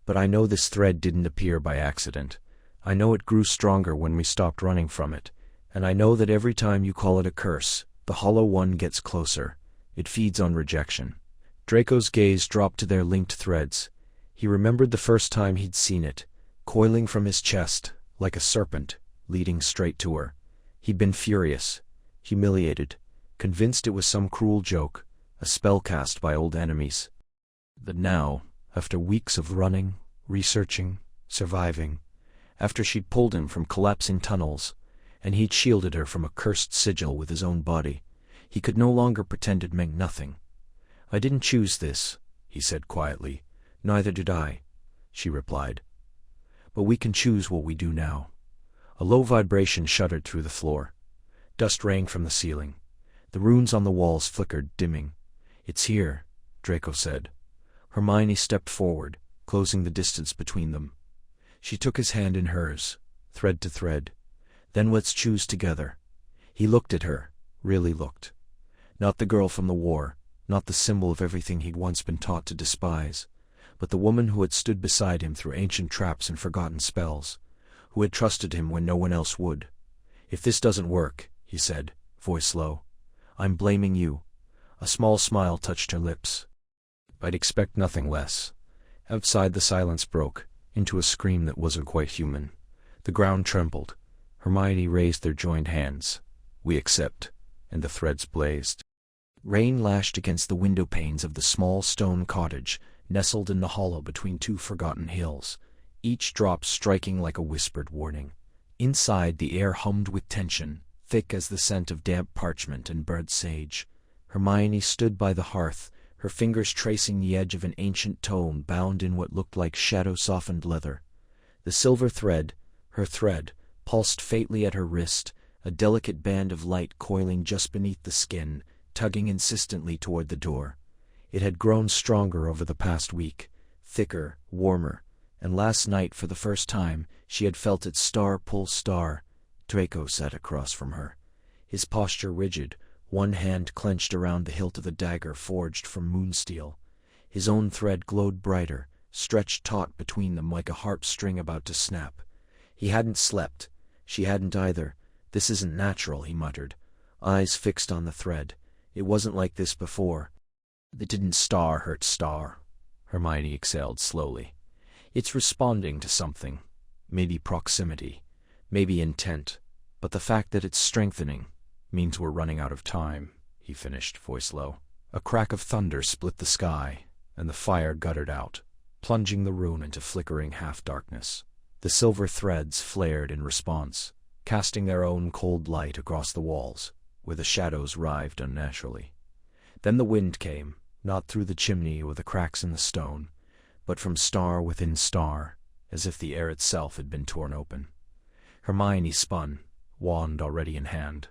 But I know this thread didn't appear by accident. I know it grew stronger when we stopped running from it. And I know that every time you call it a curse, the Hollow One gets closer. It feeds on rejection. Draco's gaze dropped to their linked threads. He remembered the first time he'd seen it, coiling from his chest, like a serpent, leading straight to her. He'd been furious, humiliated, convinced it was some cruel joke, a spell cast by old enemies. But now, after weeks of running, researching, surviving, after she'd pulled him from collapsing tunnels, and he'd shielded her from a cursed sigil with his own body, he could no longer pretend it meant nothing. I didn't choose this, he said quietly. Neither did I, she replied. But we can choose what we do now. A low vibration shuddered through the floor. Dust rang from the ceiling. The runes on the walls flickered, dimming. It's here, Draco said. Hermione stepped forward, closing the distance between them. She took his hand in hers, thread to thread. Then let's choose together. He looked at her, really looked. Not the girl from the war, not the symbol of everything he'd once been taught to despise, but the woman who had stood beside him through ancient traps and forgotten spells, who had trusted him when no one else would. If this doesn't work, he said, voice low, I'm blaming you. A small smile touched her lips. I'd expect nothing less. Outside the silence broke, into a scream that wasn't quite human. The ground trembled. Hermione raised their joined hands. We accept. And the threads blazed. Rain lashed against the window panes of the small stone cottage, nestled in the hollow between two forgotten hills, each drop striking like a whispered warning. Inside, the air hummed with tension, thick as the scent of damp parchment and burnt sage. Hermione stood by the hearth, her fingers tracing the edge of an ancient tome bound in what looked like shadow-softened leather. The silver thread, her thread, pulsed faintly at her wrist, a delicate band of light coiling just beneath the skin, tugging insistently toward the door. It had grown stronger over the past week, thicker, warmer, and last night, for the first time, she had felt its star pull star. Draco sat across from her, his posture rigid, one hand clenched around the hilt of a dagger forged from moonsteel. His own thread glowed brighter, stretched taut between them like a harp string about to snap. He hadn't slept. She hadn't either. This isn't natural, he muttered, eyes fixed on the thread. It wasn't like this before. It didn't star hurt star, Hermione exhaled slowly. It's responding to something. Maybe proximity, maybe intent, but the fact that it's strengthening means we're running out of time, he finished, voice low. A crack of thunder split the sky, and the fire guttered out, plunging the room into flickering half-darkness. The silver threads flared in response, casting their own cold light across the walls, where the shadows writhed unnaturally. Then the wind came, not through the chimney or the cracks in the stone, but from star within star, as if the air itself had been torn open. Hermione spun, wand already in hand.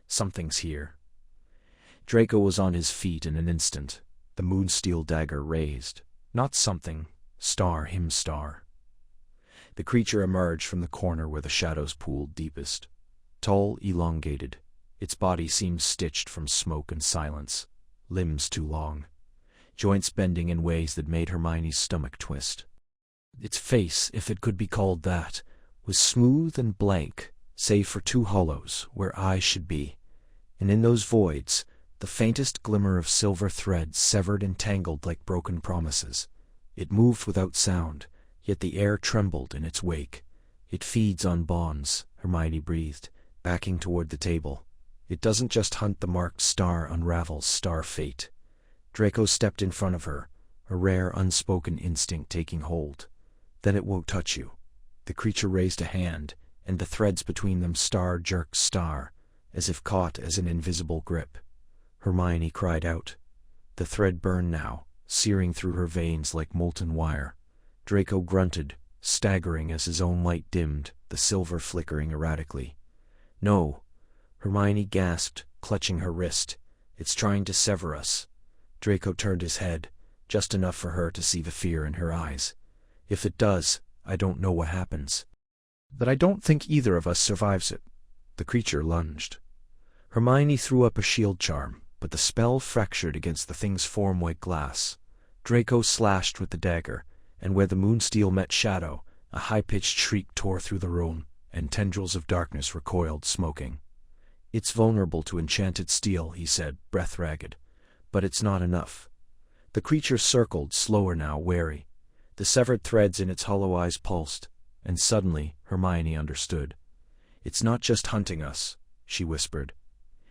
Something's here. Draco was on his feet in an instant, the moonsteel dagger raised. Not something, star him star. The creature emerged from the corner where the shadows pooled deepest. Tall, elongated, its body seemed stitched from smoke and silence, limbs too long, joints bending in ways that made Hermione's stomach twist. Its face, if it could be called that, was smooth and blank, save for two hollows where eyes should be, and in those voids, the faintest glimmer of silver threads severed and tangled like broken promises. It moved without sound, yet the air trembled in its wake. It feeds on bonds, Hermione breathed, backing toward the table. It doesn't just hunt the marked star unravels star fate. Draco stepped in front of her, a rare unspoken instinct taking hold. Then it won't touch you. The creature raised a hand, and the threads between them star jerked star, as if caught as an invisible grip. Hermione cried out. The thread burned now, searing through her veins like molten wire. Draco grunted, staggering as his own light dimmed, the silver flickering erratically. No, Hermione gasped, clutching her wrist. It's trying to sever us. Draco turned his head, just enough for her to see the fear in her eyes. If it does, I don't know what happens. But I don't think either of us survives it. The creature lunged. Hermione threw up a shield charm, but the spell fractured against the thing's form like glass. Draco slashed with the dagger, and where the moonsteel met shadow, a high-pitched shriek tore through the room, and tendrils of darkness recoiled, smoking. It's vulnerable to enchanted steel, he said, breath ragged. But it's not enough. The creature circled, slower now, wary. The severed threads in its hollow eyes pulsed, and suddenly Hermione understood. It's not just hunting us, she whispered.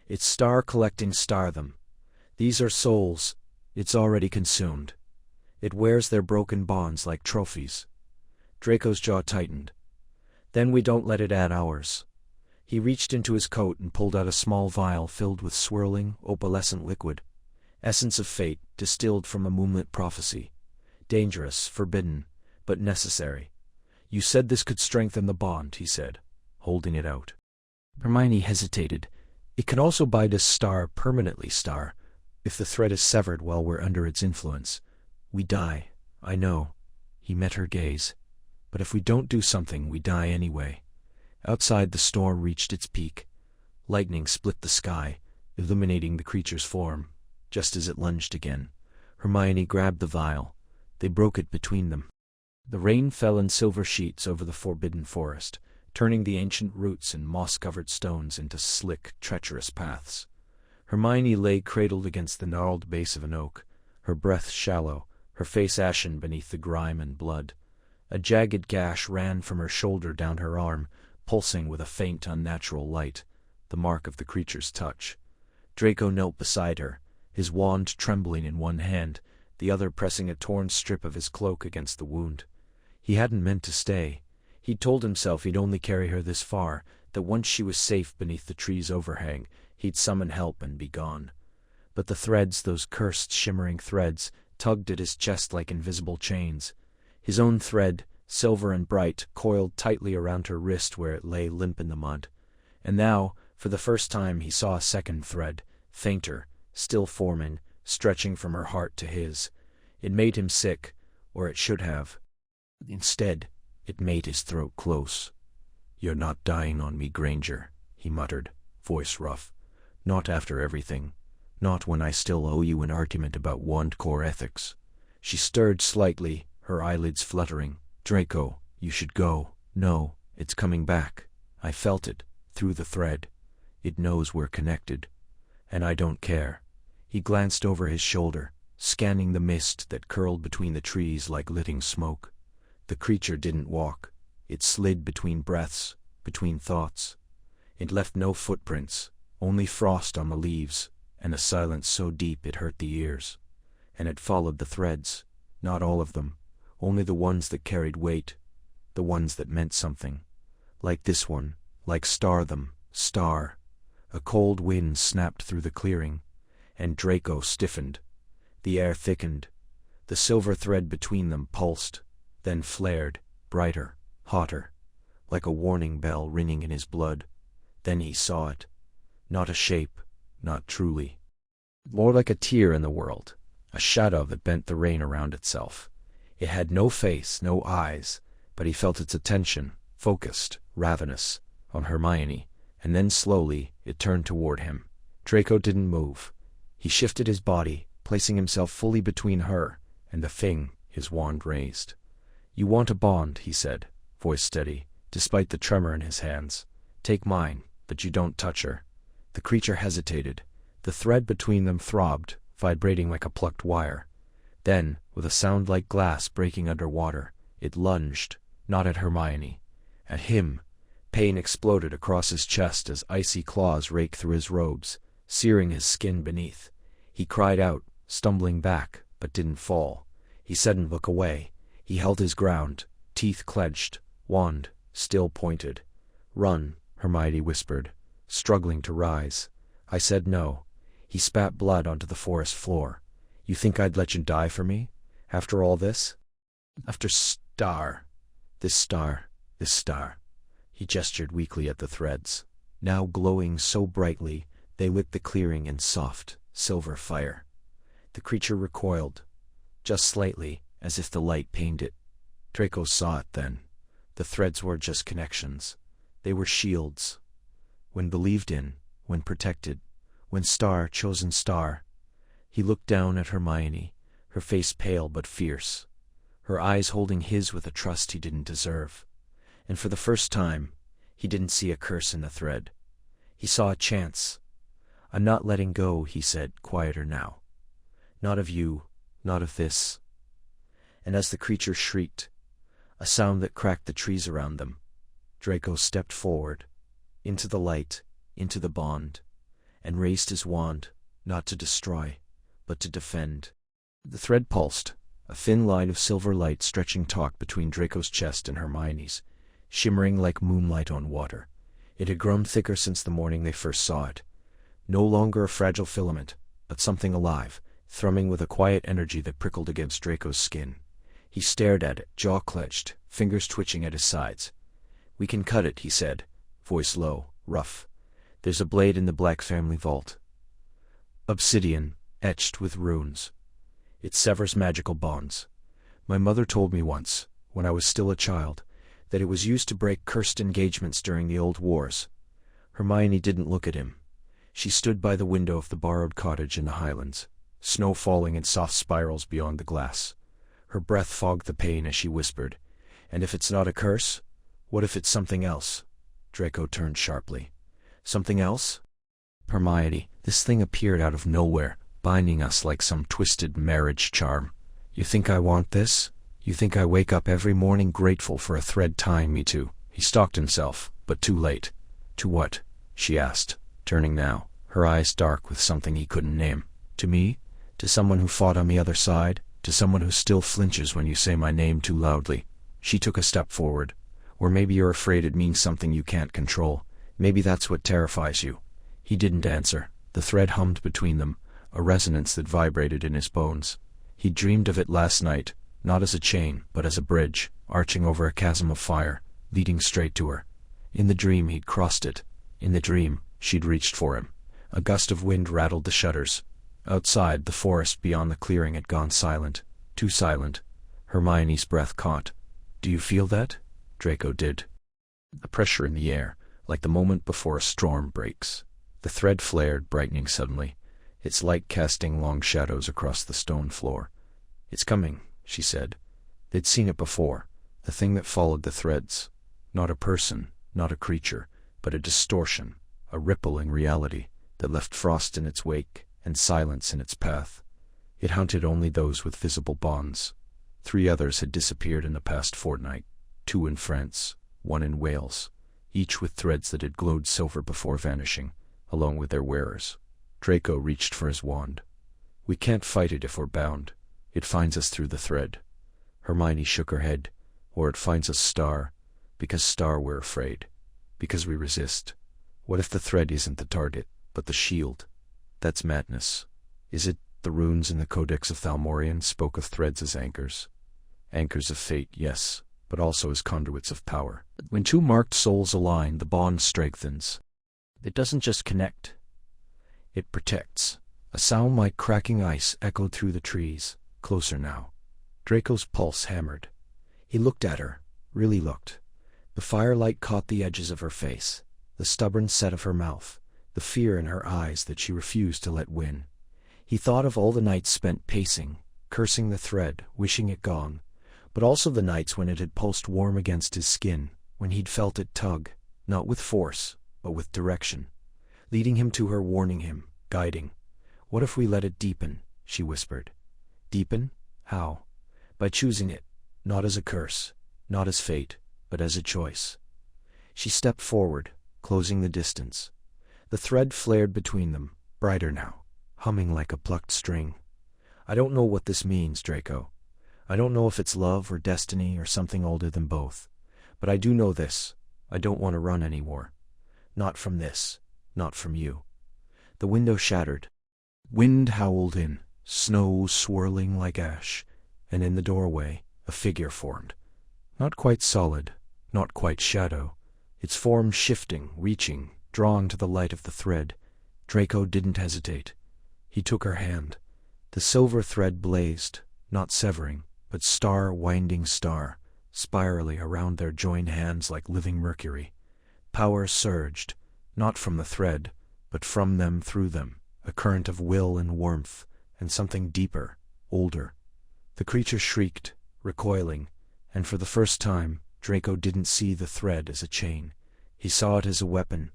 It's star-collecting stardom. These are souls. It's already consumed. It wears their broken bonds like trophies. Draco's jaw tightened. Then we don't let it add ours. He reached into his coat and pulled out a small vial filled with swirling, opalescent liquid. Essence of fate, distilled from a moonlit prophecy. Dangerous, forbidden, but necessary. You said this could strengthen the bond, he said, holding it out. Hermione hesitated. It can also bind us star permanently, star. If the thread is severed while we're under its influence, we die, I know. He met her gaze. But if we don't do something, we die anyway. Outside, the storm reached its peak. Lightning split the sky, illuminating the creature's form. Just as it lunged again, Hermione grabbed the vial. They broke it between them. The rain fell in silver sheets over the forbidden forest, turning the ancient roots and moss-covered stones into slick, treacherous paths. Hermione lay cradled against the gnarled base of an oak, her breath shallow, her face ashen beneath the grime and blood. A jagged gash ran from her shoulder down her arm, pulsing with a faint, unnatural light, the mark of the creature's touch. Draco knelt beside her, his wand trembling in one hand, the other pressing a torn strip of his cloak against the wound. He hadn't meant to stay. He'd told himself he'd only carry her this far, that once she was safe beneath the tree's overhang, he'd summon help and be gone. But the threads, those cursed shimmering threads, tugged at his chest like invisible chains. His own thread, silver and bright, coiled tightly around her wrist where it lay limp in the mud. And now, for the first time, he saw a second thread, fainter, still forming, stretching from her heart to his. It made him sick, or it should have. Instead, it made his throat close. "You're not dying on me, Granger," he muttered, voice rough. "Not after everything. Not when I still owe you an argument about wand core ethics." She stirred slightly, her eyelids fluttering. "Draco, you should go. No, it's coming back. I felt it, through the thread. It knows we're connected. And I don't care." He glanced over his shoulder, scanning the mist that curled between the trees like litting smoke. The creature didn't walk. It slid between breaths, between thoughts. It left no footprints, only frost on the leaves, and a silence so deep it hurt the ears. And it followed the threads, not all of them, only the ones that carried weight, the ones that meant something. Like this one, like stardom, star. A cold wind snapped through the clearing, and Draco stiffened. The air thickened. The silver thread between them pulsed, then flared, brighter, hotter, like a warning bell ringing in his blood. Then he saw it. Not a shape, not truly. More like a tear in the world, a shadow that bent the rain around itself. It had no face, no eyes, but he felt its attention, focused, ravenous, on Hermione, and then slowly it turned toward him. Draco didn't move. He shifted his body, placing himself fully between her and the thing, his wand raised. "You want a bond," he said, voice steady, despite the tremor in his hands. "Take mine, but you don't touch her." The creature hesitated. The thread between them throbbed, vibrating like a plucked wire. Then, with a sound like glass breaking under water, it lunged, not at Hermione, at him. Pain exploded across his chest as icy claws raked through his robes, searing his skin beneath. He cried out, stumbling back, but didn't fall. He didn't look away. He held his ground, teeth clenched, wand still pointed. "Run," Hermione whispered, struggling to rise. I said no. He spat blood onto the forest floor. "You think I'd let you die for me? After all this? After this star. He gestured weakly at the threads, now glowing so brightly they lit the clearing in soft, silver fire. The creature recoiled, just slightly, as if the light pained it. Draco saw it then. The threads were just connections. They were shields. When believed in, when protected, when chosen star. He looked down at Hermione, her face pale but fierce, her eyes holding his with a trust he didn't deserve. And for the first time, he didn't see a curse in the thread. He saw a chance. "I'm not letting go," he said, quieter now. "Not of you, not of this." And as the creature shrieked, a sound that cracked the trees around them, Draco stepped forward, into the light, into the bond, and raised his wand, not to destroy, but to defend. The thread pulsed, a thin line of silver light stretching taut between Draco's chest and Hermione's, shimmering like moonlight on water. It had grown thicker since the morning they first saw it. No longer a fragile filament, but something alive, thrumming with a quiet energy that prickled against Draco's skin. He stared at it, jaw clenched, fingers twitching at his sides. "We can cut it," he said, voice low, rough. "There's a blade in the Black family vault. Obsidian, etched with runes. It severs magical bonds. My mother told me once, when I was still a child, that it was used to break cursed engagements during the old wars." Hermione didn't look at him. She stood by the window of the borrowed cottage in the Highlands, snow falling in soft spirals beyond the glass. Her breath fogged the pain as she whispered, "And if it's not a curse, what if it's something else?" Draco turned sharply. "Something else?" "Hermione, this thing appeared out of nowhere, binding us like some twisted marriage charm. You think I want this? You think I wake up every morning grateful for a thread tying me to?" He stalked himself, but too late. "To what?" she asked, turning now, her eyes dark with something he couldn't name. "To me? To someone who fought on the other side? To someone who still flinches when you say my name too loudly?" She took a step forward. "Or maybe you're afraid it means something you can't control. Maybe that's what terrifies you." He didn't answer. The thread hummed between them, a resonance that vibrated in his bones. He dreamed of it last night, not as a chain, but as a bridge, arching over a chasm of fire, leading straight to her. In the dream he'd crossed it. In the dream, she'd reached for him. A gust of wind rattled the shutters. Outside, the forest beyond the clearing had gone silent. Too silent. Hermione's breath caught. "Do you feel that?" Draco did. A pressure in the air, like the moment before a storm breaks. The thread flared, brightening suddenly, its light casting long shadows across the stone floor. "It's coming," she said. They'd seen it before, the thing that followed the threads. Not a person, not a creature, but a distortion, a ripple in reality, that left frost in its wake and silence in its path. It hunted only those with visible bonds. 3 others had disappeared in the past fortnight, 2 in France, 1 in Wales, each with threads that had glowed silver before vanishing, along with their wearers. Draco reached for his wand. "We can't fight it if we're bound. It finds us through the thread." Hermione shook her head. "Or it finds us because we're afraid. Because we resist. What if the thread isn't the target, but the shield? That's madness. Is it? The runes in the Codex of Thalmorian spoke of threads as anchors. Anchors of fate, yes, but also as conduits of power. When 2 marked souls align, the bond strengthens. It doesn't just connect. It protects." A sound like cracking ice echoed through the trees, closer now. Draco's pulse hammered. He looked at her, really looked. The firelight caught the edges of her face, the stubborn set of her mouth, the fear in her eyes that she refused to let win. He thought of all the nights spent pacing, cursing the thread, wishing it gone, but also the nights when it had pulsed warm against his skin, when he'd felt it tug, not with force, but with direction, leading him to her, warning him, guiding. "What if we let it deepen?" she whispered. "Deepen? How?" "By choosing it, not as a curse, not as fate, but as a choice." She stepped forward, closing the distance. The thread flared between them, brighter now, humming like a plucked string. "I don't know what this means, Draco. I don't know if it's love or destiny or something older than both. But I do know this. I don't want to run anymore. Not from this. Not from you." The window shattered. Wind howled in, snow swirling like ash, and in the doorway a figure formed. Not quite solid, not quite shadow, its form shifting, reaching, drawn to the light of the thread. Draco didn't hesitate. He took her hand. The silver thread blazed, not severing, but star-winding star, spirally around their joined hands like living mercury. Power surged, not from the thread, but from them through them, a current of will and warmth, and something deeper, older. The creature shrieked, recoiling, and for the first time, Draco didn't see the thread as a chain. He saw it as a weapon.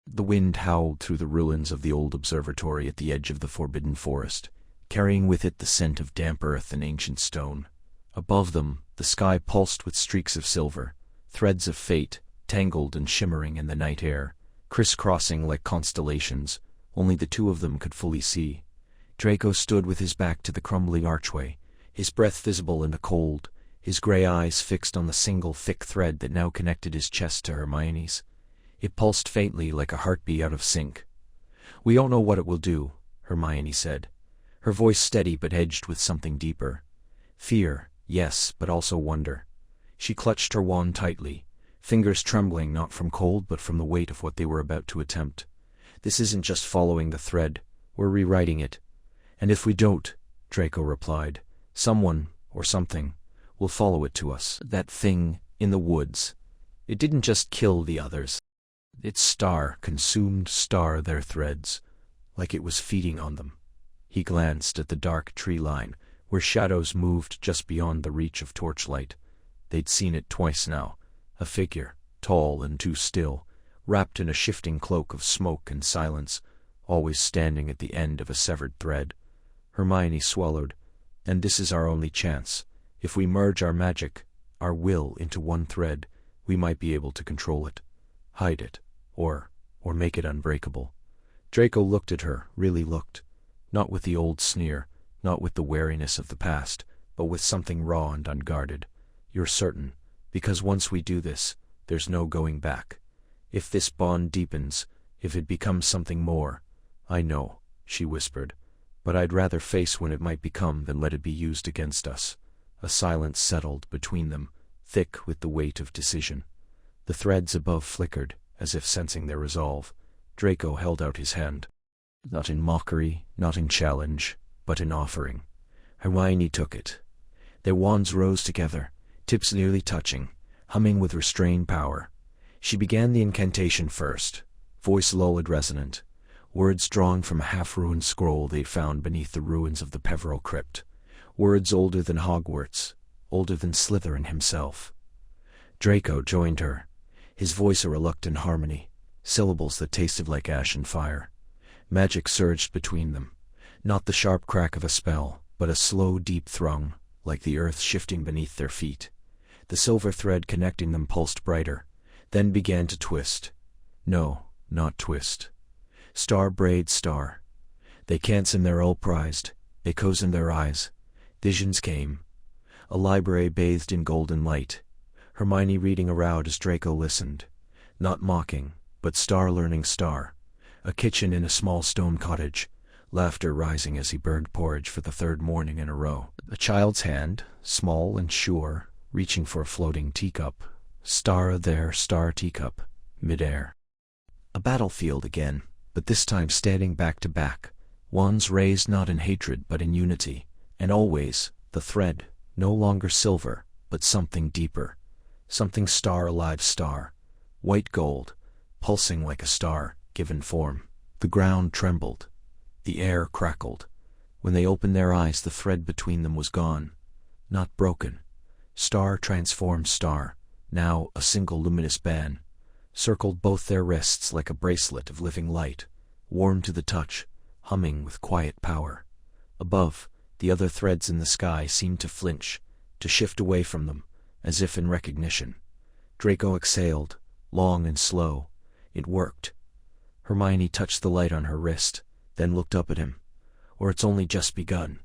The wind howled through the ruins of the old observatory at the edge of the forbidden forest, carrying with it the scent of damp earth and ancient stone. Above them, the sky pulsed with streaks of silver, threads of fate, tangled and shimmering in the night air, crisscrossing like constellations. Only the two of them could fully see. Draco stood with his back to the crumbling archway, his breath visible in the cold, his gray eyes fixed on the single thick thread that now connected his chest to Hermione's. It pulsed faintly like a heartbeat out of sync. "We don't know what it will do," Hermione said, her voice steady but edged with something deeper. Fear, yes, but also wonder. She clutched her wand tightly, fingers trembling not from cold but from the weight of what they were about to attempt. "This isn't just following the thread, we're rewriting it. And if we don't," Draco replied, "someone, or something, will follow it to us. That thing in the woods. It didn't just kill the others. It consumed their threads, like it was feeding on them." He glanced at the dark tree line, where shadows moved just beyond the reach of torchlight. They'd seen it twice now, a figure, tall and too still, wrapped in a shifting cloak of smoke and silence, always standing at the end of a severed thread. Hermione swallowed. "And this is our only chance. If we merge our magic, our will, into one thread, we might be able to control it, hide it, or make it unbreakable." Draco looked at her, really looked, not with the old sneer, not with the wariness of the past, but with something raw and unguarded. "You're certain, because once we do this, there's no going back. If this bond deepens, if it becomes something more—" "I know," she whispered, "but I'd rather face when it might become than let it be used against us." A silence settled between them, thick with the weight of decision. The threads above flickered, as if sensing their resolve. Draco held out his hand. Not in mockery, not in challenge, but in offering. Hermione took it. Their wands rose together, tips nearly touching, humming with restrained power. She began the incantation first, voice lulled resonant, words drawn from a half-ruined scroll they'd found beneath the ruins of the Peveril crypt, words older than Hogwarts, older than Slytherin himself. Draco joined her, his voice a reluctant harmony, syllables that tasted like ash and fire. Magic surged between them, not the sharp crack of a spell, but a slow, deep thrum, like the earth shifting beneath their feet. The silver thread connecting them pulsed brighter, then began to twist. No, not twist. Star braid star. They can't their all-prized, echoes in their eyes. Visions came. A library bathed in golden light. Hermione reading aloud as Draco listened. Not mocking, but star-learning star. A kitchen in a small stone cottage. Laughter rising as he burned porridge for the third morning in a row. A child's hand, small and sure, reaching for a floating teacup. Star there, star teacup, mid-air. A battlefield again, but this time standing back to back. Wands raised not in hatred but in unity. And always, the thread, no longer silver, but something deeper. Something star-alive star. White gold, pulsing like a star, given form. The ground trembled. The air crackled. When they opened their eyes, the thread between them was gone. Not broken. Star transformed star, now a single luminous band, circled both their wrists like a bracelet of living light, warm to the touch, humming with quiet power. Above, the other threads in the sky seemed to flinch, to shift away from them, as if in recognition. Draco exhaled, long and slow. It worked. Hermione touched the light on her wrist, then looked up at him. Or it's only just begun.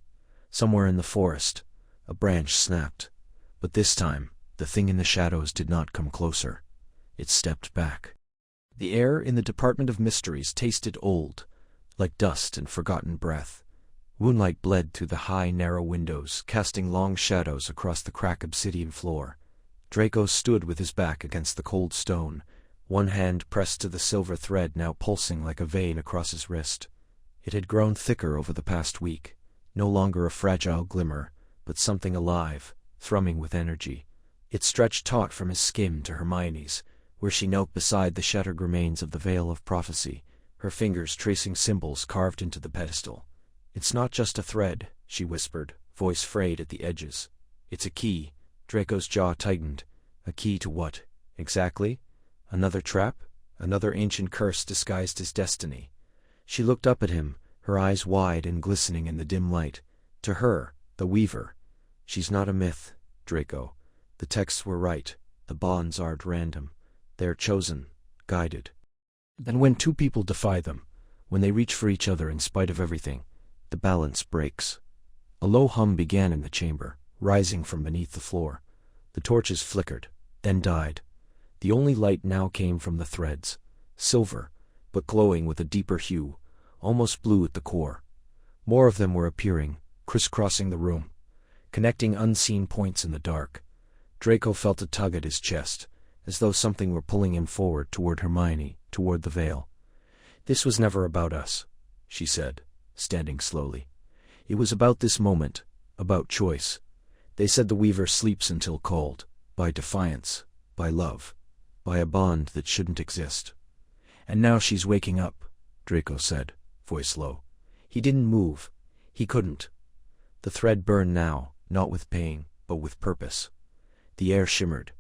Somewhere in the forest, a branch snapped. But this time, the thing in the shadows did not come closer. It stepped back. The air in the Department of Mysteries tasted old, like dust and forgotten breath. Moonlight bled through the high, narrow windows, casting long shadows across the cracked obsidian floor. Draco stood with his back against the cold stone, one hand pressed to the silver thread now pulsing like a vein across his wrist. It had grown thicker over the past week, no longer a fragile glimmer, but something alive, thrumming with energy. It stretched taut from his skin to Hermione's, where she knelt beside the shattered remains of the Veil of Prophecy, her fingers tracing symbols carved into the pedestal. "It's not just a thread," she whispered, voice frayed at the edges. "It's a key." Draco's jaw tightened. A key to what, exactly? Another trap? Another ancient curse disguised as destiny? She looked up at him, her eyes wide and glistening in the dim light. To her, the Weaver. "She's not a myth, Draco. The texts were right. The bonds aren't random. They're chosen, guided. Then when two people defy them, when they reach for each other in spite of everything, the balance breaks." A low hum began in the chamber, rising from beneath the floor. The torches flickered, then died. The only light now came from the threads, silver, but glowing with a deeper hue, almost blue at the core. More of them were appearing, crisscrossing the room, connecting unseen points in the dark. Draco felt a tug at his chest, as though something were pulling him forward toward Hermione, toward the veil. "This was never about us," she said, standing slowly. "It was about this moment, about choice. They said the Weaver sleeps until called, by defiance, by love, by a bond that shouldn't exist. And now she's waking up," Draco said, voice low. He didn't move. He couldn't. The thread burned now, not with pain, but with purpose. The air shimmered.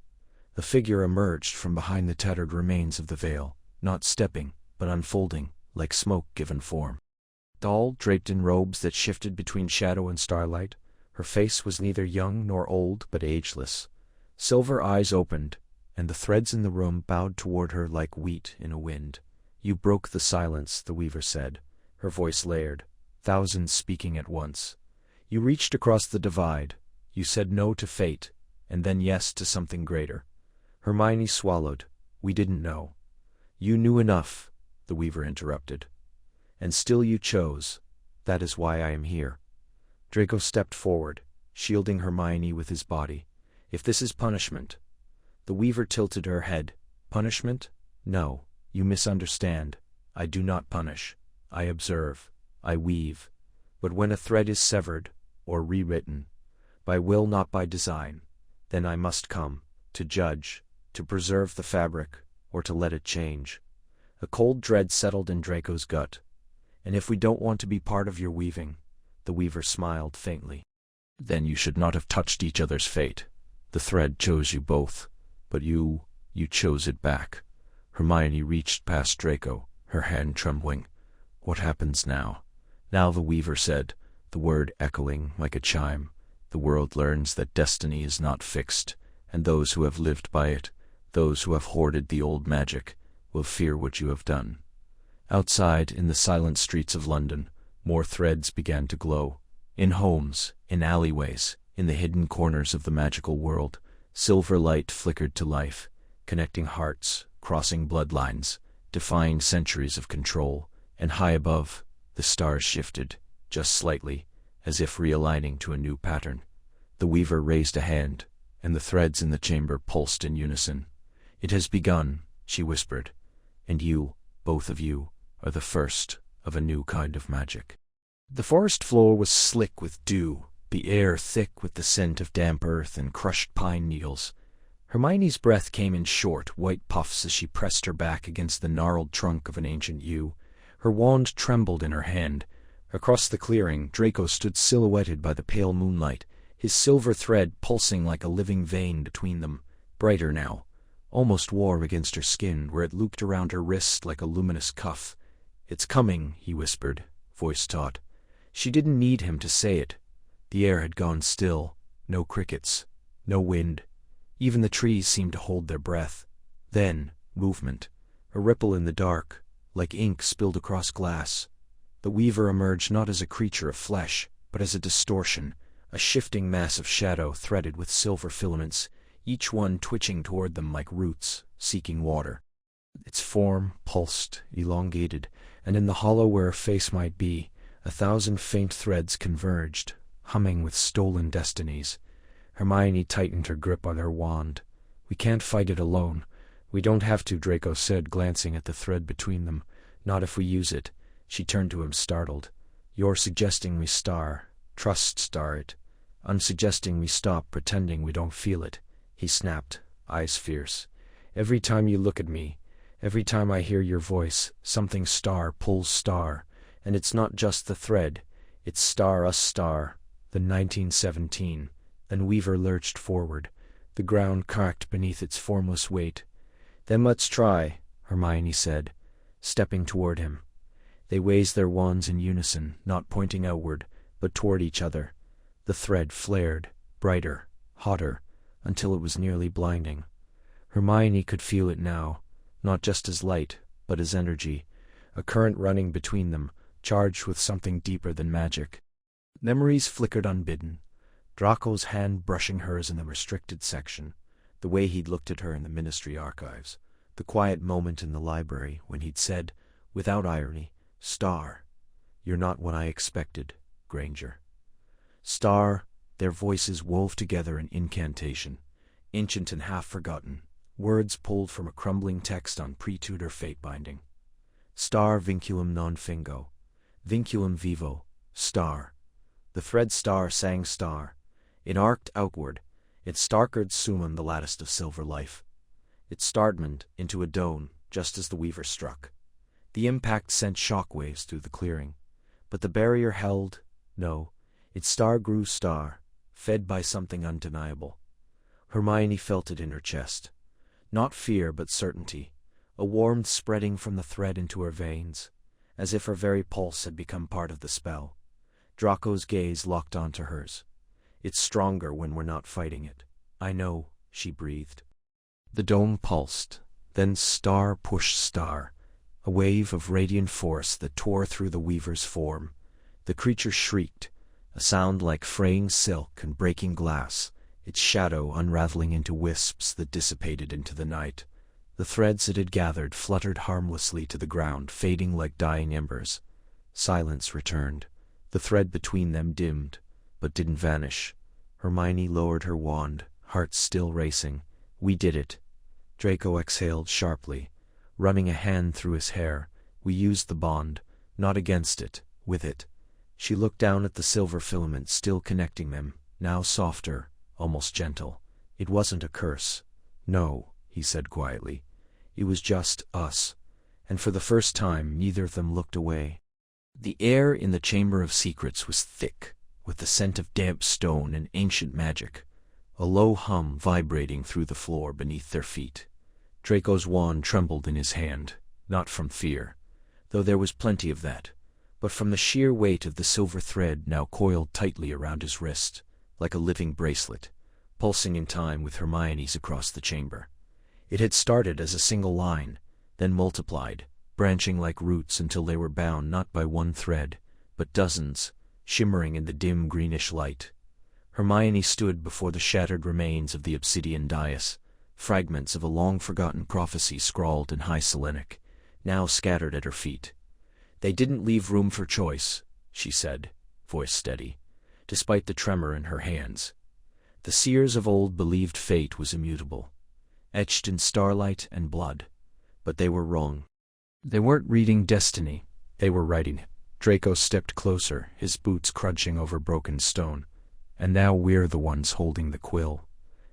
The figure emerged from behind the tattered remains of the veil, not stepping, but unfolding, like smoke given form. Tall, draped in robes that shifted between shadow and starlight, her face was neither young nor old, but ageless. Silver eyes opened, and the threads in the room bowed toward her like wheat in a wind. "You broke the silence," the Weaver said, her voice layered, thousands speaking at once. "You reached across the divide. You said no to fate, and then yes to something greater." Hermione swallowed. "We didn't know." "You knew enough," the Weaver interrupted. "And still you chose. That is why I am here." Draco stepped forward, shielding Hermione with his body. "If this is punishment—" The Weaver tilted her head. "Punishment? No, you misunderstand. I do not punish. I observe. I weave. But when a thread is severed, or rewritten, by will not by design, then I must come, to judge, to preserve the fabric, or to let it change." A cold dread settled in Draco's gut. "And if we don't want to be part of your weaving," the Weaver smiled faintly, "then you should not have touched each other's fate. The thread chose you both, but you chose it back." Hermione reached past Draco, her hand trembling. "What happens now?" "Now," the Weaver said, the word echoing like a chime, "the world learns that destiny is not fixed, and those who have lived by it, those who have hoarded the old magic, will fear what you have done." Outside, in the silent streets of London, more threads began to glow. In homes, in alleyways, in the hidden corners of the magical world, silver light flickered to life, connecting hearts, crossing bloodlines, defying centuries of control, and high above, the stars shifted, just slightly, as if realigning to a new pattern. The Weaver raised a hand, and the threads in the chamber pulsed in unison. "It has begun," she whispered, "and you, both of you, are the first of a new kind of magic." The forest floor was slick with dew, the air thick with the scent of damp earth and crushed pine needles. Hermione's breath came in short, white puffs as she pressed her back against the gnarled trunk of an ancient yew. Her wand trembled in her hand. Across the clearing, Draco stood silhouetted by the pale moonlight, his silver thread pulsing like a living vein between them, brighter now, almost warm against her skin, where it looped around her wrist like a luminous cuff. "It's coming," he whispered, voice taut. She didn't need him to say it. The air had gone still, no crickets, no wind. Even the trees seemed to hold their breath. Then, movement, a ripple in the dark, like ink spilled across glass. The Weaver emerged not as a creature of flesh, but as a distortion, a shifting mass of shadow threaded with silver filaments, each one twitching toward them like roots, seeking water. Its form pulsed, elongated, and in the hollow where a face might be, 1,000 faint threads converged, humming with stolen destinies. Hermione tightened her grip on her wand. "We can't fight it alone." "We don't have to," Draco said, glancing at the thread between them. "Not if we use it." She turned to him, startled. "You're suggesting we star it. I'm suggesting we stop pretending we don't feel it," he snapped, eyes fierce. "Every time you look at me, every time I hear your voice, something star pulls star. And it's not just the thread, it's star us star." The 1917. Then Weaver lurched forward. The ground cracked beneath its formless weight. "Then let's try," Hermione said, stepping toward him. They raised their wands in unison, not pointing outward, but toward each other. The thread flared, brighter, hotter, until it was nearly blinding. Hermione could feel it now, not just as light, but as energy, a current running between them, charged with something deeper than magic. Memories flickered unbidden. Draco's hand brushing hers in the restricted section, the way he'd looked at her in the Ministry archives, the quiet moment in the library when he'd said, without irony, "Star, you're not what I expected, Granger." Star, their voices wove together in incantation, ancient and half-forgotten, words pulled from a crumbling text on pre-Tudor fate binding. Star vinculum non fingo, vinculum vivo, star. The thread star sang star. It arced outward, it starkered summum the lattice of silver life. It startmaned into a dome, just as the Weaver struck. The impact sent shockwaves through the clearing, but the barrier held. No, its star grew star, fed by something undeniable. Hermione felt it in her chest. Not fear, but certainty, a warmth spreading from the thread into her veins, as if her very pulse had become part of the spell. Draco's gaze locked onto hers. "It's stronger when we're not fighting it." "I know," she breathed. The dome pulsed, then star pushed star, a wave of radiant force that tore through the Weaver's form. The creature shrieked, a sound like fraying silk and breaking glass, its shadow unraveling into wisps that dissipated into the night. The threads it had gathered fluttered harmlessly to the ground, fading like dying embers. Silence returned. The thread between them dimmed, but didn't vanish. Hermione lowered her wand, heart still racing. "We did it." Draco exhaled sharply, running a hand through his hair. "We used the bond, not against it, with it." She looked down at the silver filament still connecting them, now softer, almost gentle. "It wasn't a curse." "No," he said quietly. "It was just us." And for the first time, neither of them looked away. The air in the Chamber of Secrets was thick, with the scent of damp stone and ancient magic, a low hum vibrating through the floor beneath their feet. Draco's wand trembled in his hand, not from fear, though there was plenty of that, but from the sheer weight of the silver thread now coiled tightly around his wrist, like a living bracelet, pulsing in time with Hermione's across the chamber. It had started as a single line, then multiplied, branching like roots until they were bound not by one thread, but dozens, shimmering in the dim greenish light. Hermione stood before the shattered remains of the obsidian dais, fragments of a long-forgotten prophecy scrawled in High Selenic, now scattered at her feet. "They didn't leave room for choice," she said, voice steady, despite the tremor in her hands. The seers of old believed fate was immutable, etched in starlight and blood, but they were wrong. They weren't reading destiny, they were writing it. Draco stepped closer, his boots crunching over broken stone. "And now we're the ones holding the quill."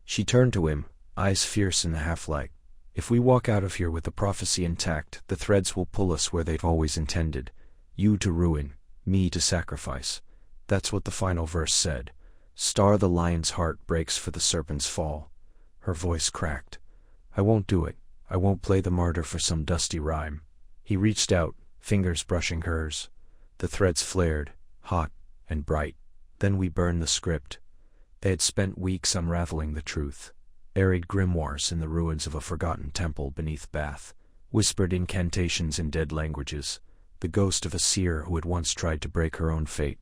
She turned to him, eyes fierce in the half-light. "If we walk out of here with the prophecy intact, the threads will pull us where they've always intended. You to ruin, me to sacrifice." That's what the final verse said. "Star, the lion's heart breaks for the serpent's fall." Her voice cracked. "I won't do it. I won't play the martyr for some dusty rhyme." He reached out, fingers brushing hers. The threads flared, hot and bright. "Then we burn the script." They had spent weeks unraveling the truth. Arid grimoires in the ruins of a forgotten temple beneath Bath, whispered incantations in dead languages, the ghost of a seer who had once tried to break her own fate.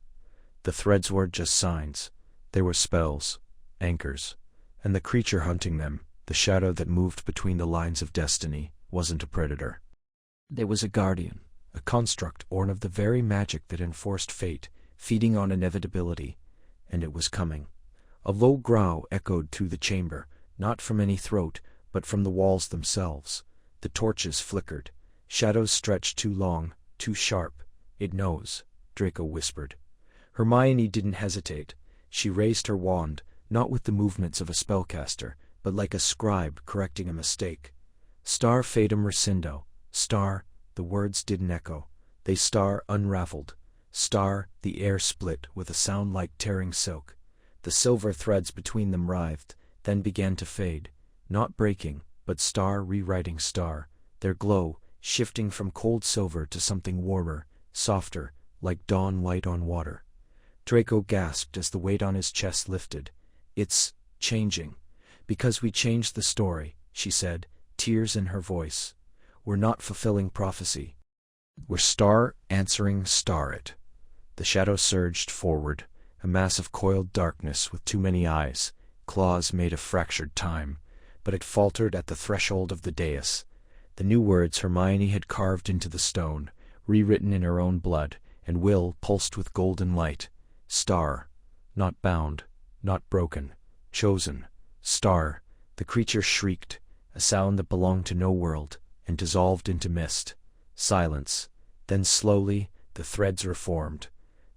The threads weren't just signs. They were spells, anchors, and the creature hunting them, the shadow that moved between the lines of destiny, wasn't a predator. There was a guardian, a construct born of the very magic that enforced fate, feeding on inevitability, and it was coming. A low growl echoed through the chamber, not from any throat, but from the walls themselves. The torches flickered. Shadows stretched too long, too sharp. "It knows," Draco whispered. Hermione didn't hesitate. She raised her wand, not with the movements of a spellcaster, but like a scribe correcting a mistake. "Star fadum rescindo." Star, the words didn't echo. They star unraveled. Star, the air split with a sound like tearing silk. The silver threads between them writhed, then began to fade, not breaking, but star rewriting star, their glow shifting from cold silver to something warmer, softer, like dawn light on water. Draco gasped as the weight on his chest lifted. "It's changing. Because we changed the story," she said, tears in her voice. "We're not fulfilling prophecy. We're star answering star it." The shadow surged forward, a mass of coiled darkness with too many eyes, claws made of fractured time, but it faltered at the threshold of the dais. The new words Hermione had carved into the stone, rewritten in her own blood, and will pulsed with golden light. Star, not bound, not broken, chosen. Star, the creature shrieked, a sound that belonged to no world, and dissolved into mist. Silence. Then slowly, the threads reformed.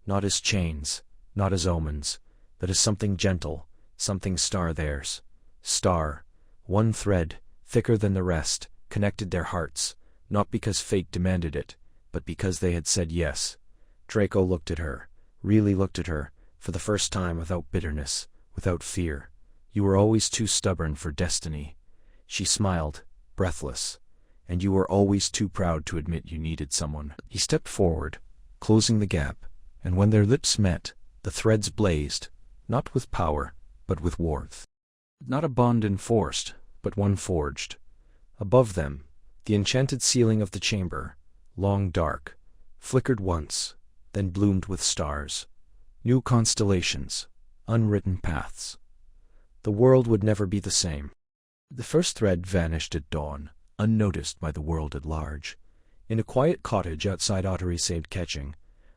Not as chains, not as omens, but as something gentle, something star theirs. Star. One thread, thicker than the rest, connected their hearts, not because fate demanded it, but because they had said yes. Draco looked at her, really looked at her, for the first time without bitterness, without fear. "You were always too stubborn for destiny." She smiled, breathless. "And you were always too proud to admit you needed someone." He stepped forward, closing the gap, and when their lips met, the threads blazed, not with power, but with warmth. Not a bond enforced, but one forged. Above them, the enchanted ceiling of the chamber, long dark, flickered once, then bloomed with stars. New constellations, unwritten paths. The world would never be the same. The first thread vanished at dawn, unnoticed by the world at large. In a quiet cottage outside Ottery St. Ketching,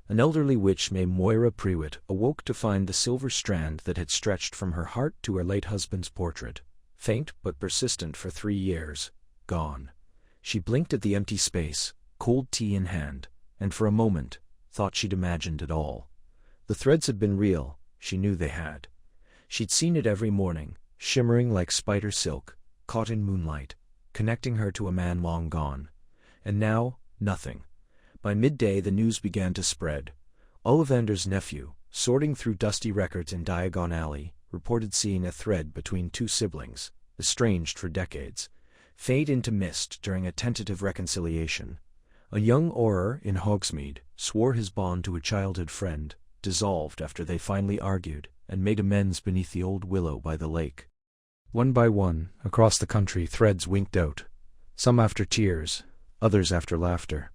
an elderly witch named Moira Prewitt awoke to find the silver strand that had stretched from her heart to her late husband's portrait, faint but persistent for 3 years, gone. She blinked at the empty space, cold tea in hand, and for a moment, thought she'd imagined it all. The threads had been real, she knew they had. She'd seen it every morning, shimmering like spider silk, caught in moonlight, connecting her to a man long gone. And now, nothing. By midday the news began to spread. Ollivander's nephew, sorting through dusty records in Diagon Alley, reported seeing a thread between 2 siblings, estranged for decades, fade into mist during a tentative reconciliation. A young Auror in Hogsmeade swore his bond to a childhood friend, dissolved after they finally argued, and made amends beneath the old willow by the lake. One by one, across the country threads winked out, some after tears, others after laughter,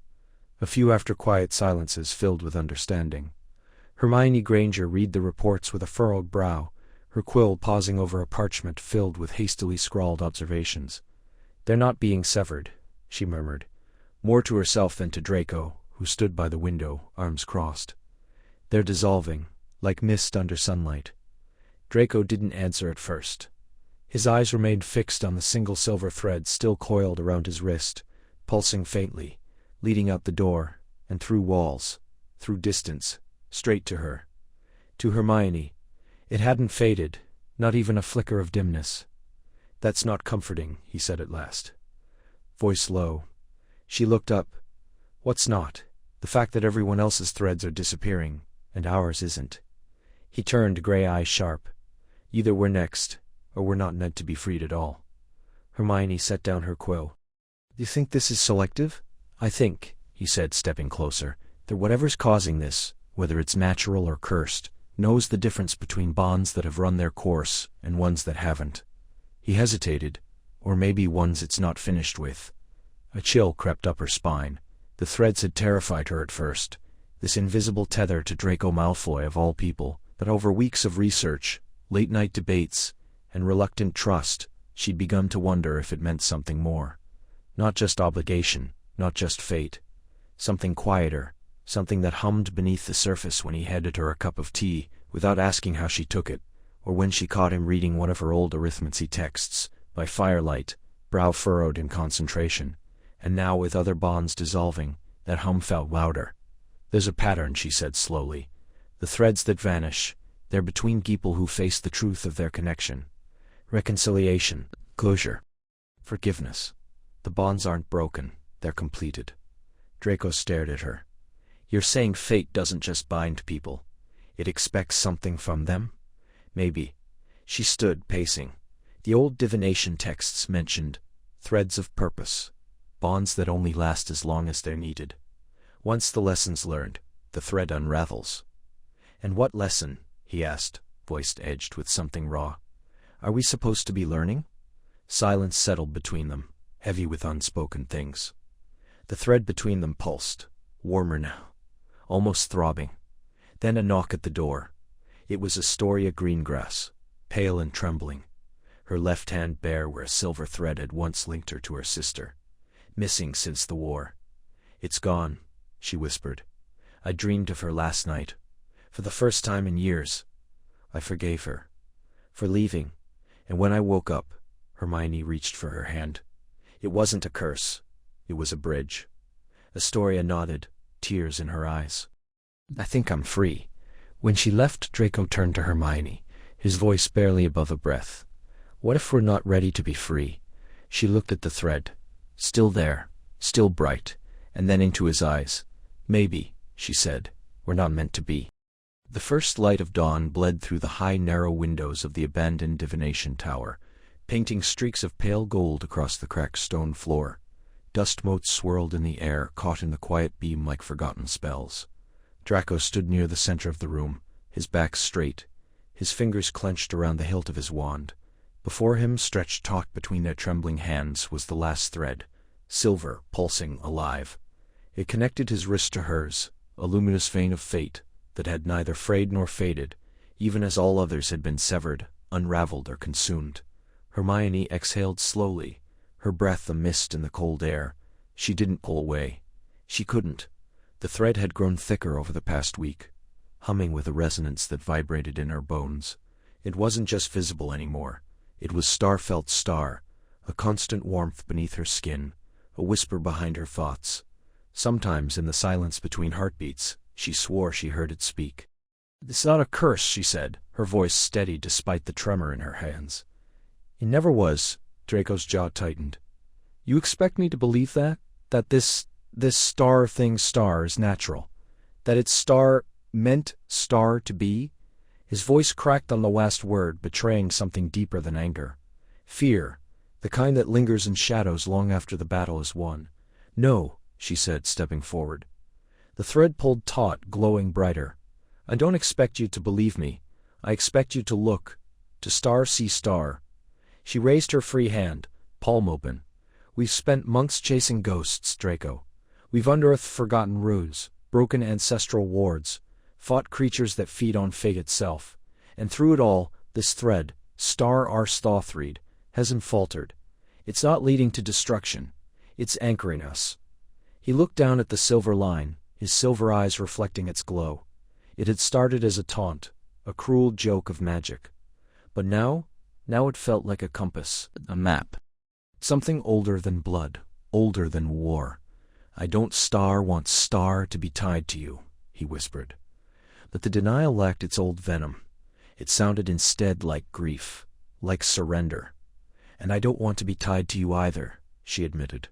a few after quiet silences filled with understanding. Hermione Granger read the reports with a furrowed brow, her quill pausing over a parchment filled with hastily scrawled observations. "They're not being severed," she murmured, more to herself than to Draco, who stood by the window, arms crossed. "They're dissolving, like mist under sunlight." Draco didn't answer at first. His eyes remained fixed on the single silver thread still coiled around his wrist, pulsing faintly, leading out the door, and through walls, through distance, straight to her. To Hermione, it hadn't faded, not even a flicker of dimness. "That's not comforting," he said at last. Voice low. She looked up. "What's not?" "The fact that everyone else's threads are disappearing, and ours isn't." He turned, gray eyes sharp. "Either we're next, or we're not meant to be freed at all." Hermione set down her quill. "Do you think this is selective?" "I think," he said, stepping closer, "that whatever's causing this, whether it's natural or cursed, knows the difference between bonds that have run their course and ones that haven't." He hesitated. "Or maybe ones it's not finished with." A chill crept up her spine. The threads had terrified her at first. This invisible tether to Draco Malfoy of all people. But over weeks of research, late-night debates, and reluctant trust, she'd begun to wonder if it meant something more. Not just obligation, not just fate. Something quieter, something that hummed beneath the surface when he handed her a cup of tea, without asking how she took it, or when she caught him reading one of her old arithmancy texts, by firelight, brow furrowed in concentration. And now, with other bonds dissolving, that hum felt louder. "There's a pattern," she said slowly. "The threads that vanish, they're between people who face the truth of their connection. Reconciliation, closure, forgiveness. The bonds aren't broken, they're completed." Draco stared at her. "You're saying fate doesn't just bind people. It expects something from them?" "Maybe." She stood, pacing. The old divination texts mentioned threads of purpose, bonds that only last as long as they're needed. Once the lesson's learned, the thread unravels. "And what lesson?" he asked, voice edged with something raw. "Are we supposed to be learning?" Silence settled between them, heavy with unspoken things. The thread between them pulsed, warmer now, almost throbbing. Then a knock at the door. It was Astoria Greengrass, pale and trembling, her left hand bare where a silver thread had once linked her to her sister. "Missing since the war." "It's gone," she whispered. "I dreamed of her last night. For the first time in years. I forgave her. For leaving. And when I woke up," Hermione reached for her hand. "It wasn't a curse. It was a bridge." Astoria nodded, tears in her eyes. "I think I'm free." When she left, Draco turned to Hermione, his voice barely above a breath. "What if we're not ready to be free?" She looked at the thread. Still there, still bright, and then into his eyes. "Maybe," she said, "we're not meant to be." The first light of dawn bled through the high, narrow windows of the abandoned Divination Tower, painting streaks of pale gold across the cracked stone floor. Dust motes swirled in the air, caught in the quiet beam like forgotten spells. Draco stood near the center of the room, his back straight, his fingers clenched around the hilt of his wand. Before him, stretched taut between their trembling hands, was the last thread, silver, pulsing, alive. It connected his wrist to hers, a luminous vein of fate that had neither frayed nor faded, even as all others had been severed, unraveled, or consumed. Hermione exhaled slowly, her breath a mist in the cold air. She didn't pull away. She couldn't. The thread had grown thicker over the past week, humming with a resonance that vibrated in her bones. It wasn't just visible anymore. It was star-felt star, a constant warmth beneath her skin, a whisper behind her thoughts. Sometimes, in the silence between heartbeats, she swore she heard it speak. "It's not a curse," she said, her voice steady despite the tremor in her hands. "It never was." Draco's jaw tightened. "You expect me to believe that? That this star thing star is natural? That it's star meant star to be?" His voice cracked on the last word, betraying something deeper than anger. Fear, the kind that lingers in shadows long after the battle is won. "No," she said, stepping forward. The thread pulled taut, glowing brighter. "I don't expect you to believe me. I expect you to look, to star see star." She raised her free hand, palm open. "We've spent months chasing ghosts, Draco. We've unearthed forgotten runes, broken ancestral wards, fought creatures that feed on fate itself. And through it all, this thread, star our Stauthreed, hasn't faltered. It's not leading to destruction. It's anchoring us." He looked down at the silver line, his silver eyes reflecting its glow. It had started as a taunt, a cruel joke of magic. But now it felt like a compass, a map. Something older than blood, older than war. "I don't want star to be tied to you," he whispered. But the denial lacked its old venom. It sounded instead like grief, like surrender. "And I don't want to be tied to you either," she admitted.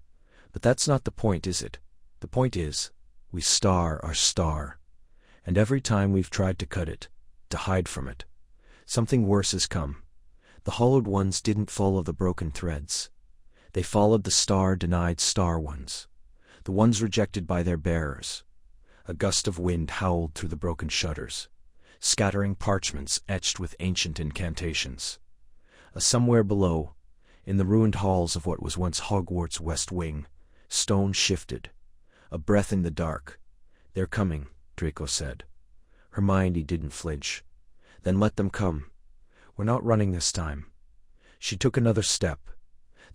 "But that's not the point, is it? The point is, we star our star. And every time we've tried to cut it, to hide from it, something worse has come. The hollowed ones didn't follow the broken threads. They followed the star-denied star ones, the ones rejected by their bearers. A gust of wind howled through the broken shutters, scattering parchments etched with ancient incantations. Somewhere below, in the ruined halls of what was once Hogwarts' West Wing, stone shifted. A breath in the dark. "They're coming," Draco said. Hermione didn't flinch. "Then let them come. We're not running this time." She took another step.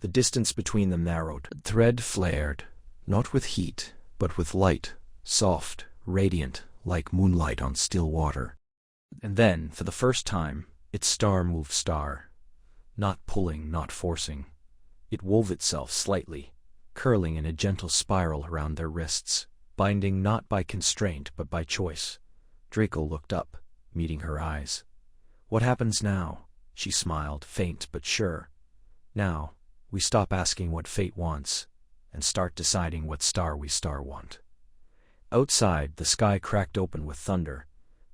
The distance between them narrowed. The thread flared, not with heat, but with light, soft, radiant, like moonlight on still water. And then, for the first time, its star moved star. Not pulling, not forcing. It wove itself slightly, curling in a gentle spiral around their wrists, binding not by constraint but by choice. Draco looked up, meeting her eyes. "What happens now?" She smiled, faint but sure. "Now, we stop asking what fate wants, and start deciding what star we want." Outside, the sky cracked open with thunder,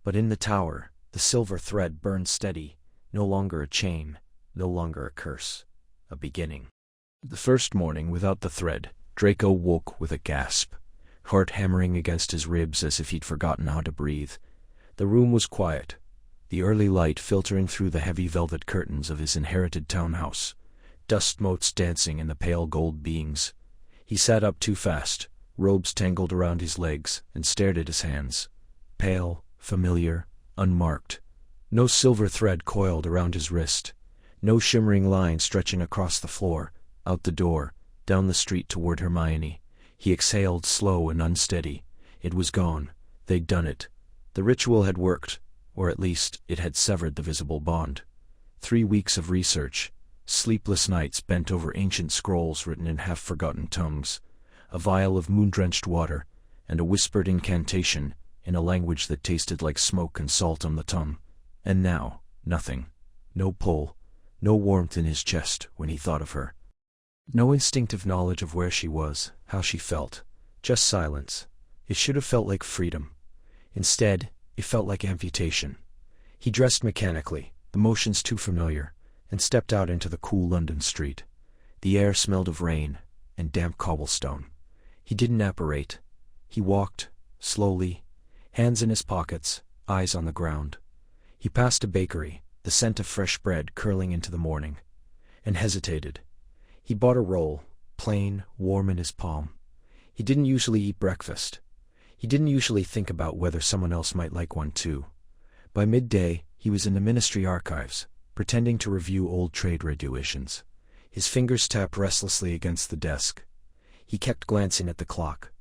but in the tower, the silver thread burned steady, no longer a chain, no longer a curse, a beginning. The first morning without the thread, Draco woke with a gasp, heart hammering against his ribs as if he'd forgotten how to breathe. The room was quiet, the early light filtering through the heavy velvet curtains of his inherited townhouse, dust motes dancing in the pale gold beams. He sat up too fast, robes tangled around his legs, and stared at his hands. Pale, familiar, unmarked. No silver thread coiled around his wrist. No shimmering line stretching across the floor, out the door, down the street toward Hermione. He exhaled slow and unsteady. It was gone. They'd done it. The ritual had worked, or at least it had severed the visible bond. 3 weeks of research, sleepless nights bent over ancient scrolls written in half-forgotten tongues, a vial of moon-drenched water, and a whispered incantation in a language that tasted like smoke and salt on the tongue. And now, nothing. No pull, no warmth in his chest when he thought of her. No instinctive knowledge of where she was, how she felt. Just silence. It should have felt like freedom. Instead, it felt like amputation. He dressed mechanically, the motions too familiar, and stepped out into the cool London street. The air smelled of rain and damp cobblestone. He didn't apparate. He walked, slowly, hands in his pockets, eyes on the ground. He passed a bakery, the scent of fresh bread curling into the morning, and hesitated. He bought a roll, plain, warm in his palm. He didn't usually eat breakfast. He didn't usually think about whether someone else might like one too. By midday, he was in the ministry archives, pretending to review old trade regulations. His fingers tapped restlessly against the desk. He kept glancing at the clock.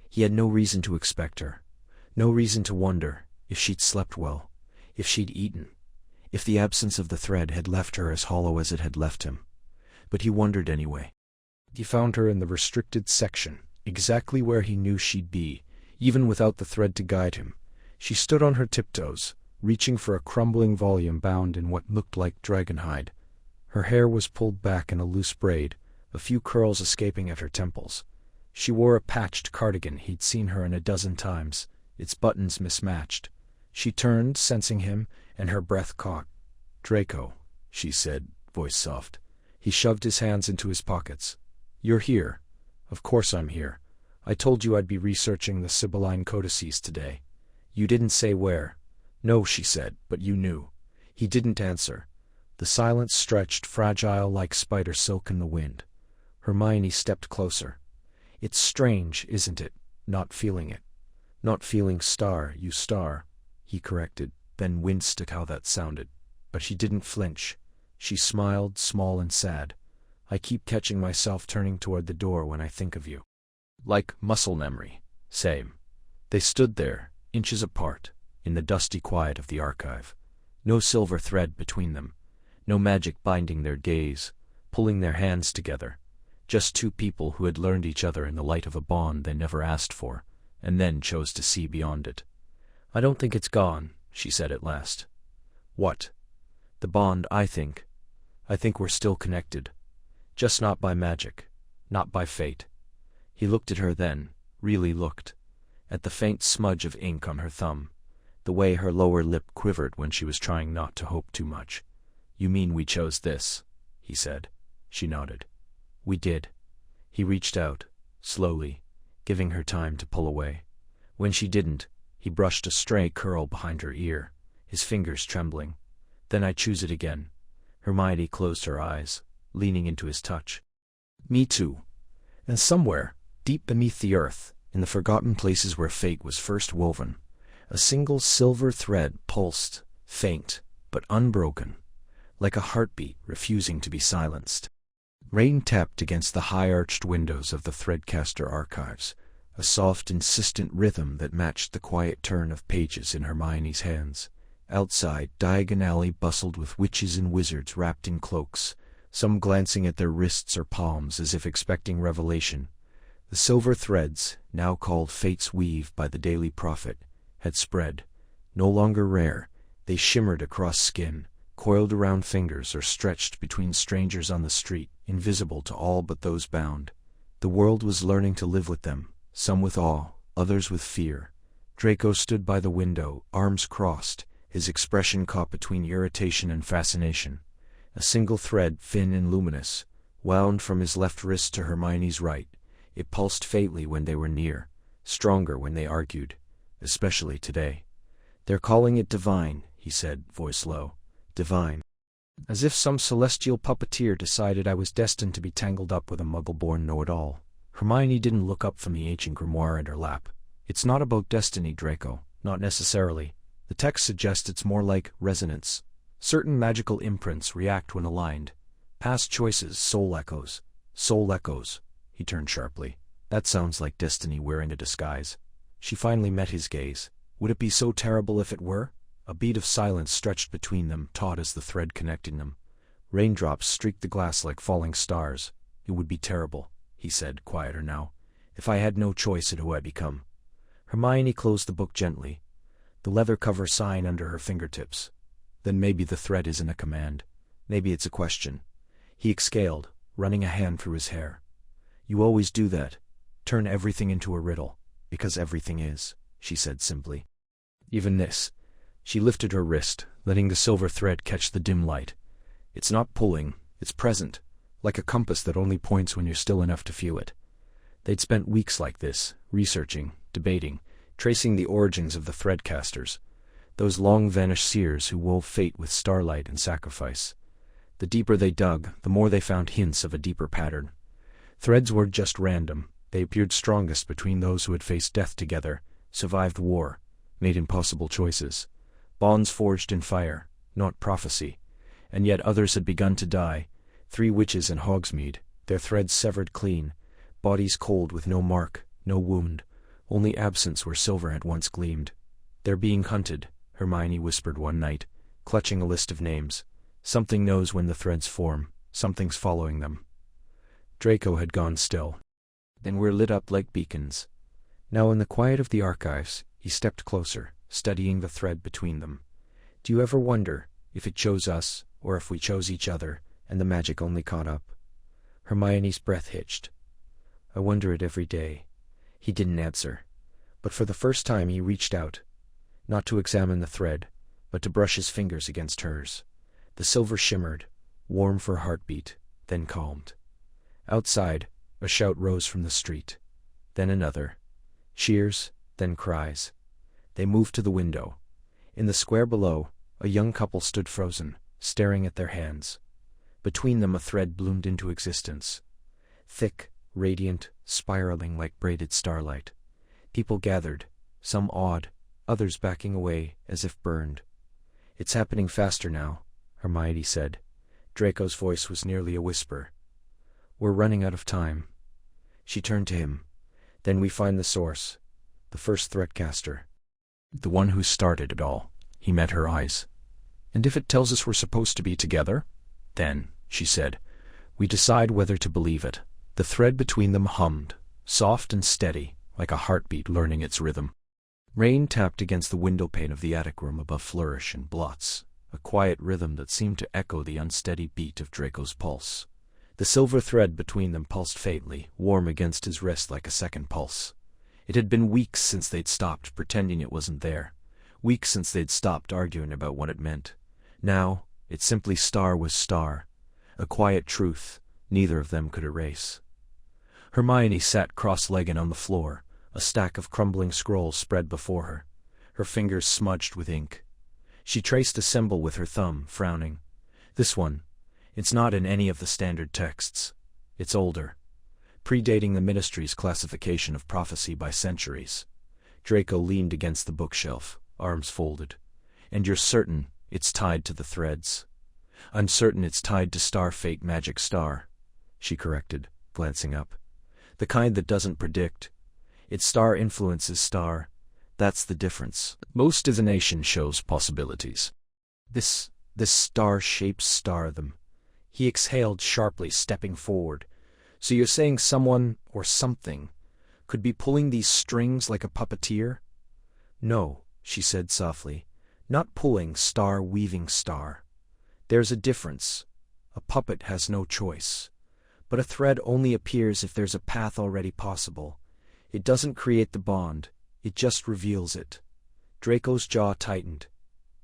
He had no reason to expect her. No reason to wonder if she'd slept well, if she'd eaten, if the absence of the thread had left her as hollow as it had left him. But he wondered anyway. He found her in the restricted section, exactly where he knew she'd be, even without the thread to guide him. She stood on her tiptoes, reaching for a crumbling volume bound in what looked like dragonhide. Her hair was pulled back in a loose braid, a few curls escaping at her temples. She wore a patched cardigan he'd seen her in a dozen times, its buttons mismatched. She turned, sensing him, and her breath caught. "Draco," she said, voice soft. He shoved his hands into his pockets. "You're here." "Of course I'm here. I told you I'd be researching the Sibylline codices today." "You didn't say where." "No," she said, "but you knew." He didn't answer. The silence stretched, fragile like spider silk in the wind. Hermione stepped closer. "It's strange, isn't it, not feeling it?" "Not feeling star, you star," he corrected, then winced at how that sounded. But she didn't flinch. She smiled, small and sad. "I keep catching myself turning toward the door when I think of you." Like muscle memory. Same. They stood there, inches apart, in the dusty quiet of the archive. No silver thread between them. No magic binding their gaze, pulling their hands together. Just two people who had learned each other in the light of a bond they never asked for, and then chose to see beyond it. "I don't think it's gone," she said at last. "What?" "The bond, I think. I think we're still connected. Just not by magic. Not by fate. He looked at her then, really looked. At the faint smudge of ink on her thumb. The way her lower lip quivered when she was trying not to hope too much. "You mean we chose this?" he said. She nodded. "We did." He reached out, slowly, giving her time to pull away. When she didn't, he brushed a stray curl behind her ear, his fingers trembling. "Then I choose it again." Hermione closed her eyes, leaning into his touch. "Me too." And somewhere, deep beneath the earth, in the forgotten places where fate was first woven, a single silver thread pulsed, faint, but unbroken, like a heartbeat refusing to be silenced. Rain tapped against the high-arched windows of the Threadcaster archives, a soft, insistent rhythm that matched the quiet turn of pages in Hermione's hands. Outside, Diagon Alley bustled with witches and wizards wrapped in cloaks, some glancing at their wrists or palms as if expecting revelation. The silver threads, now called Fate's Weave by the Daily Prophet, had spread. No longer rare, they shimmered across skin, coiled around fingers or stretched between strangers on the street, invisible to all but those bound. The world was learning to live with them, some with awe, others with fear. Draco stood by the window, arms crossed, his expression caught between irritation and fascination. A single thread, thin and luminous, wound from his left wrist to Hermione's right. It pulsed faintly when they were near, stronger when they argued, especially today. "They're calling it divine," he said, voice low. "Divine. As if some celestial puppeteer decided I was destined to be tangled up with a muggle-born know-it-all." Hermione didn't look up from the ancient grimoire in her lap. "It's not about destiny, Draco, not necessarily. The text suggests it's more like resonance. Certain magical imprints react when aligned. Past choices, soul echoes." "Soul echoes." He turned sharply. "That sounds like destiny wearing a disguise." She finally met his gaze. Would it be so terrible if it were? A bead of silence stretched between them, taut as the thread connecting them. Raindrops streaked the glass like falling stars. "It would be terrible," he said, quieter now, "if I had no choice in who I become." Hermione closed the book gently, the leather cover sighing under her fingertips. "Then maybe the thread isn't a command. Maybe it's a question." He exhaled, running a hand through his hair. "You always do that. Turn everything into a riddle. Because everything is," she said simply. "Even this." She lifted her wrist, letting the silver thread catch the dim light. "It's not pulling, it's present, like a compass that only points when you're still enough to feel it." They'd spent weeks like this, researching, debating, tracing the origins of the Threadcasters, those long-vanished seers who wove fate with starlight and sacrifice. The deeper they dug, the more they found hints of a deeper pattern. Threads weren't just random. They appeared strongest between those who had faced death together, survived war, made impossible choices. Bonds forged in fire, not prophecy. And yet others had begun to die. 3 witches in Hogsmeade, their threads severed clean, bodies cold with no mark, no wound, only absence where silver had once gleamed. "They're being hunted," Hermione whispered one night, clutching a list of names. "Something knows when the threads form. Something's following them." Draco had gone still. Then we're lit up like beacons. Now in the quiet of the archives, he stepped closer, studying the thread between them. "Do you ever wonder if it chose us, or if we chose each other, and the magic only caught up?" Hermione's breath hitched. "I wonder it every day." He didn't answer, but for the first time he reached out, not to examine the thread, but to brush his fingers against hers. The silver shimmered, warm for a heartbeat, then calmed. Outside, a shout rose from the street, then another. Cheers, then cries. They moved to the window. In the square below, a young couple stood frozen, staring at their hands. Between them a thread bloomed into existence. Thick, radiant, spiraling like braided starlight. People gathered, some awed, others backing away as if burned. "It's happening faster now," Hermione said. Draco's voice was nearly a whisper. "We're running out of time." She turned to him. "Then we find the source, the first Threadcaster. The one who started it all." He met her eyes. "And if it tells us we're supposed to be together?" "Then," she said, "we decide whether to believe it." The thread between them hummed, soft and steady, like a heartbeat learning its rhythm. Rain tapped against the windowpane of the attic room above flourish and blots, a quiet rhythm that seemed to echo the unsteady beat of Draco's pulse. The silver thread between them pulsed faintly, warm against his wrist like a second pulse. It had been weeks since they'd stopped pretending it wasn't there. Weeks since they'd stopped arguing about what it meant. Now, it simply star was star. A quiet truth neither of them could erase. Hermione sat cross-legged on the floor, a stack of crumbling scrolls spread before her, her fingers smudged with ink. She traced a symbol with her thumb, frowning. This one. It's not in any of the standard texts. It's older, predating the Ministry's classification of prophecy by centuries. Draco leaned against the bookshelf, arms folded. And you're certain it's tied to the threads? I'm certain it's tied to star fate magic star, she corrected, glancing up. The kind that doesn't predict. Its star influences star. That's the difference. Most divination shows possibilities. This star shapes star them. He exhaled sharply, stepping forward. So you're saying someone, or something, could be pulling these strings like a puppeteer? No, she said softly. Not pulling star, weaving star. There's a difference. A puppet has no choice. But a thread only appears if there's a path already possible. It doesn't create the bond. It just reveals it. Draco's jaw tightened.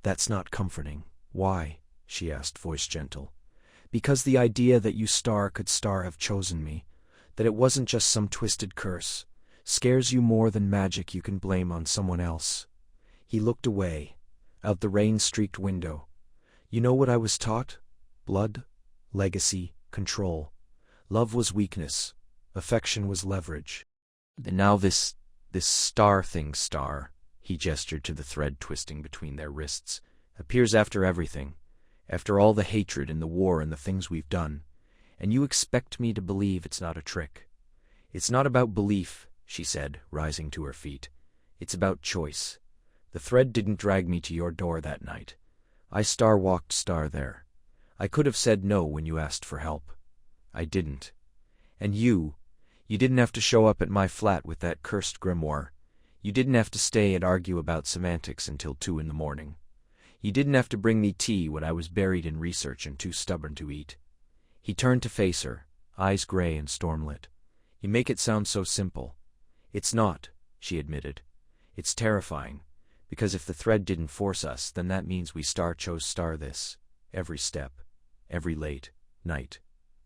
That's not comforting. Why? She asked, voice gentle. Because the idea that you star could star have chosen me, that it wasn't just some twisted curse, scares you more than magic you can blame on someone else. He looked away, out the rain-streaked window. You know what I was taught? Blood, legacy, control. Love was weakness. Affection was leverage. And now this star thing, he gestured to the thread twisting between their wrists, appears after everything. After all the hatred and the war and the things we've done, and you expect me to believe it's not a trick. It's not about belief, she said, rising to her feet. It's about choice. The thread didn't drag me to your door that night. I star-walked star there. I could have said no when you asked for help. I didn't. And you didn't have to show up at my flat with that cursed grimoire. You didn't have to stay and argue about semantics until 2 a.m. You didn't have to bring me tea when I was buried in research and too stubborn to eat. He turned to face her, eyes gray and stormlit. You make it sound so simple. It's not, she admitted. It's terrifying, because if the thread didn't force us, then that means we chose star this. Every step, every late night,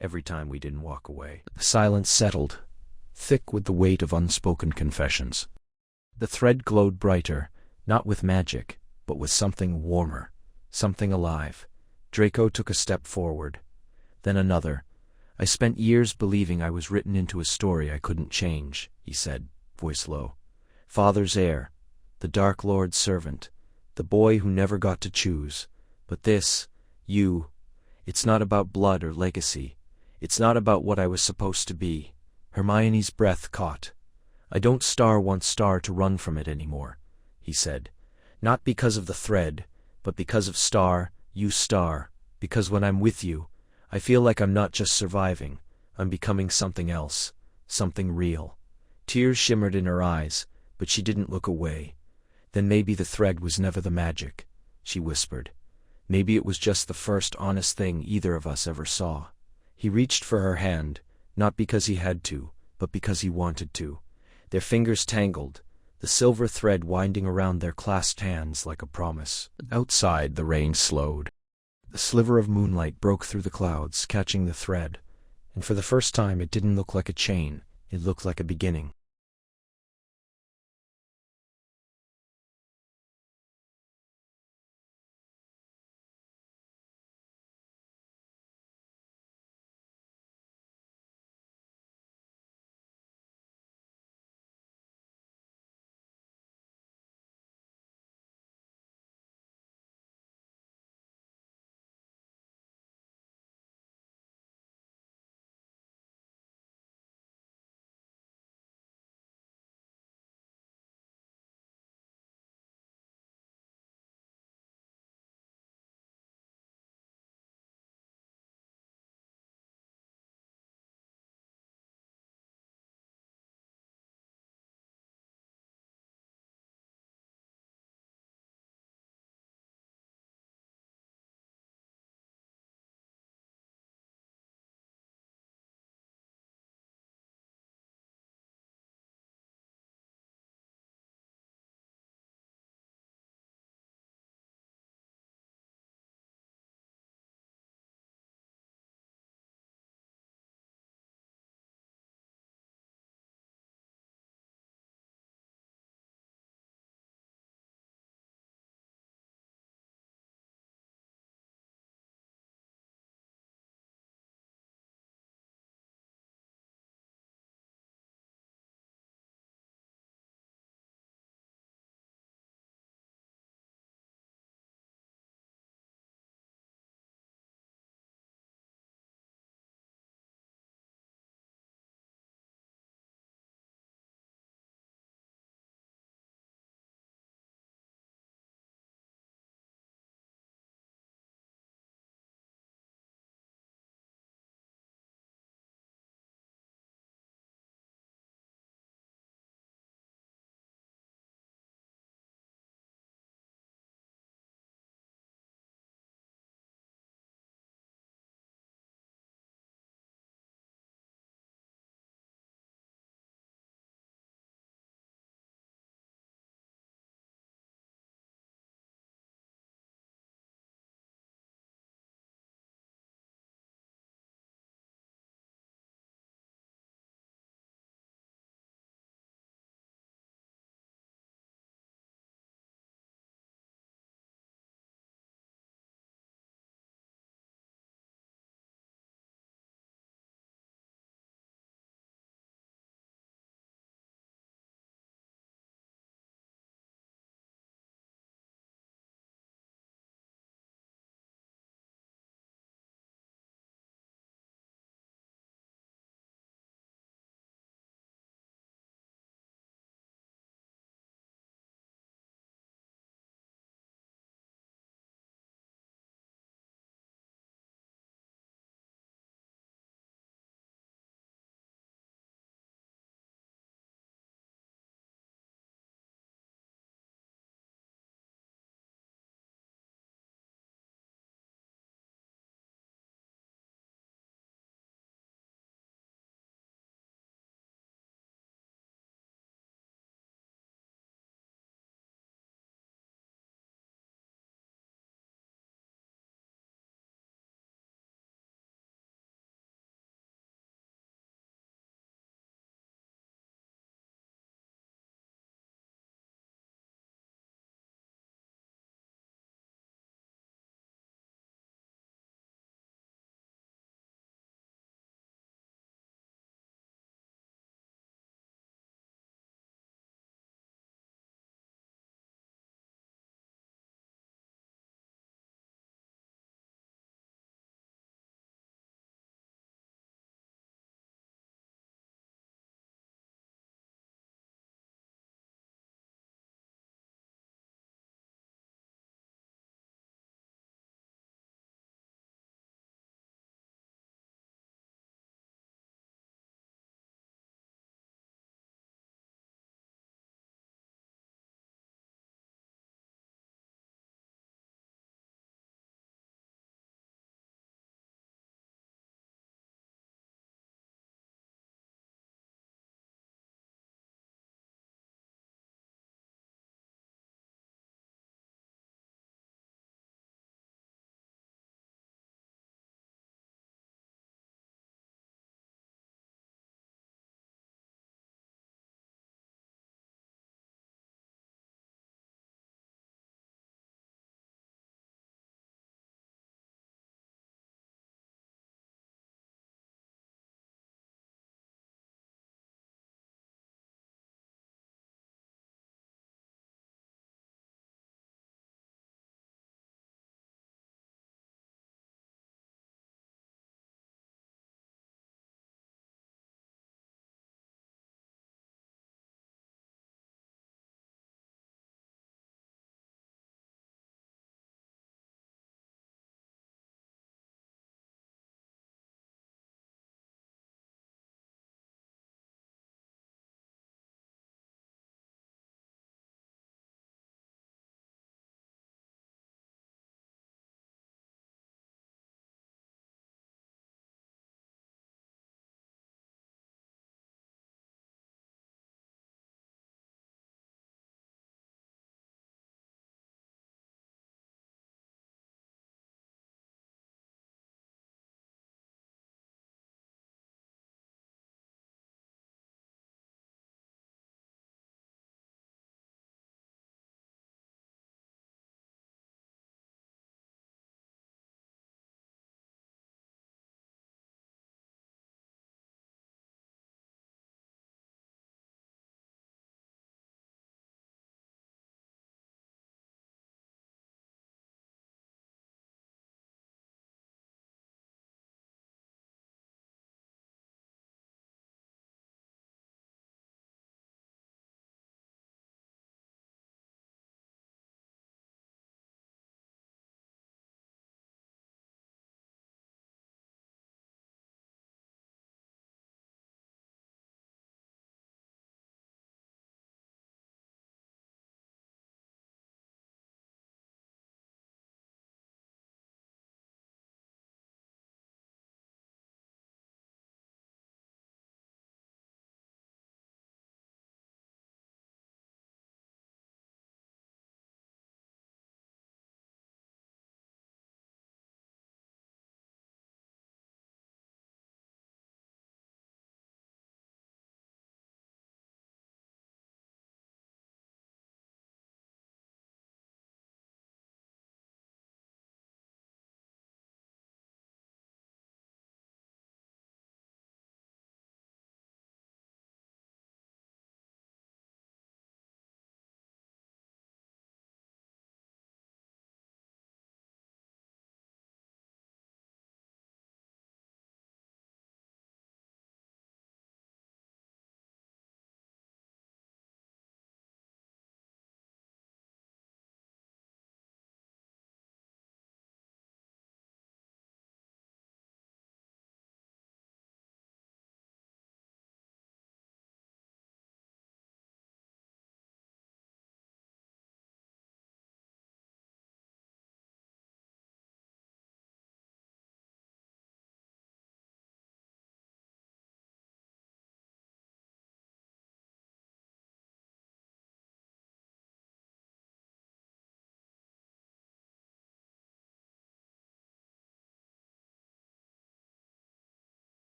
every time we didn't walk away. The silence settled, thick with the weight of unspoken confessions. The thread glowed brighter, not with magic, but with something warmer, something alive. Draco took a step forward, then another. I spent years believing I was written into a story I couldn't change, he said, voice low. Father's heir, the Dark Lord's servant, the boy who never got to choose. But this, it's not about blood or legacy. It's not about what I was supposed to be. Hermione's breath caught. I don't want star to run from it anymore, he said. Not because of the thread, but because of star, because when I'm with you, I feel like I'm not just surviving, I'm becoming something else, something real. Tears shimmered in her eyes, but she didn't look away. Then maybe the thread was never the magic, she whispered. Maybe it was just the first honest thing either of us ever saw. He reached for her hand, not because he had to, but because he wanted to. Their fingers tangled, the silver thread winding around their clasped hands like a promise. Outside, the rain slowed. The sliver of moonlight broke through the clouds, catching the thread, and for the first time it didn't look like a chain, it looked like a beginning.